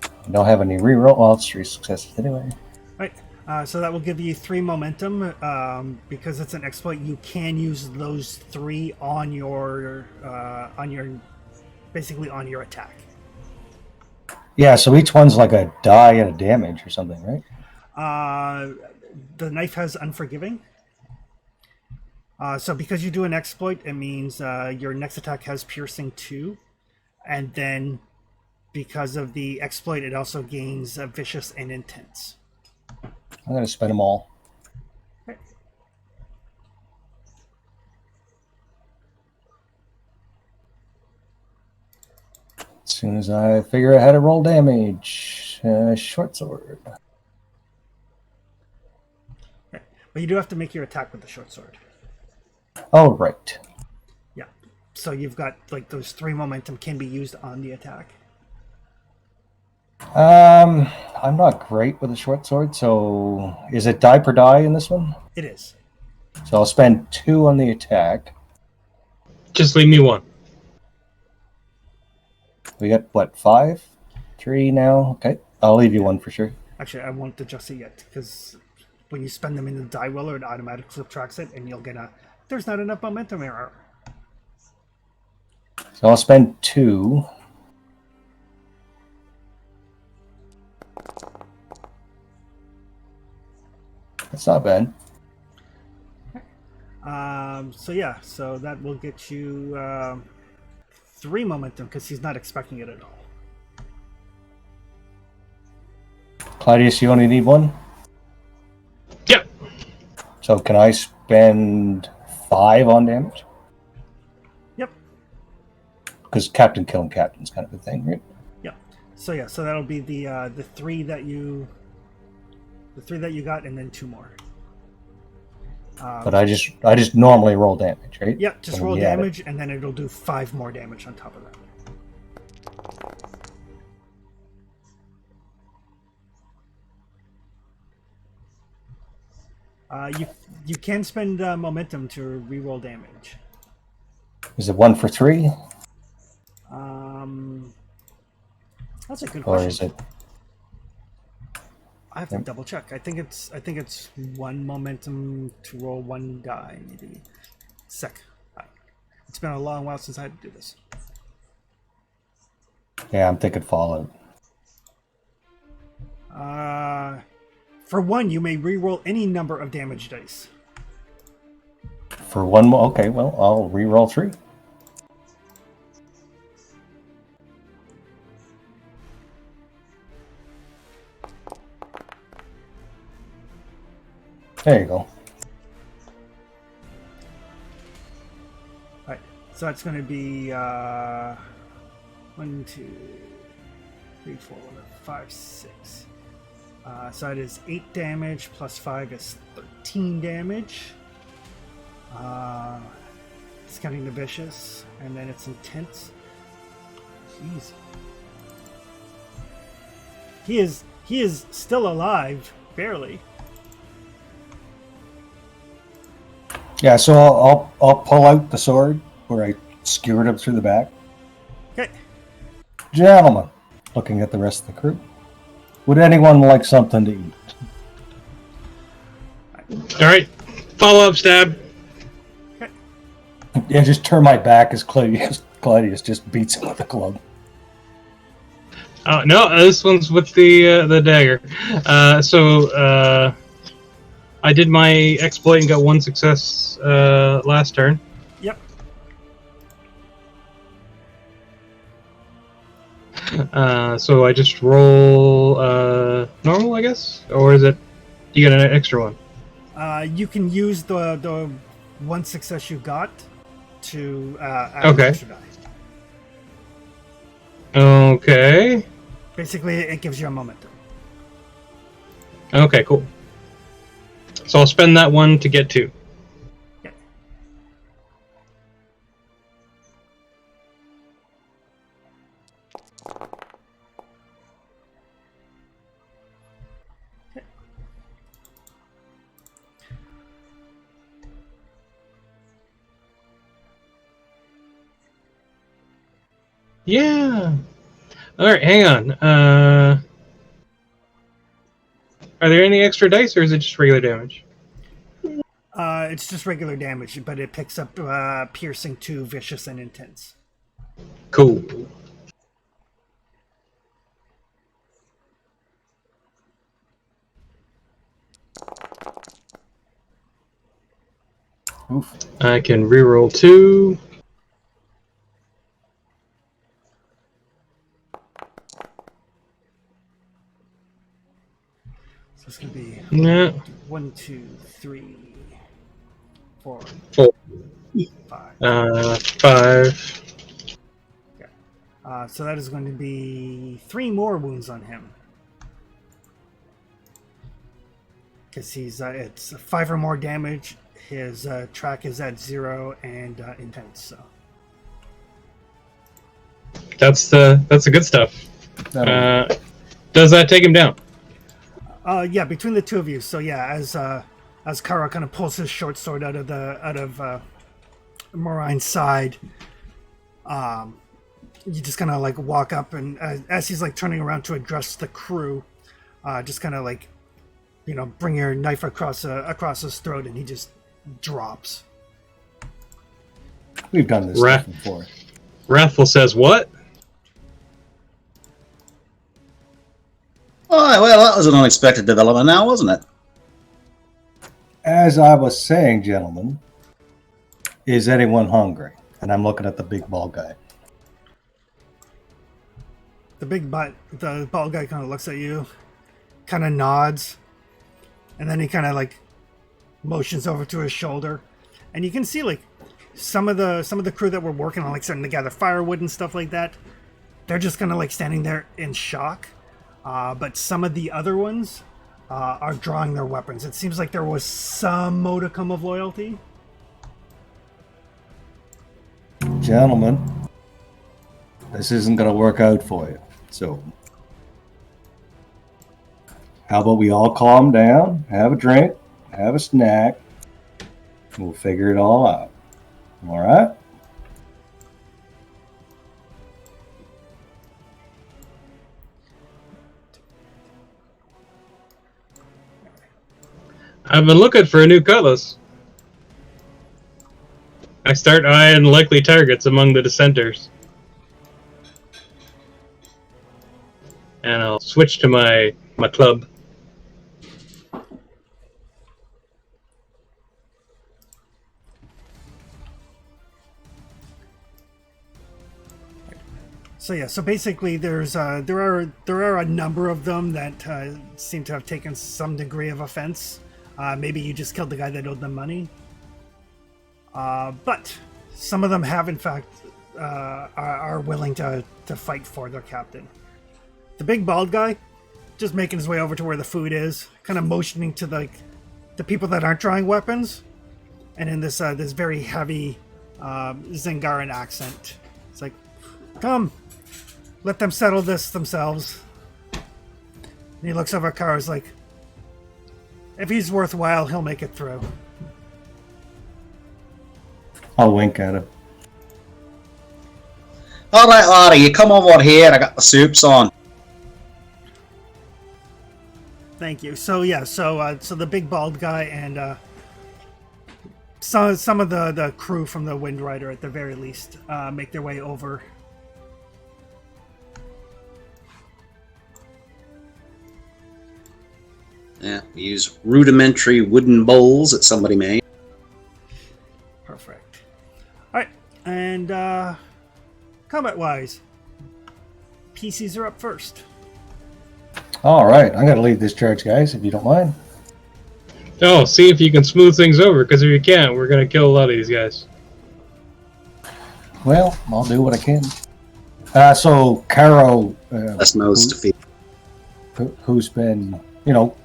I don't have any reroll. Well, it's 3 successes anyway. Right. So that will give you 3 momentum. Because it's an exploit, you can use those 3 on your basically on your attack. Yeah, so each one's like a die and a damage or something, right? The knife has unforgiving. So because you do an exploit, it means your next attack has piercing 2, and then because of the exploit, it also gains vicious and intense. I'm going to spend them all. Okay. As soon as I figure out how to roll damage, short sword. Okay. But you do have to make your attack with the short sword. Oh, right. Yeah. So you've got like those 3 momentum can be used on the attack. I'm not great with a short sword, so is it die per die in this one? It is. So I'll spend 2 on the attack. Just leave me 1. We got what, 5? 3 now? Okay. I'll leave you 1 for sure. Actually, I won't adjust it yet because when you spend them in the die roller, it automatically subtracts it, and you'll get a there's not enough momentum error. So I'll spend 2. That's not bad. So yeah, so that will get you 3 momentum because he's not expecting it at all. Claudius, you only need 1? Yep. So can I spend 5 on damage? Yep. Because captain killing captain's kind of a thing, right? Yep. So yeah, so that'll be the 3 that you got, and then 2 more. But I just normally roll damage, right? Yeah, just roll damage, and then it'll do 5 more damage on top of that. You can spend momentum to reroll damage. Is it 1 for 3? That's a good Or question. is it... I have to double check. I think it's 1 momentum to roll 1 die, maybe. Sec. It's been a long while since I had to do this. Yeah, I'm thinking Fallout. For 1, you may reroll any number of damage dice. For 1 more? Okay, well, I'll re-roll 3. There you go. Alright, so that's going to be 1, 2, 3, 4, 5, 6. So it is 8 damage plus 5 is 13 damage. Discounting the vicious, and then it's intense. Jeez. He is still alive, barely. Yeah, so I'll pull out the sword where I skewered him through the back. Okay. Gentlemen, looking at the rest of the crew, would anyone like something to eat? All right. Follow up stab. Okay. Yeah, just turn my back as Claudius just beats him with a club. No, this one's with the dagger. So I did my exploit and got 1 success last turn. Yep. So I just roll normal, I guess, or is it? You get an extra one. You can use the 1 success you got to add Okay. an extra die. Okay. Basically, it gives you a momentum. Okay, cool. So I'll spend that 1 to get 2. Okay. Yeah. All right, hang on. Are there any extra dice, or is it just regular damage? It's just regular damage, but it picks up piercing 2, vicious, and intense. Cool. Oof. I can reroll 2. So it's going to be Yeah. 1, 2, 3, 4, 4. 5. 5. So that is going to be 3 more wounds on him. Because it's 5 or more damage. His track is at 0 and intense. So That's the good stuff. Does that take him down? yeah, between the two of you. So yeah, as Kara kind of pulls his short sword out of Moraine's side, you just kind of like walk up and as he's like turning around to address the crew, just kind of like, bring your knife across his throat, and he just drops. We've done this stuff before. Wrathful says what? Oh, well, that was an unexpected development now, wasn't it? As I was saying, gentlemen, is anyone hungry? And I'm looking at the big bald guy. The bald guy kind of looks at you, kind of nods, and then he kind of like motions over to his shoulder, and you can see like some of the crew that were working on like starting to gather firewood and stuff like that. They're just kind of like standing there in shock, but some of the other ones are drawing their weapons. It seems like there was some modicum of loyalty. Gentlemen, this isn't going to work out for you. So, how about we all calm down, have a drink, have a snack, and we'll figure it all out. All right? I've been looking for a new cutlass. I start eyeing likely targets among the dissenters. And I'll switch to my club. So yeah, so basically there are a number of them that seem to have taken some degree of offense. Maybe you just killed the guy that owed them money. But some of them have, in fact, are willing to fight for their captain. The big bald guy, just making his way over to where the food is, kind of motioning to the people that aren't drawing weapons, and in this very heavy Zingaran accent, it's like, "Come, let them settle this themselves." And he looks over at Kara's like, "If he's worthwhile, he'll make it through." I'll wink at him. All right, laddie, you come over here. I got the soups on. Thank you. So yeah, so the big bald guy and some of the crew from the Wind Rider, at the very least, make their way over. Yeah, we use rudimentary wooden bowls that somebody made. Perfect. All right, and combat-wise, PCs are up first. All right, I'm going to lead this charge, guys, if you don't mind. Oh, see if you can smooth things over, because if you can't, we're going to kill a lot of these guys. Well, I'll do what I can. So, Caro, That's most defeat. who's been,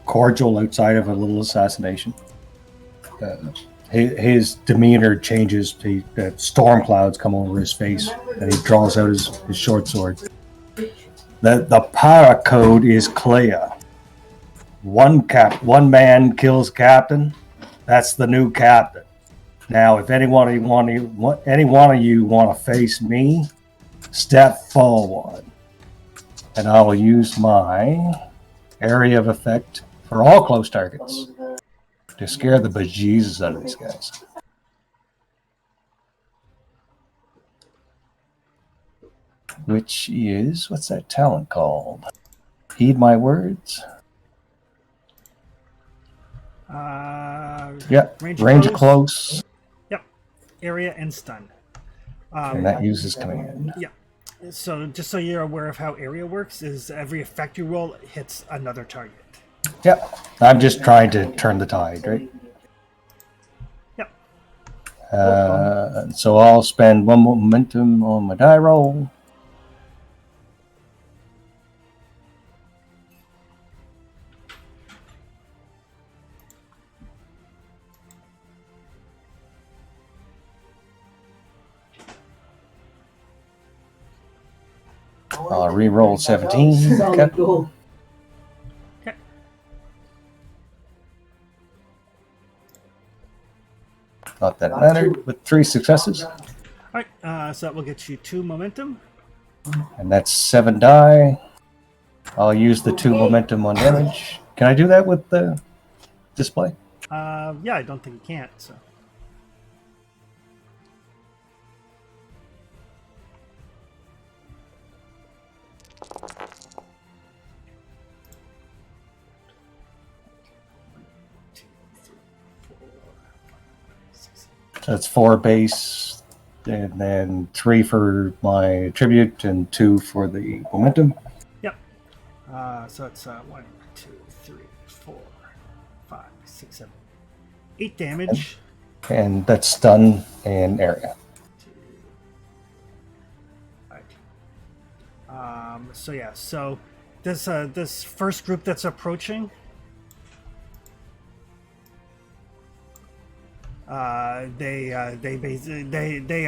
cordial outside of a little assassination. His demeanor changes. Storm clouds come over his face, and he draws out his short sword. The para code is clear. One man kills captain. That's the new captain. Now, if any one of you want to face me, step forward, and I will use my area of effect for all close targets to scare the bejesus out of these guys. Which is, what's that talent called? Heed my words. Yeah, range close. Yep, area and stun. And that uses command. Yeah. So just so you're aware of how area works, is every effect you roll hits another target. Yep. I'm just trying to turn the tide, right? Yep. So I'll spend 1 momentum on my die roll. I'll re-roll 17. Okay. Okay. Not that it mattered, with 3 successes. All right. So that will get you 2 momentum. And that's 7 die. I'll use the 2 momentum on damage. Can I do that with the display? Yeah, I don't think you can't. So. So it's 4 base, and then 3 for my tribute, and 2 for the momentum. Yep. So it's 1, 2, 3, 4, 5, 6, 7, 8 damage. And that's stun and area. Right. So yeah. So this first group that's approaching. They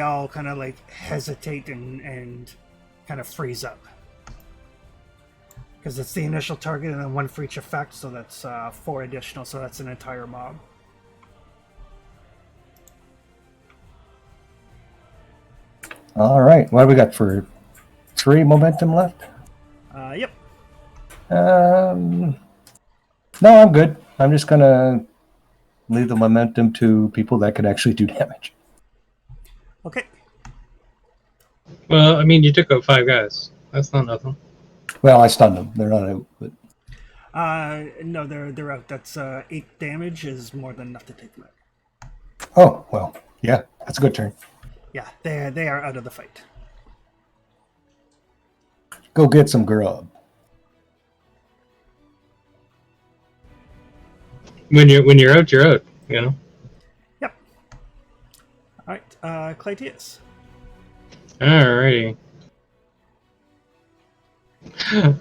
all kind of like hesitate and kind of freeze up because it's the initial target and then 1 for each effect, so that's 4 additional, so that's an entire mob. All right, what do we got for 3 momentum left? Yep. No, I'm good. I'm just gonna leave the momentum to people that can actually do damage. Okay. Well, I mean, you took out 5 guys. That's not nothing. Well, I stunned them. They're not out, but No, they're out. That's 8 damage is more than enough to take them out. oh well, yeah, that's a good turn. Yeah, they are out of the fight. Go get some grub. When you're out, you're out. You know. Yep. All right, Clytius. Alrighty.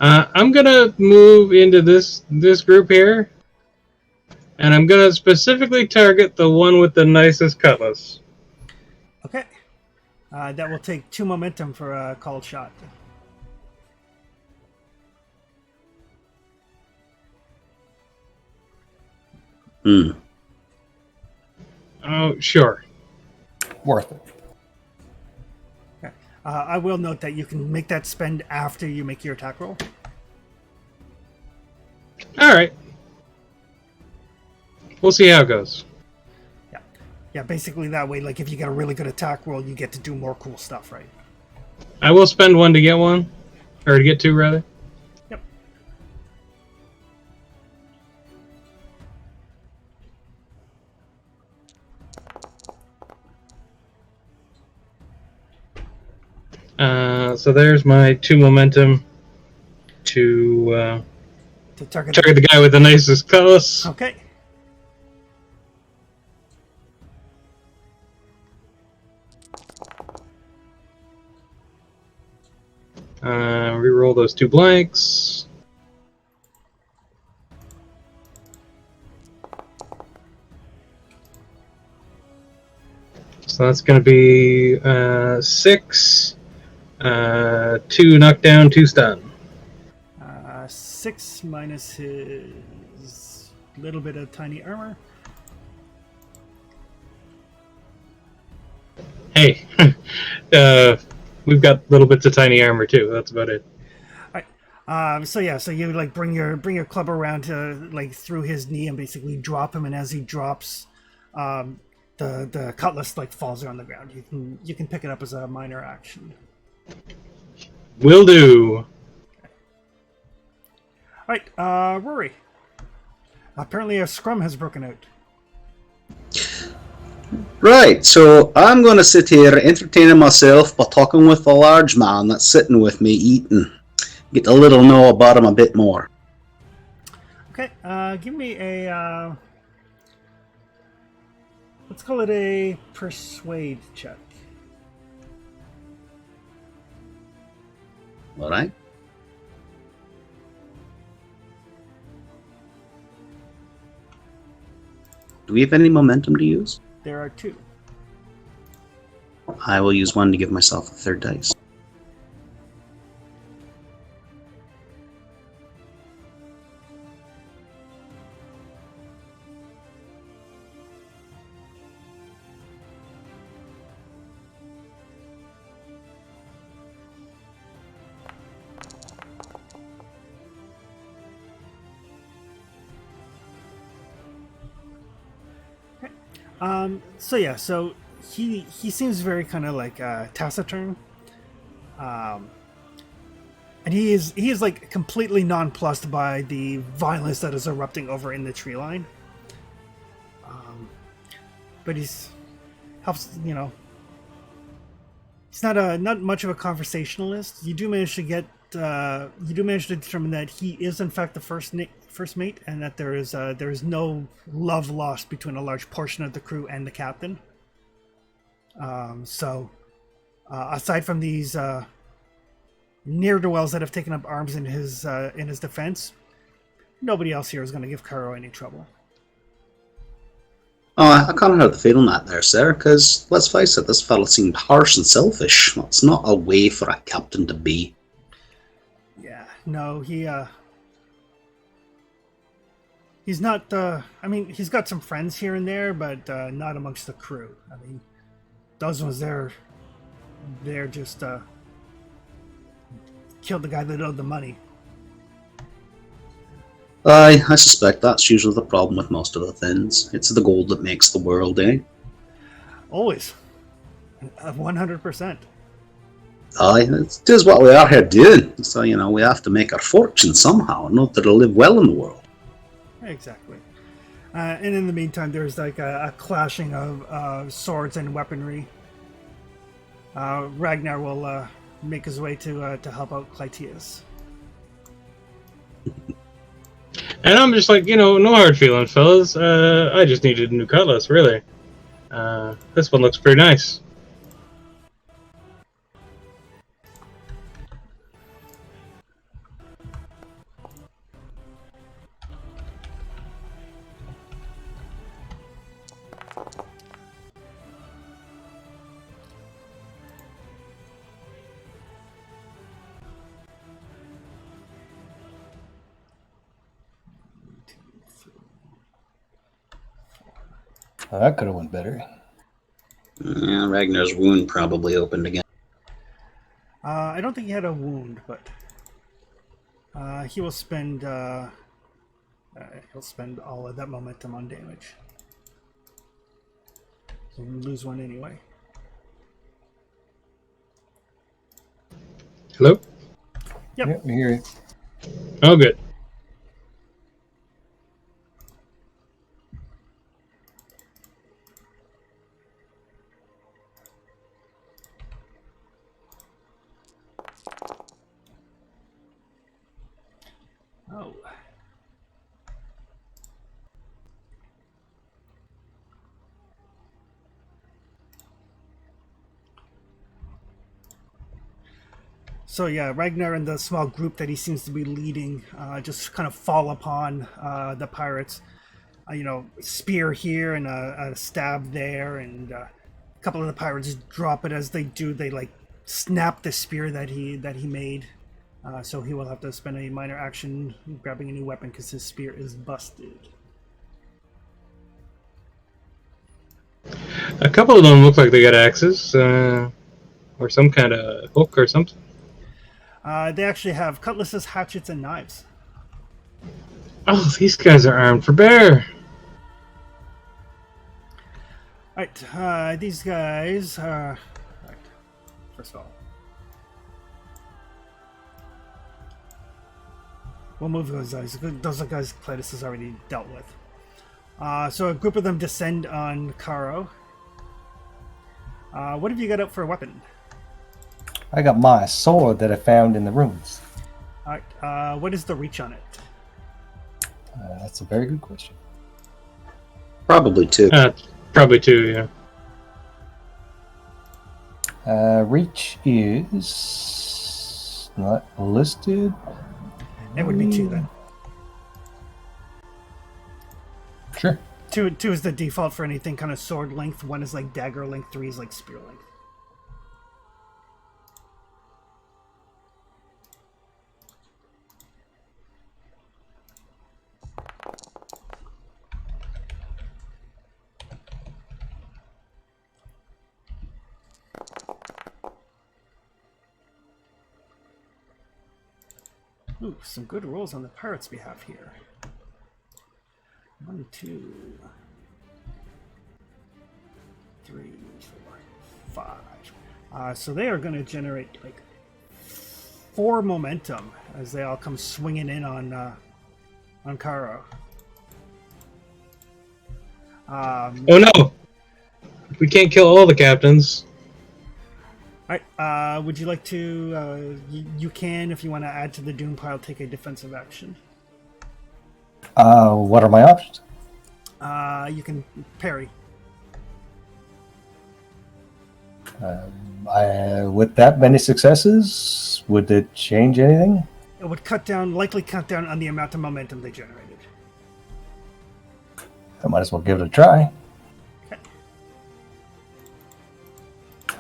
I'm gonna move into this group here, and I'm gonna specifically target the one with the nicest cutlass. Okay. That will take 2 momentum for a called shot. Oh, sure. Worth it. Okay. I will note that you can make that spend after you make your attack roll. All right. We'll see how it goes. Yeah. Yeah, basically that way, like if you get a really good attack roll, you get to do more cool stuff, right? I will spend 1 to get 1, or to get 2 rather. Yep. So there's my 2 momentum to target the guy with the nicest cutlass. Okay. Reroll those 2 blanks. So that's going to be 6, 2 knockdown, 2 stun. 6 minus his little bit of tiny armor. Hey, we've got little bits of tiny armor too. That's about it. All So yeah, so you like bring your club around to like through his knee and basically drop him, and as he drops, the cutlass like falls on the ground. You can pick it up as a minor action. Will do. All right, Rory. Apparently a scrum has broken out. Right, so I'm going to sit here entertaining myself by talking with the large man that's sitting with me eating. Get a little know about him a bit more. Okay, give me a let's call it a persuade check. All right. Do we have any momentum to use? There are 2. I will use 1 to give myself a 3rd dice. So yeah, so he seems very kind of like taciturn, and he is like completely nonplussed by the violence that is erupting over in the tree line. But he's helps, you know. He's not much of a conversationalist. You do manage to determine that he is in fact the first mate, and that there is no love lost between a large portion of the crew and the captain. Aside from these ne'er-do-wells that have taken up arms in his defense, nobody else here is going to give Karo any trouble. Oh, I kind of have the feeling that there, sir, because let's face it, this fella seemed harsh and selfish. That's not a way for a captain to be. Yeah, no, he's not. I mean, he's got some friends here and there, but not amongst the crew. I mean, those ones they're just killed the guy that owed the money. I suspect that's usually the problem with most of the things. It's the gold that makes the world, eh? Always, 100%. Aye, it is what we are here doing. So, we have to make our fortune somehow in order to live well in the world. Exactly. And in the meantime, there's like a clashing of swords and weaponry. Ragnar will make his way to help out Clytius. And I'm just like, no hard feelings, fellas. I just needed a new cutlass, really. This one looks pretty nice. Oh, that could have went better. Yeah, Ragnar's wound probably opened again. I don't think he had a wound, but he will spend he'll spend all of that momentum on damage. So he'll lose 1 anyway. Hello? Yep. I hear you. Oh, good. Oh. So yeah, Ragnar and the small group that he seems to be leading just kind of fall upon the pirates. Spear here and a stab there, and a couple of the pirates drop it. As they do, they like snap the spear that he made. So he will have to spend a minor action grabbing a new weapon because his spear is busted. A couple of them look like they got axes, or some kind of hook or something. They actually have cutlasses, hatchets, and knives. Oh, these guys are armed for bear. Alright, these guys are... Right, first of all. We'll move those guys. Those are guys Cletus has already dealt with. So a group of them descend on Karo. What have you got out for a weapon? I got my sword that I found in the ruins. Alright, what is the reach on it? That's a very good question. Probably 2. Probably 2, yeah. Reach is not listed. It would be 2 then. Sure. 2 is the default for anything kind of sword length. 1 is like dagger length. 3 is like spear length. Ooh, some good rolls on the pirates' behalf here. 1, 2, 3, 4, 5. So they are going to generate like 4 momentum as they all come swinging in on Karo. Oh no! We can't kill all the captains. Alright, would you like to, you can, if you want to add to the doom pile, take a defensive action. What are my options? You can parry. With that many successes, would it change anything? It would likely cut down on the amount of momentum they generated. I might as well give it a try. Okay.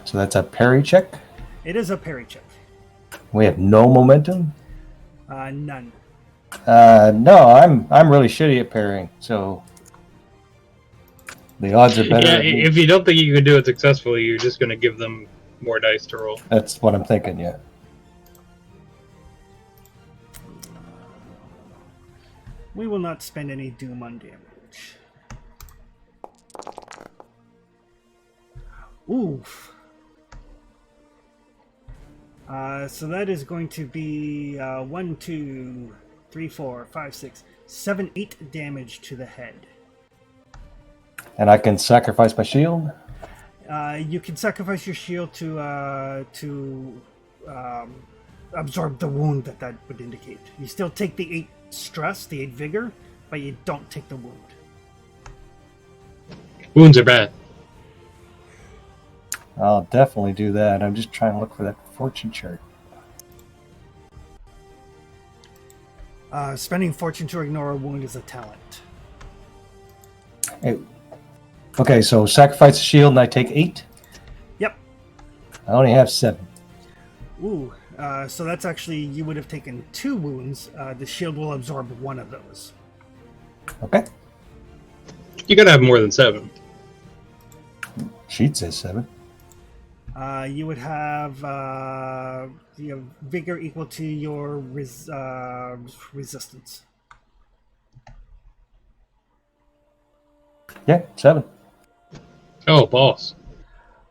So that's a parry check. It is a parry check. We have no momentum. None. No, I'm really shitty at parrying, so the odds are better. Yeah, if you don't think you can do it successfully, you're just going to give them more dice to roll. That's what I'm thinking. Yeah. We will not spend any doom on damage. Oof. So that is going to be 1, 2, 3, 4, 5, 6, 7, 8 damage to the head. And I can sacrifice my shield. You can sacrifice your shield to absorb the wound that would indicate. You still take the 8 stress, the 8 vigor, but you don't take the wound. Wounds are bad. I'll definitely do that. I'm just trying to look for that fortune chart. Spending fortune to ignore a wound is a talent. Okay, so sacrifice the shield and I take 8? Yep. I only have 7. Ooh, so that's actually, you would have taken 2 wounds. The shield will absorb 1 of those. Okay. You got to have more than 7. Sheet says 7. You would have vigor equal to your resistance. Yeah, 7. Oh, boss.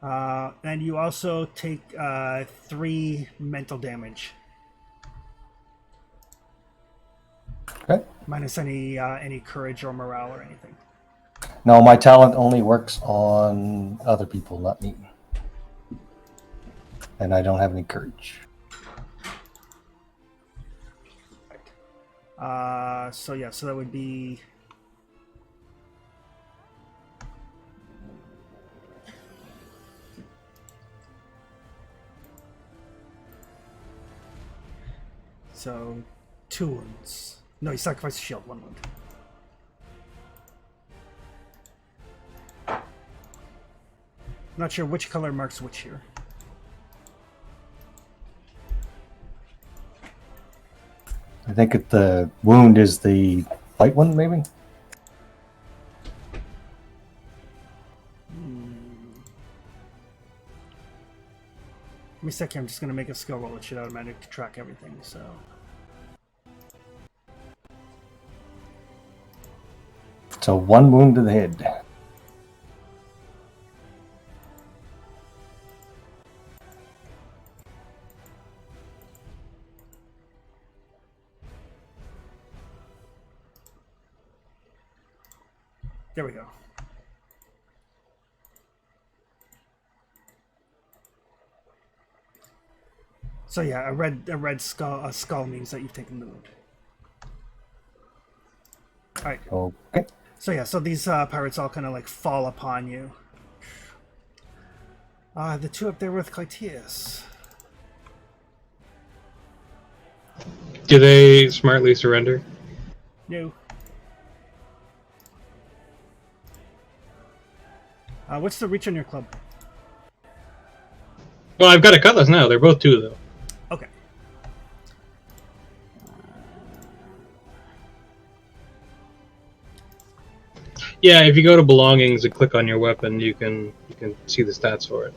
And you also take 3 mental damage. Okay. Minus any courage or morale or anything. No, my talent only works on other people, not me. And I don't have any courage. So that would be... So, 2 wounds. No, you sacrifice the shield, 1 wound. Not sure which color marks which here. I think the wound is the white one, maybe? me a second. I'm just gonna make a skill roll. It should automatically track everything. So. So 1 wound to the head. There we go. So yeah, a red skull means that you've taken the wound. All right. Okay. So yeah, so these pirates all kind of like fall upon you. The two up there with Clytius. Do they smartly surrender? No. What's the reach on your club? Well, I've got a cutlass now. They're both 2, though. Okay. Yeah, if you go to belongings and click on your weapon, you can see the stats for it.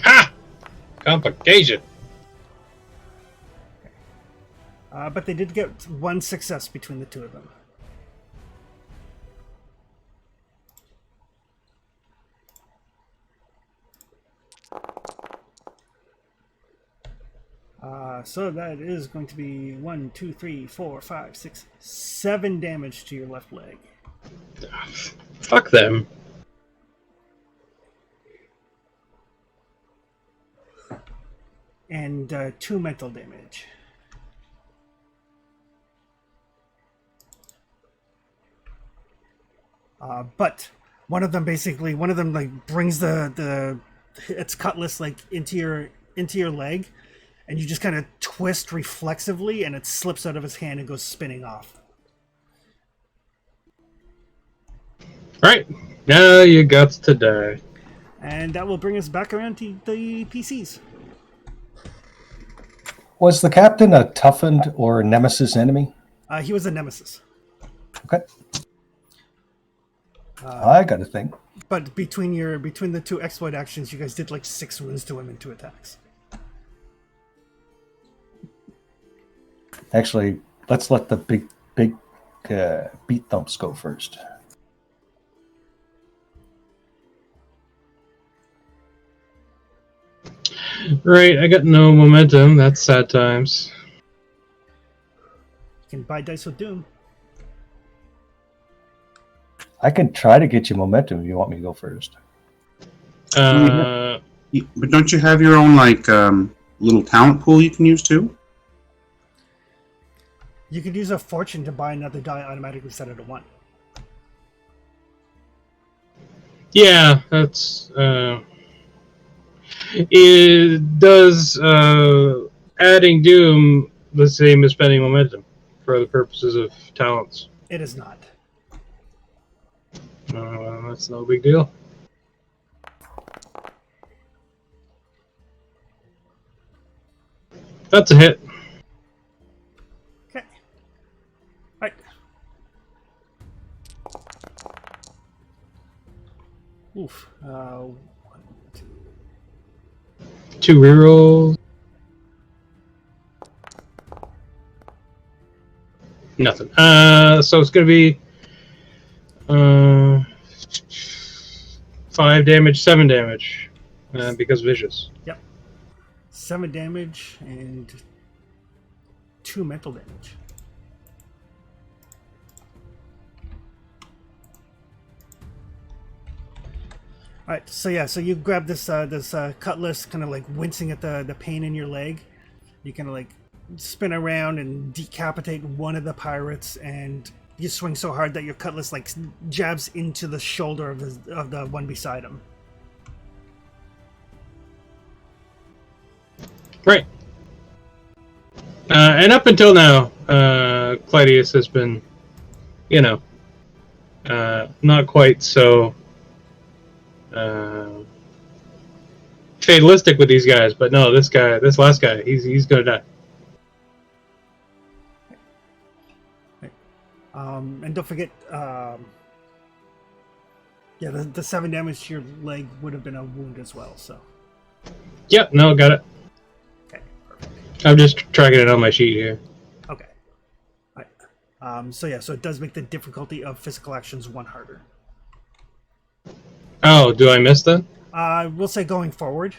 Ha! Complication. But they did get 1 success between the two of them. So that is going to be 1, 2, 3, 4, 5, 6, 7 damage to your left leg. Fuck them. And 2 mental damage. But one of them like brings its cutlass like into your leg, and you just kind of twist reflexively, and it slips out of his hand and goes spinning off. Right. Now you got to die. And that will bring us back around to the PCs. Was the captain a toughened or nemesis enemy? He was a nemesis. Okay. I got a thing. But between the 2 exploit actions, you guys did like 6 wounds to him in 2 attacks. Actually, let's let the big beat thumps go first. Right, I got no momentum. That's sad times. You can buy dice with Doom. I can try to get you momentum if you want me to go first. But don't you have your own little talent pool you can use too? You could use a fortune to buy another die automatically set it at 1. Yeah, that's... It does adding Doom the same as spending momentum for the purposes of talents? It is not. That's no big deal. That's a hit. Okay. Right. Oof. 1, 2. 2 rerolls. Nothing. So it's going to be 5 damage, 7 damage, because vicious. Yep. 7 damage and 2 mental damage. All right, so yeah, so you grab this cutlass, kind of like wincing at the pain in your leg. You kind of like spin around and decapitate one of the pirates, and you swing so hard that your cutlass like jabs into the shoulder of the one beside him. Right. And up until now, Clytius has been, not quite so fatalistic with these guys, but no, this last guy, he's gonna die. And don't forget, Yeah, the 7 damage to your leg would have been a wound as well. So. Yep, no, got it. Okay. Perfect. I'm just tracking it on my sheet here. Okay. All right. So it does make the difficulty of physical actions 1 harder. Oh, do I miss that? We'll say going forward.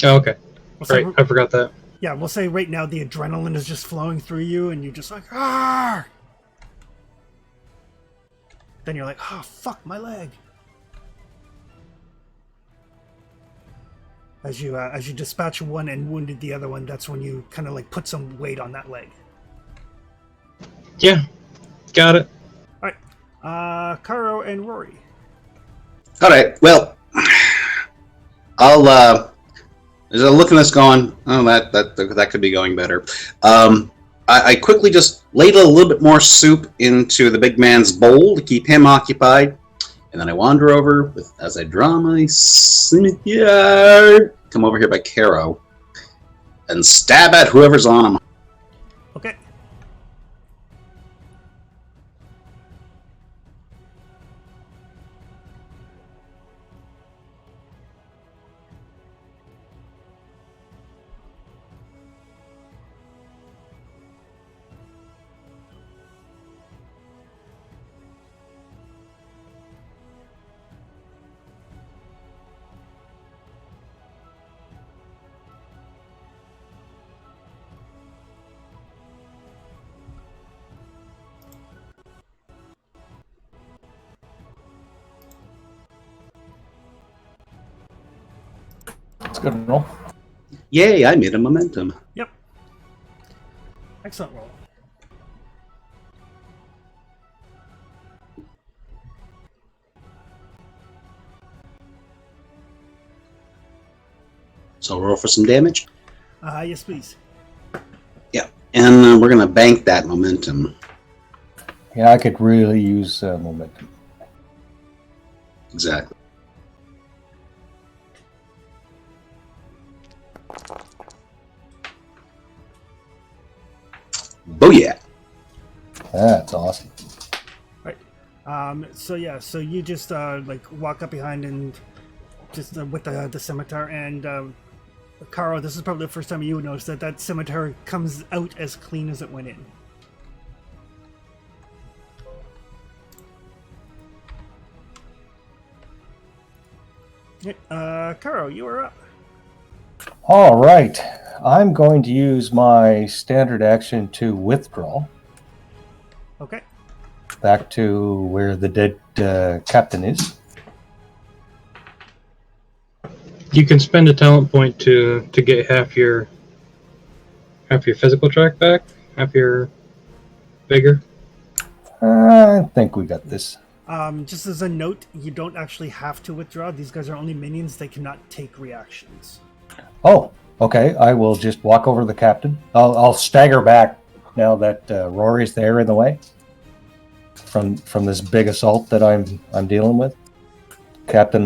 Oh, okay. We'll Right, I forgot that. Yeah, we'll say right now the adrenaline is just flowing through you, and you're just like, ah! Then you're like, oh, fuck, my leg. As you dispatch one and wounded the other one, that's when you kind of like put some weight on that leg. Yeah, got it. All right, Karo and Rory. All right. Well, I'll. There's a look at this going. Oh, that could be going better. I quickly just ladle a little bit more soup into the big man's bowl to keep him occupied, and then I wander over as I draw my scimitar. Come over here by Caro and stab at whoever's on him. Okay. That's a good roll. Yay! I made a momentum. Yep. Excellent roll. So roll for some damage. Yes, please. Yeah, and we're gonna bank that momentum. Yeah, I could really use momentum. Exactly. Booyah! That's awesome. Right. So you just like walk up behind and just with the scimitar, and Karo, this is probably the first time you would notice that scimitar comes out as clean as it went in. Karo, you are up. All right. I'm going to use my standard action to withdraw Okay. back to where the dead captain is. You can spend a talent point to get half your physical track back, half your vigor. I think we got this. Just as a note, you don't actually have to withdraw. These guys are only minions. They cannot take reactions. Oh, okay. I will just walk over to the captain. I'll stagger back now that Rory's there in the way from this big assault that I'm dealing with. Captain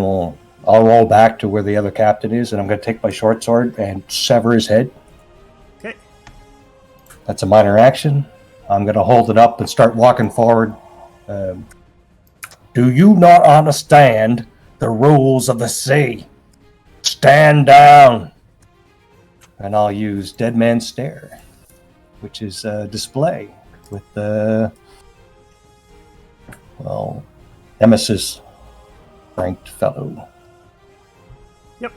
I'll roll back to where the other captain is, and I'm going to take my short sword and sever his head. Okay. That's a minor action. I'm going to hold it up and start walking forward. Do you not understand the rules of the sea? Stand down. And I'll use Dead Man's Stare, which is a display with the, Nemesis ranked fellow. Yep.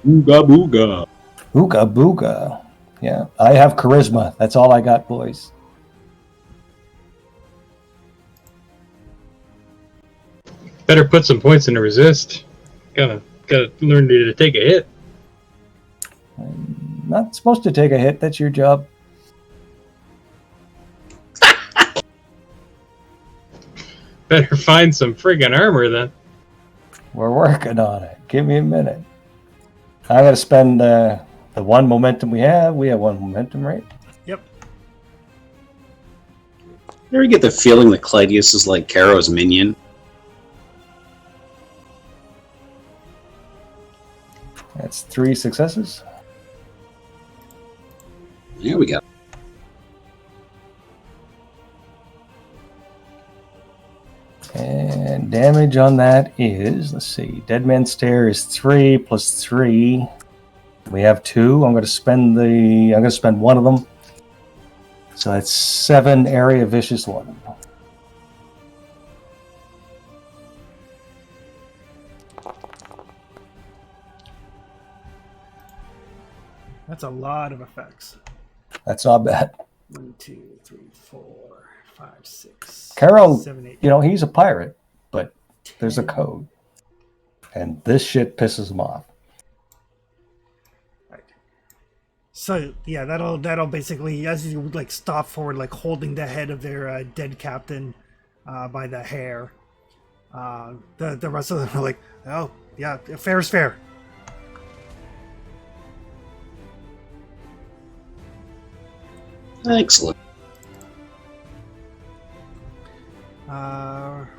Ooga booga. Ooga booga. Yeah, I have charisma. That's all I got, boys. Better put some points into resist. Gotta learn to take a hit. I'm not supposed to take a hit. That's your job. Better find some friggin' armor then. We're working on it. Give me a minute. I'm going to spend the one momentum we have. We have one momentum, right? Yep. You ever get the feeling that Clydius is like Caro's minion? That's 3 successes. There we go. And damage on that is, let's see, Dead Man's Stare is 3 plus 3. We have 2. I'm going to spend one of them. So that's 7 area vicious 1. That's a lot of effects. That's not bad. 1, 2, 3, 4, 5, 6, Carol, 7, 8. he's a pirate, but 10. there's a code. And this shit pisses him off. Right. So yeah, that'll basically, as you like stop forward, like holding the head of their dead captain by the hair. The rest of them are like, oh yeah, fair is fair. Excellent.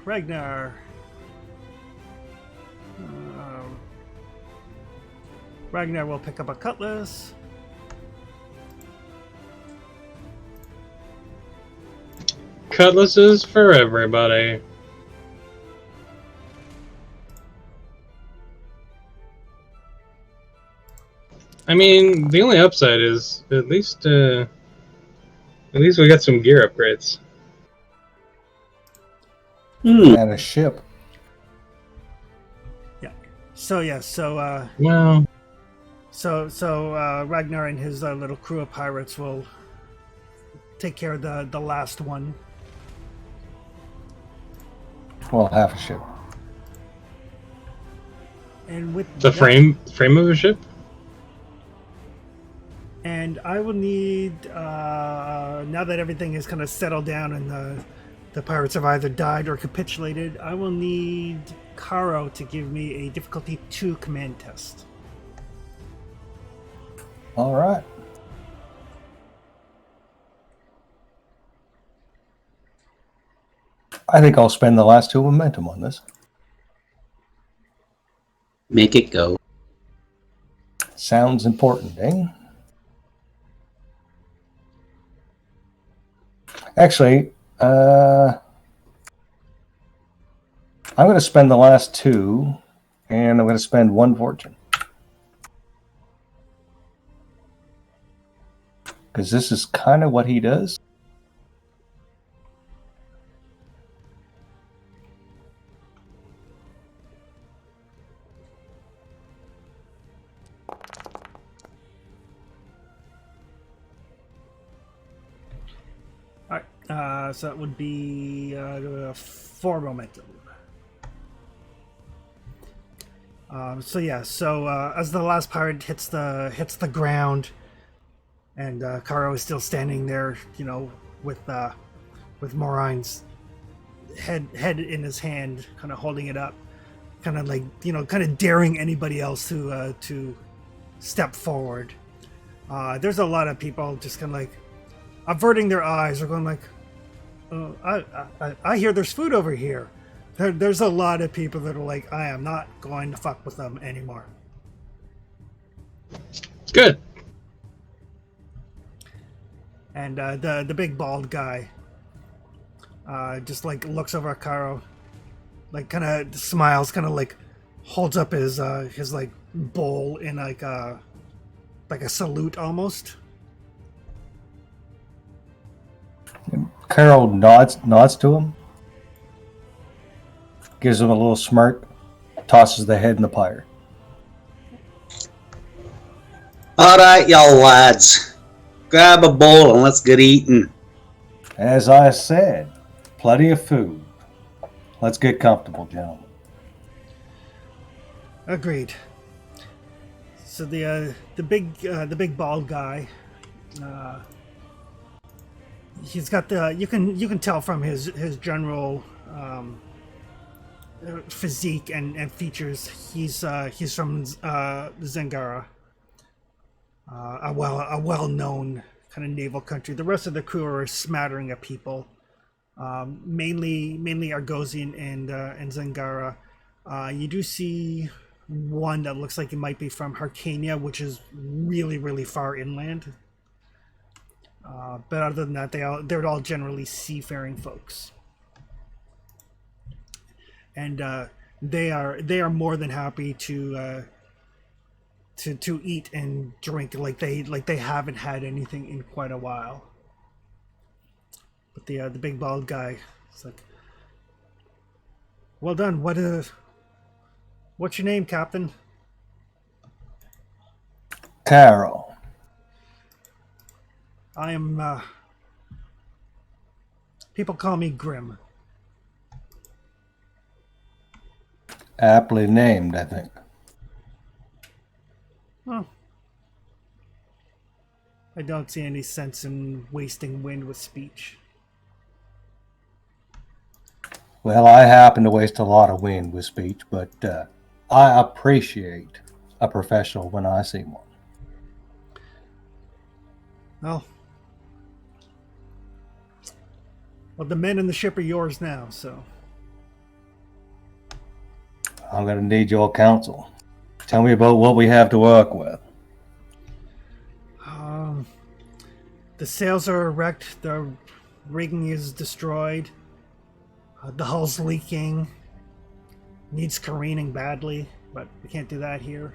Ragnar. Ragnar will pick up a cutlass. Cutlasses for everybody. I mean, the only upside is at least we got some gear upgrades. And a ship. Yeah. So Well, Ragnar and his little crew of pirates will take care of the last one. Well, half a ship. And with the frame of a ship. And I will need, now that everything is kind of settled down and the pirates have either died or capitulated, I will need Caro to give me a difficulty 2 command test. All right. I think I'll spend the last 2 momentum on this. Make it go. Sounds important, eh? Actually, I'm going to spend the last 2, and I'm going to spend 1 fortune. Because this is kind of what he does. So that would be 4 momentum. As the last pirate hits the ground, and Caro is still standing there, with Moraine's head in his hand, kind of holding it up, kind of like kind of daring anybody else to step forward. There's a lot of people just kind of like averting their eyes or going like, I hear there's food over here. There's a lot of people that are like, I am not going to fuck with them anymore. Good. And the big bald guy just like looks over at Caro, like kind of smiles, kind of like holds up his like bowl in like a salute almost. Carol nods to him, gives him a little smirk, tosses the head in the pyre. All right, y'all lads. Grab a bowl and let's get eating. As I said, plenty of food. Let's get comfortable, gentlemen. Agreed. So the big bald guy, he's got you can tell from his general physique and features. He's from Zingara, a well-known kind of naval country. The rest of the crew are a smattering of people, mainly Argosian and Zingara. You do see one that looks like it might be from Harcania, which is really, really far inland. But other than that, they're all generally seafaring folks. and they are more than happy to eat and drink like they haven't had anything in quite a while. But the big bald guy, it's like, well done. What's your name, Captain? Carol. I am. People call me Grim. Aptly named, I think. Well, I don't see any sense in wasting wind with speech. Well, I happen to waste a lot of wind with speech, but I appreciate a professional when I see one. Well, the men in the ship are yours now, so. I'm going to need your counsel. Tell me about what we have to work with. The sails are wrecked, the rigging is destroyed, the hull's leaking, needs careening badly, but we can't do that here.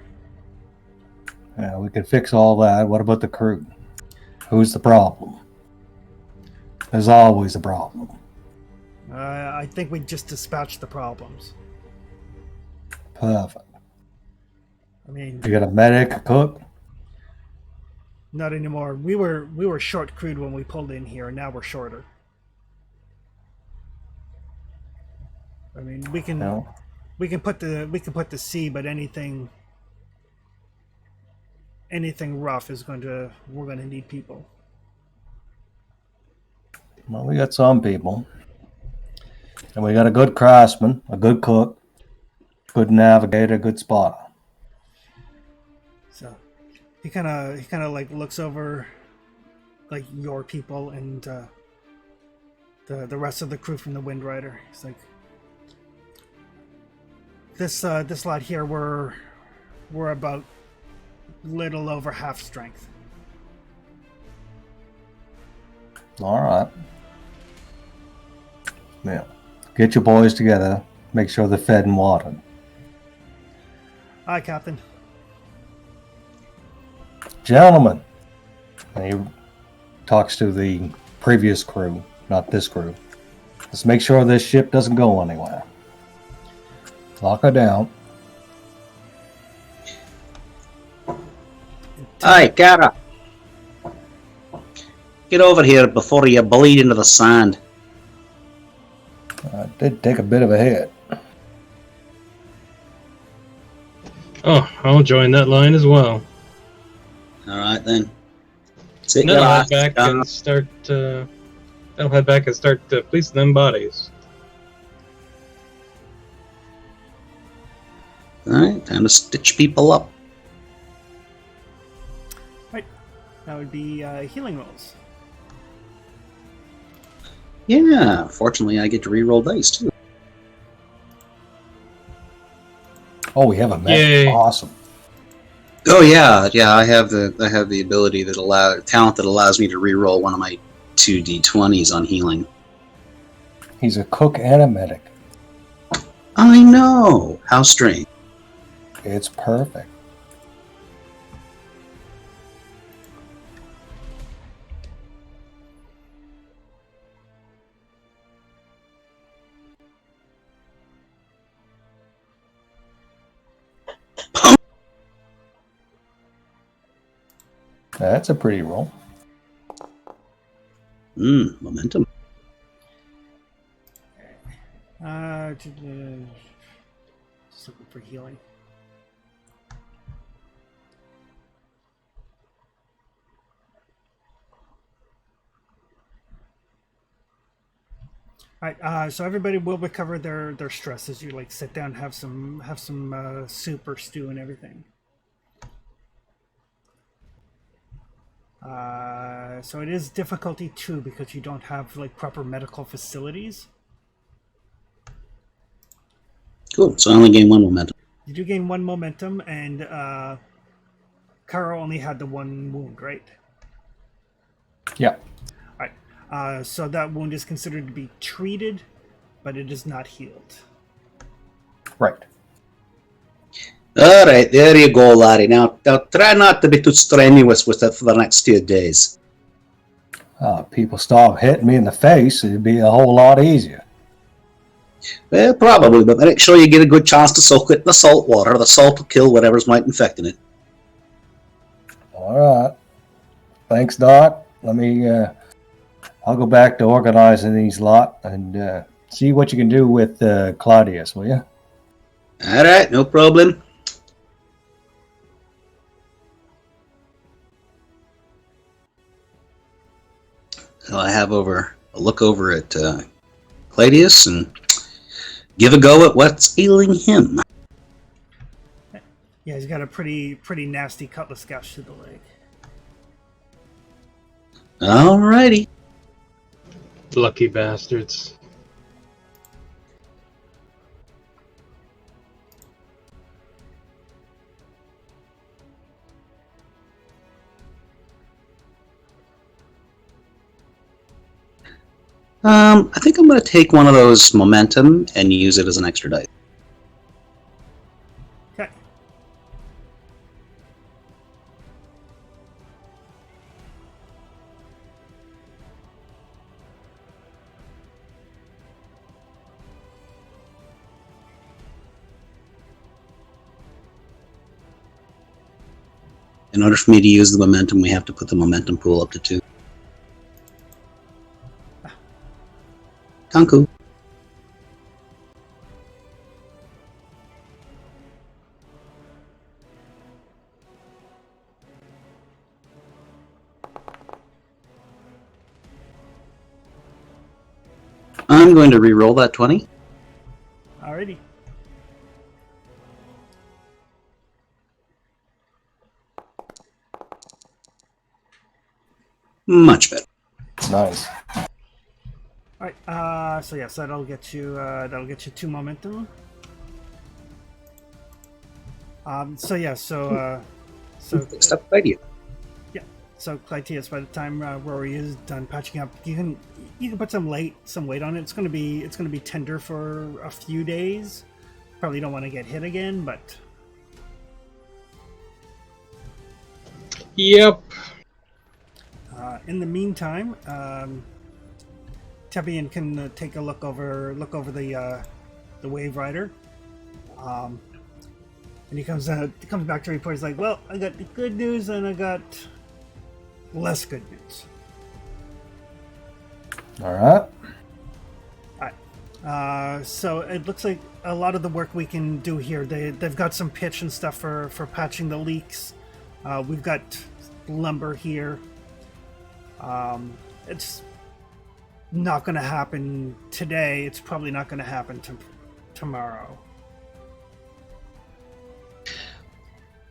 Yeah, we can fix all that. What about the crew? Who's the problem? There's always a problem. I think we just dispatched the problems. Perfect. I mean, You got a medic, a cook? not anymore. We were short crewed when we pulled in here, and now we're shorter. I mean, we can No. put the C, but anything rough we're going to need people. Well, we got some people. And we got a good craftsman, a good cook, good navigator, good spotter. So he kind of like looks over like your people and the rest of the crew from the Wind Rider. He's like, this lot here, we're about little over half strength. All right. Yeah. Get your boys together. Make sure they're fed and watered. Aye, Captain. Gentlemen. And he talks to the previous crew, not this crew. Let's make sure this ship doesn't go anywhere. Lock her down. Hi, Kara. Get over here before you bleed into the sand. I did take a bit of a hit. Oh, I'll join that line as well. All right then. Sit And your then I'll ass head back down. and start. I'll head back and start policing them bodies. All right, time to stitch people up. Right. That would be healing rolls. Yeah, fortunately I get to re-roll dice too. Oh, we have a medic. Yay. Awesome. Oh yeah, I have the ability talent that allows me to re-roll one of my 2d20s on healing. He's a cook and a medic. I know. How strange. It's perfect. That's a pretty roll. Momentum. Just looking for healing. All right, so everybody will recover their stress as you like sit down, have some soup or stew and everything. So it is difficulty 2 because you don't have like proper medical facilities. Cool. So I only gain 1 momentum. You do gain 1 momentum, and Kara only had the 1 wound, right? Yeah. All right. So that wound is considered to be treated, but it is not healed. Right. All right, there you go, laddie. Now try not to be too strenuous with it for the next few days. People stop hitting me in the face, it'd be a whole lot easier. Well, probably, but make sure you get a good chance to soak it in the salt water. The salt will kill whatever's might infecting it. All right. Thanks, Doc. I'll go back to organizing these lot and see what you can do with Claudius, will you? All right, no problem. So I have a look over at Claudius and give a go at what's ailing him. Yeah, he's got a pretty nasty cutlass gash to the leg. All righty. Lucky bastards. I think I'm going to take one of those momentum and use it as an extra dice. Okay. In order for me to use the momentum, we have to put the momentum pool up to 2. Kanku. I'm going to re-roll that 20. Alrighty. Much better. Nice. All right. So yes, that'll get you 2 momentum. So yeah. So Next up, idea. so Clytius, by the time Rory is done patching up, you can put some weight on it. It's gonna be tender for a few days. Probably don't want to get hit again, but Yep. in the meantime, Tebian can take a look over the Wave Rider, and he comes back to report. He's like, "Well, I got the good news and I got less good news." All right. So it looks like a lot of the work we can do here. They've got some pitch and stuff for patching the leaks. We've got lumber here. It's not going to happen today. It's probably not going to happen tomorrow.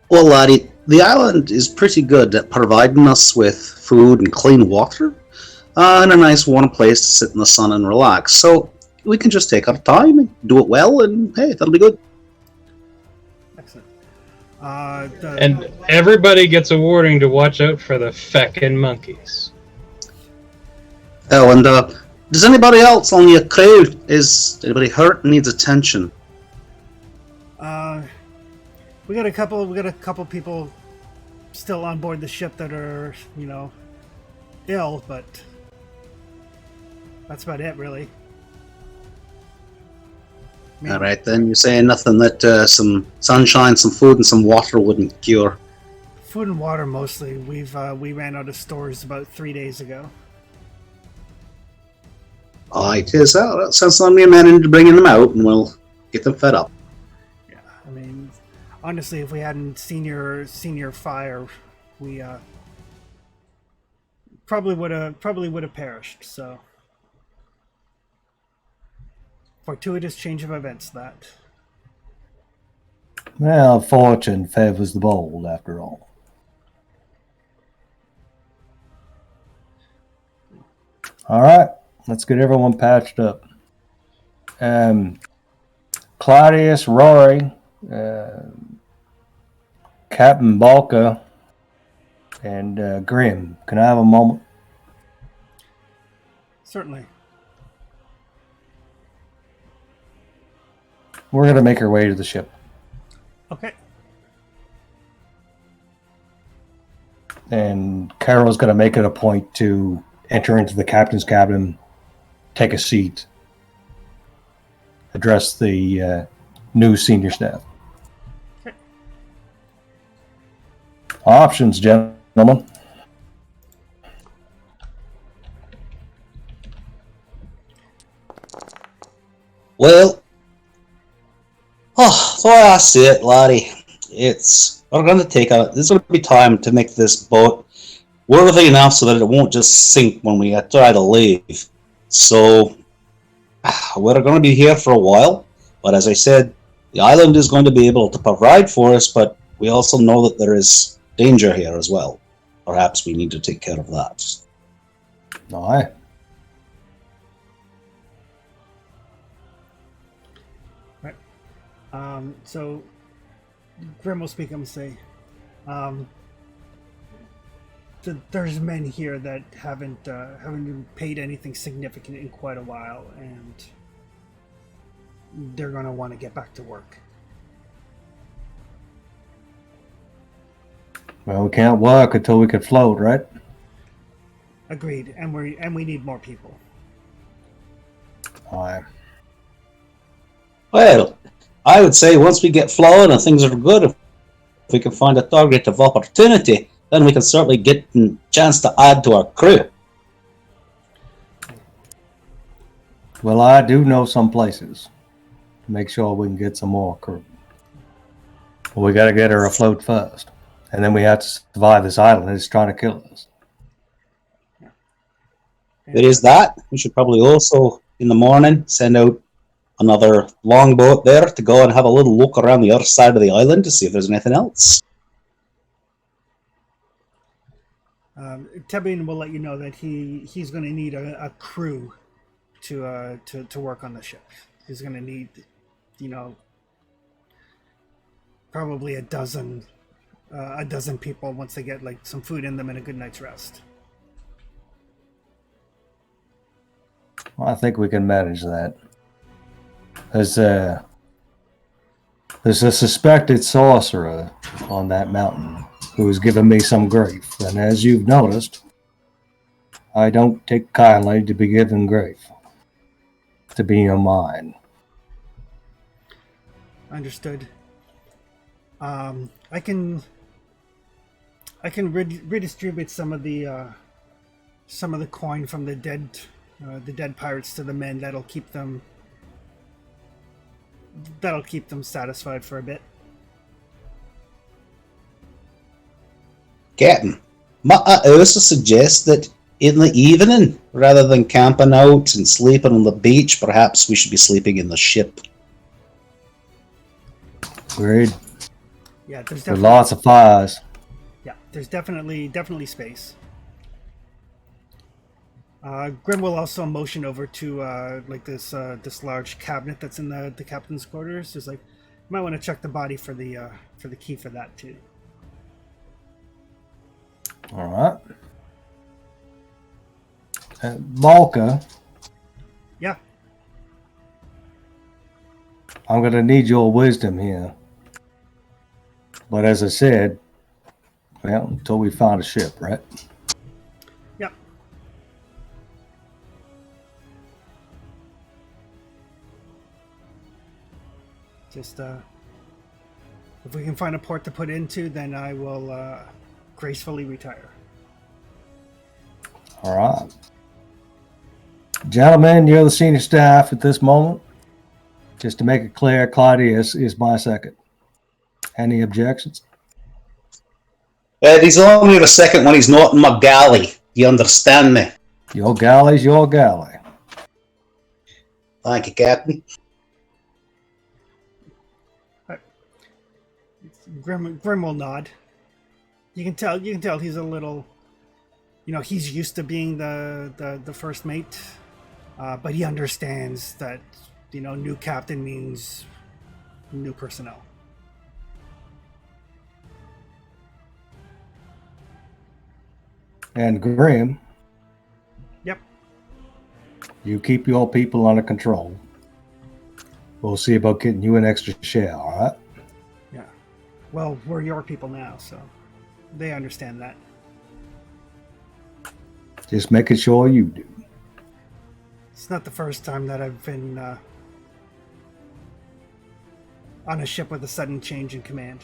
Well, laddie, the island is pretty good at providing us with food and clean water, and a nice warm place to sit in the sun and relax. So we can just take our time and do it well, and hey, that'll be good. Excellent. And everybody gets a warning to watch out for the feckin' monkeys. Oh, and does anybody else on your crew, is anybody hurt and needs attention? We got a couple people still on board the ship that are, ill, but that's about it, really. All right, then you're saying nothing that some sunshine, some food, and some water wouldn't cure. Food and water mostly. We ran out of stores about 3 days ago. All right, yes, that sounds like me managing to bringing them out, and we'll get them fed up. Yeah, I mean, honestly, if we hadn't seen your fire, we probably would have perished. So, fortuitous change of events. That. Well, fortune favors the bold, after all. All right, let's get everyone patched up. Claudius, Rory, Captain Balka, and Grim. Can I have a moment? Certainly. We're going to make our way to the ship. Okay. And Carol's going to make it a point to enter into the captain's cabin, take a seat, address the new senior staff. Okay. Options, gentlemen. Well, the way I see it, laddie, we're going to there's going to be time to make this boat worthy enough so that it won't just sink when we try to leave. So we're going to be here for a while, but as I said, the island is going to be able to provide for us, but we also know that there is danger here as well. Perhaps we need to take care of that. Aye. So Grim will speak up and say, there's men here that haven't been paid anything significant in quite a while, and they're going to want to get back to work. Well, we can't work until we can float, right? Agreed, and we need more people. Aye. Well, I would say once we get flowing and things are good, if we can find a target of opportunity, then we can certainly get a chance to add to our crew. Well, I do know some places to make sure we can get some more crew. But we got to get her afloat first. And then we have to survive this island that's trying to kill us. There is that. We should probably also, in the morning, send out another longboat there to go and have a little look around the other side of the island to see if there's anything else. Tebin will let you know that he's going to need a crew to work on the ship. He's going to need, probably a dozen people once they get like some food in them and a good night's rest. Well, I think we can manage that. There's a suspected sorcerer on that mountain who has given me some grief, and as you've noticed, I don't take kindly to be given grief. To be your mind. Understood. I can redistribute some of the coin from the dead pirates to the men. That'll keep them satisfied for a bit. Captain, might I also suggest that in the evening, rather than camping out and sleeping on the beach, perhaps we should be sleeping in the ship. Agreed. Yeah, there's lots of fires. Yeah, there's definitely space. Grim will also motion over to this large cabinet that's in the captain's quarters. Just like, you might want to check the body for the key for that too. All right. Malka. Yeah. I'm going to need your wisdom here. But as I said, well, until we find a ship, right? Yep. Just, if we can find a port to put into, then I will gracefully retire. All right. Gentlemen, you're the senior staff at this moment. Just to make it clear, Claudius is my second. Any objections? He's only the second when he's not in my galley. You understand me? Your galley's your galley. Thank you, Captain. Grim will nod. You can tell he's a little, he's used to being the first mate, but he understands that, new captain means new personnel. And Grim. Yep. You keep your people under control. we'll see about getting you an extra share. All right. Yeah. Well, we're your people now, so they understand that. Just making sure you do. It's not the first time that I've been on a ship with a sudden change in command.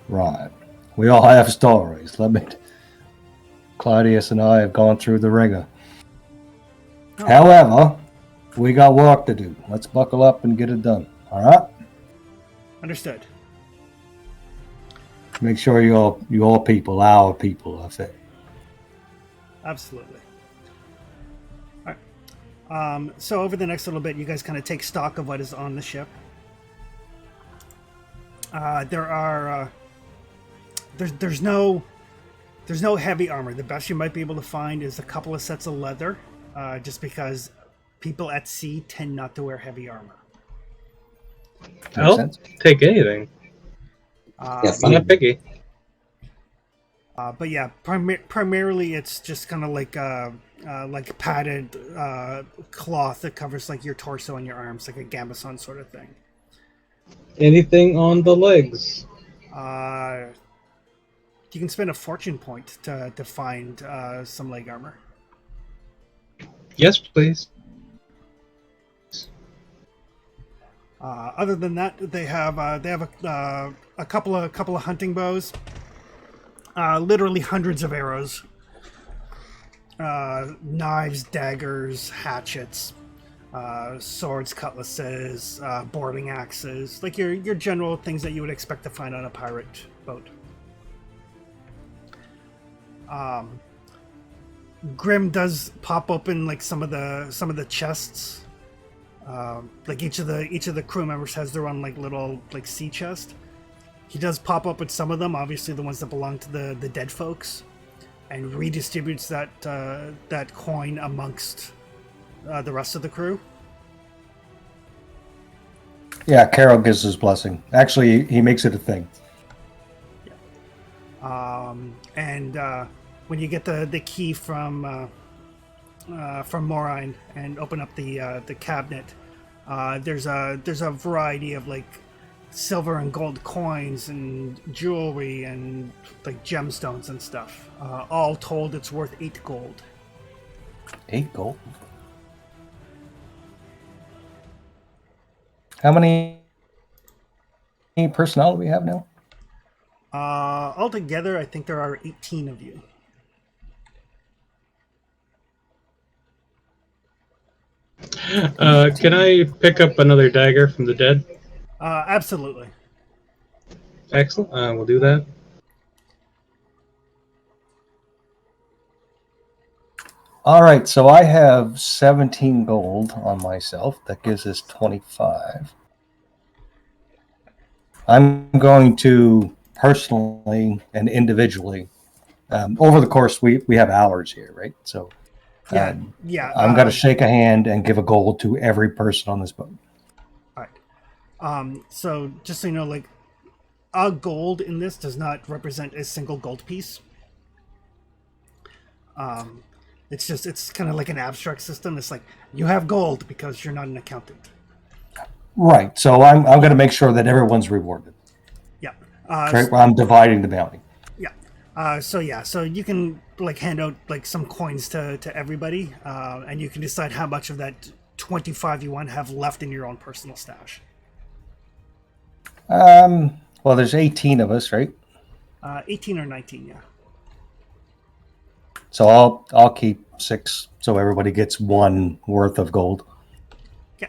Right. We all have stories. Claudius and I have gone through the ringer. Oh. However, we got work to do. Let's buckle up and get it done. All right? Understood. Make sure your people, our people, are fit. Absolutely. All right. So over the next little bit, you guys kind of take stock of what is on the ship. There's no heavy armor. The best you might be able to find is a couple of sets of leather, just because people at sea tend not to wear heavy armor. I'll take anything. Yeah, I'm not picky. But yeah, primarily it's just kind of like padded cloth that covers like your torso and your arms, like a gambeson sort of thing. Anything on the legs? You can spend a fortune point to find some leg armor. Yes, please. Other than that, they have a couple of hunting bows, literally hundreds of arrows, knives, daggers, hatchets, swords, cutlasses, boarding axes, like your general things that you would expect to find on a pirate boat. Grim does pop open like some of the chests. Like each of the crew members has their own like little like sea chest. He does pop up with some of them, obviously the ones that belong to the dead folks, and redistributes that coin amongst the rest of the crew. Yeah, Carol gives his blessing. Actually, he makes it a thing. And when you get the key from Morine and open up the cabinet, there's a variety of like silver and gold coins and jewelry and like gemstones and stuff. All told, it's worth 8 gold. 8 gold. How many personnel do we have now? Altogether, I think there are 18 of you. Can I pick up another dagger from the dead? Absolutely. Excellent. We'll do that. All right, so I have 17 gold on myself. That gives us 25. I'm going to personally and individually, over the course, we have hours here, right? So Yeah. I'm going to shake a hand and give a gold to every person on this boat. All right. So just so you know, like, a gold in this does not represent a single gold piece. It's kind of like an abstract system. It's like you have gold because you're not an accountant. Right. So I'm going to make sure that everyone's rewarded. Yeah. I'm dividing the bounty. Yeah. So you can like hand out like some coins to everybody, and you can decide how much of that 25 you want to have left in your own personal stash. Well, there's 18 of us, right? 18 or 19, yeah. So I'll keep 6, so everybody gets 1 worth of gold. Yeah.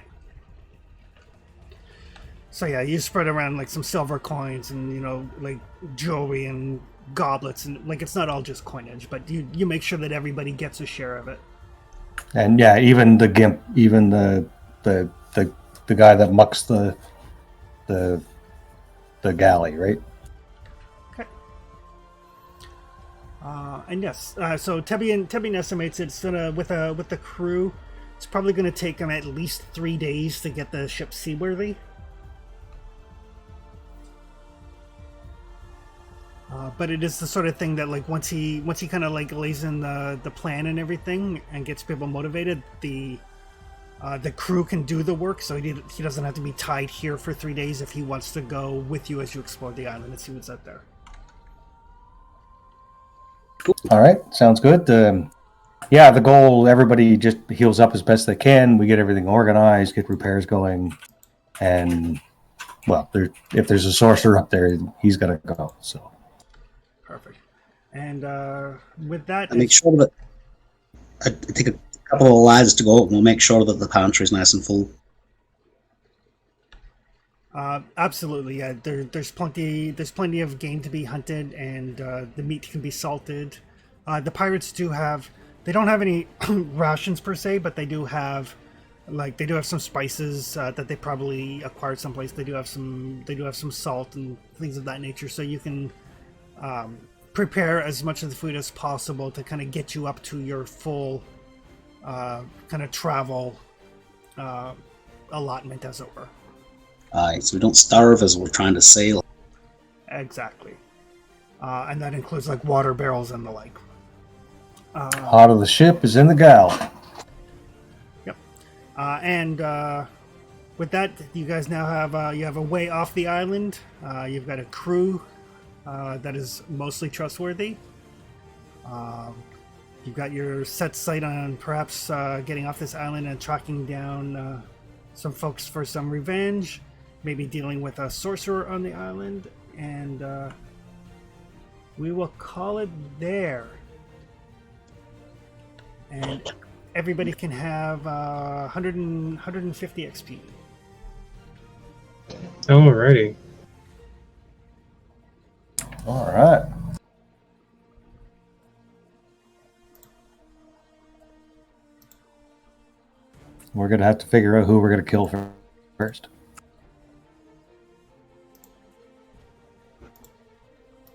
So yeah, you spread around like some silver coins and like jewelry and goblets, and like it's not all just coinage, but you make sure that everybody gets a share of it. And yeah, even the gimp, even the guy that mucks the galley, right? Okay. And yes, so Tebian estimates it's gonna with the crew, it's probably gonna take them at least 3 days to get the ship seaworthy. But it is the sort of thing that like once he kind of like lays in the plan and everything and gets people motivated, the The crew can do the work, so he doesn't have to be tied here for 3 days if he wants to go with you as you explore the island and see what's out there. All right, sounds good. Yeah, the goal, everybody just heals up as best they can. We get everything organized, get repairs going, and, well, if there's a sorcerer up there, he's got to go. So Perfect. And with that, I make sure that I take a couple of lives to go, and we'll make sure that the pantry is nice and full. absolutely, yeah. There's plenty of game to be hunted, and the meat can be salted. The pirates they don't have any rations per se, but they do have some spices that they probably acquired someplace. They do have some salt and things of that nature, so you can prepare as much of the food as possible to kind of get you up to your full kind of travel allotment, as it were. So we don't starve as we're trying to sail. Exactly. And that includes like water barrels and the like. out of the ship is in the galley. Yep. And with that, you guys now have you have a way off the island. You've got a crew that is mostly trustworthy. You've got your set sight on perhaps getting off this island and tracking down some folks for some revenge, maybe dealing with a sorcerer on the island, and we will call it there. And everybody can have 150 XP. Alrighty. All right. We're going to have to figure out who we're going to kill first.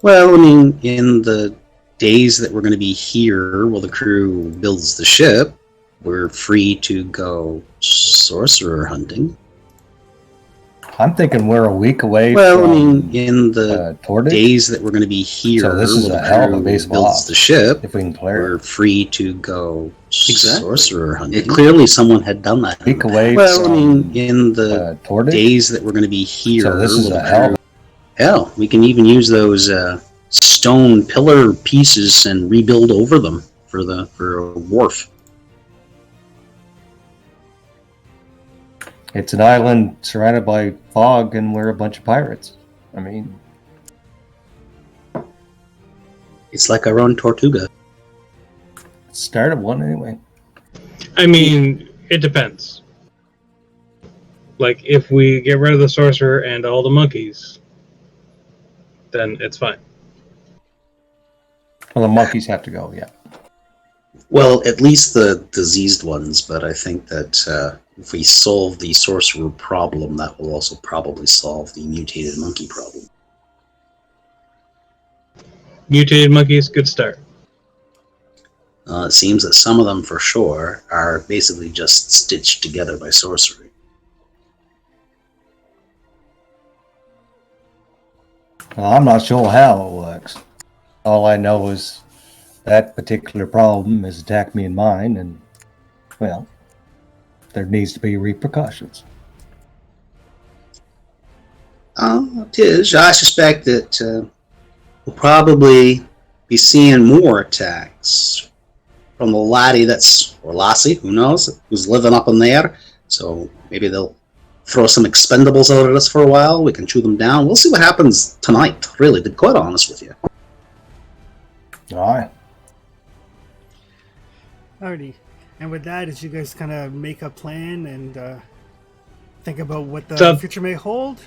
Well, I mean, in the days that we're going to be here while the crew builds the ship, we're free to go sorcerer hunting. I'm thinking we're a week away Well, from I mean, in the Tordic. days that we're going to be here So this is while a the hell of a crew base builds boss. the ship, If we can clear we're it. free to go Exactly. sorcerer hunting. Clearly someone had done that. A week away Well, I mean, from in the Tordic. days that we're going to be here So this is while a the hell crew... of Hell, we can even use those stone pillar pieces and rebuild over them for a wharf. It's an island surrounded by fog, and we're a bunch of pirates. I mean, It's like our own Tortuga. started one anyway. I mean, it depends. Like, if we get rid of the sorcerer and all the monkeys, then it's fine. Well, the monkeys have to go, yeah. Well, at least the diseased ones, but I think that if we solve the sorcerer problem, that will also probably solve the mutated monkey problem. Mutated monkeys, good start. It seems that some of them, for sure, are basically just stitched together by sorcery. Well, I'm not sure how it works. All I know is that particular problem has attacked me and mine, and, well, there needs to be repercussions. Tish, I suspect that we'll probably be seeing more attacks from the laddie or lassie, who knows, who's living up in there. So maybe they'll throw some expendables out at us for a while. We can chew them down. We'll see what happens tonight, really, to be quite honest with you. All right. Alrighty. And with that, as you guys kind of make a plan and think about what the So- future may hold,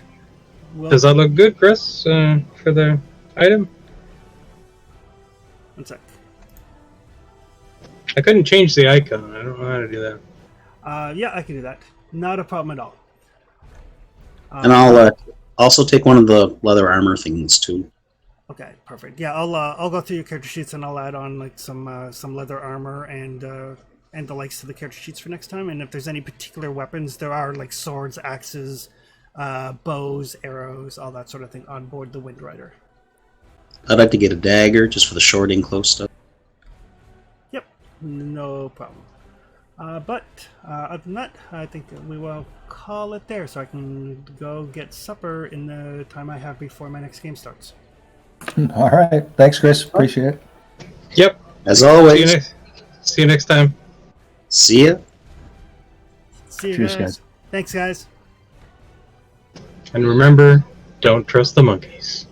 Does that look good, Chris, for the item? one sec. I couldn't change the icon. I don't know how to do that. Yeah, I can do that. Not a problem at all. And I'll also take one of the leather armor things, too. Okay, perfect. Yeah, I'll go through your character sheets and I'll add on like some leather armor and the likes to the character sheets for next time. And if there's any particular weapons, there are like swords, axes, bows, arrows, all that sort of thing on board the Wind Rider. I'd like to get a dagger just for the short and close stuff. Yep, no problem. But other than that, I think that we will call it there so I can go get supper in the time I have before my next game starts. All right. Thanks, Chris. Appreciate it. Yep. As See you always, next. See you next time. see ya. See you Cheers, guys. guys. Thanks, guys. And remember, don't trust the monkeys.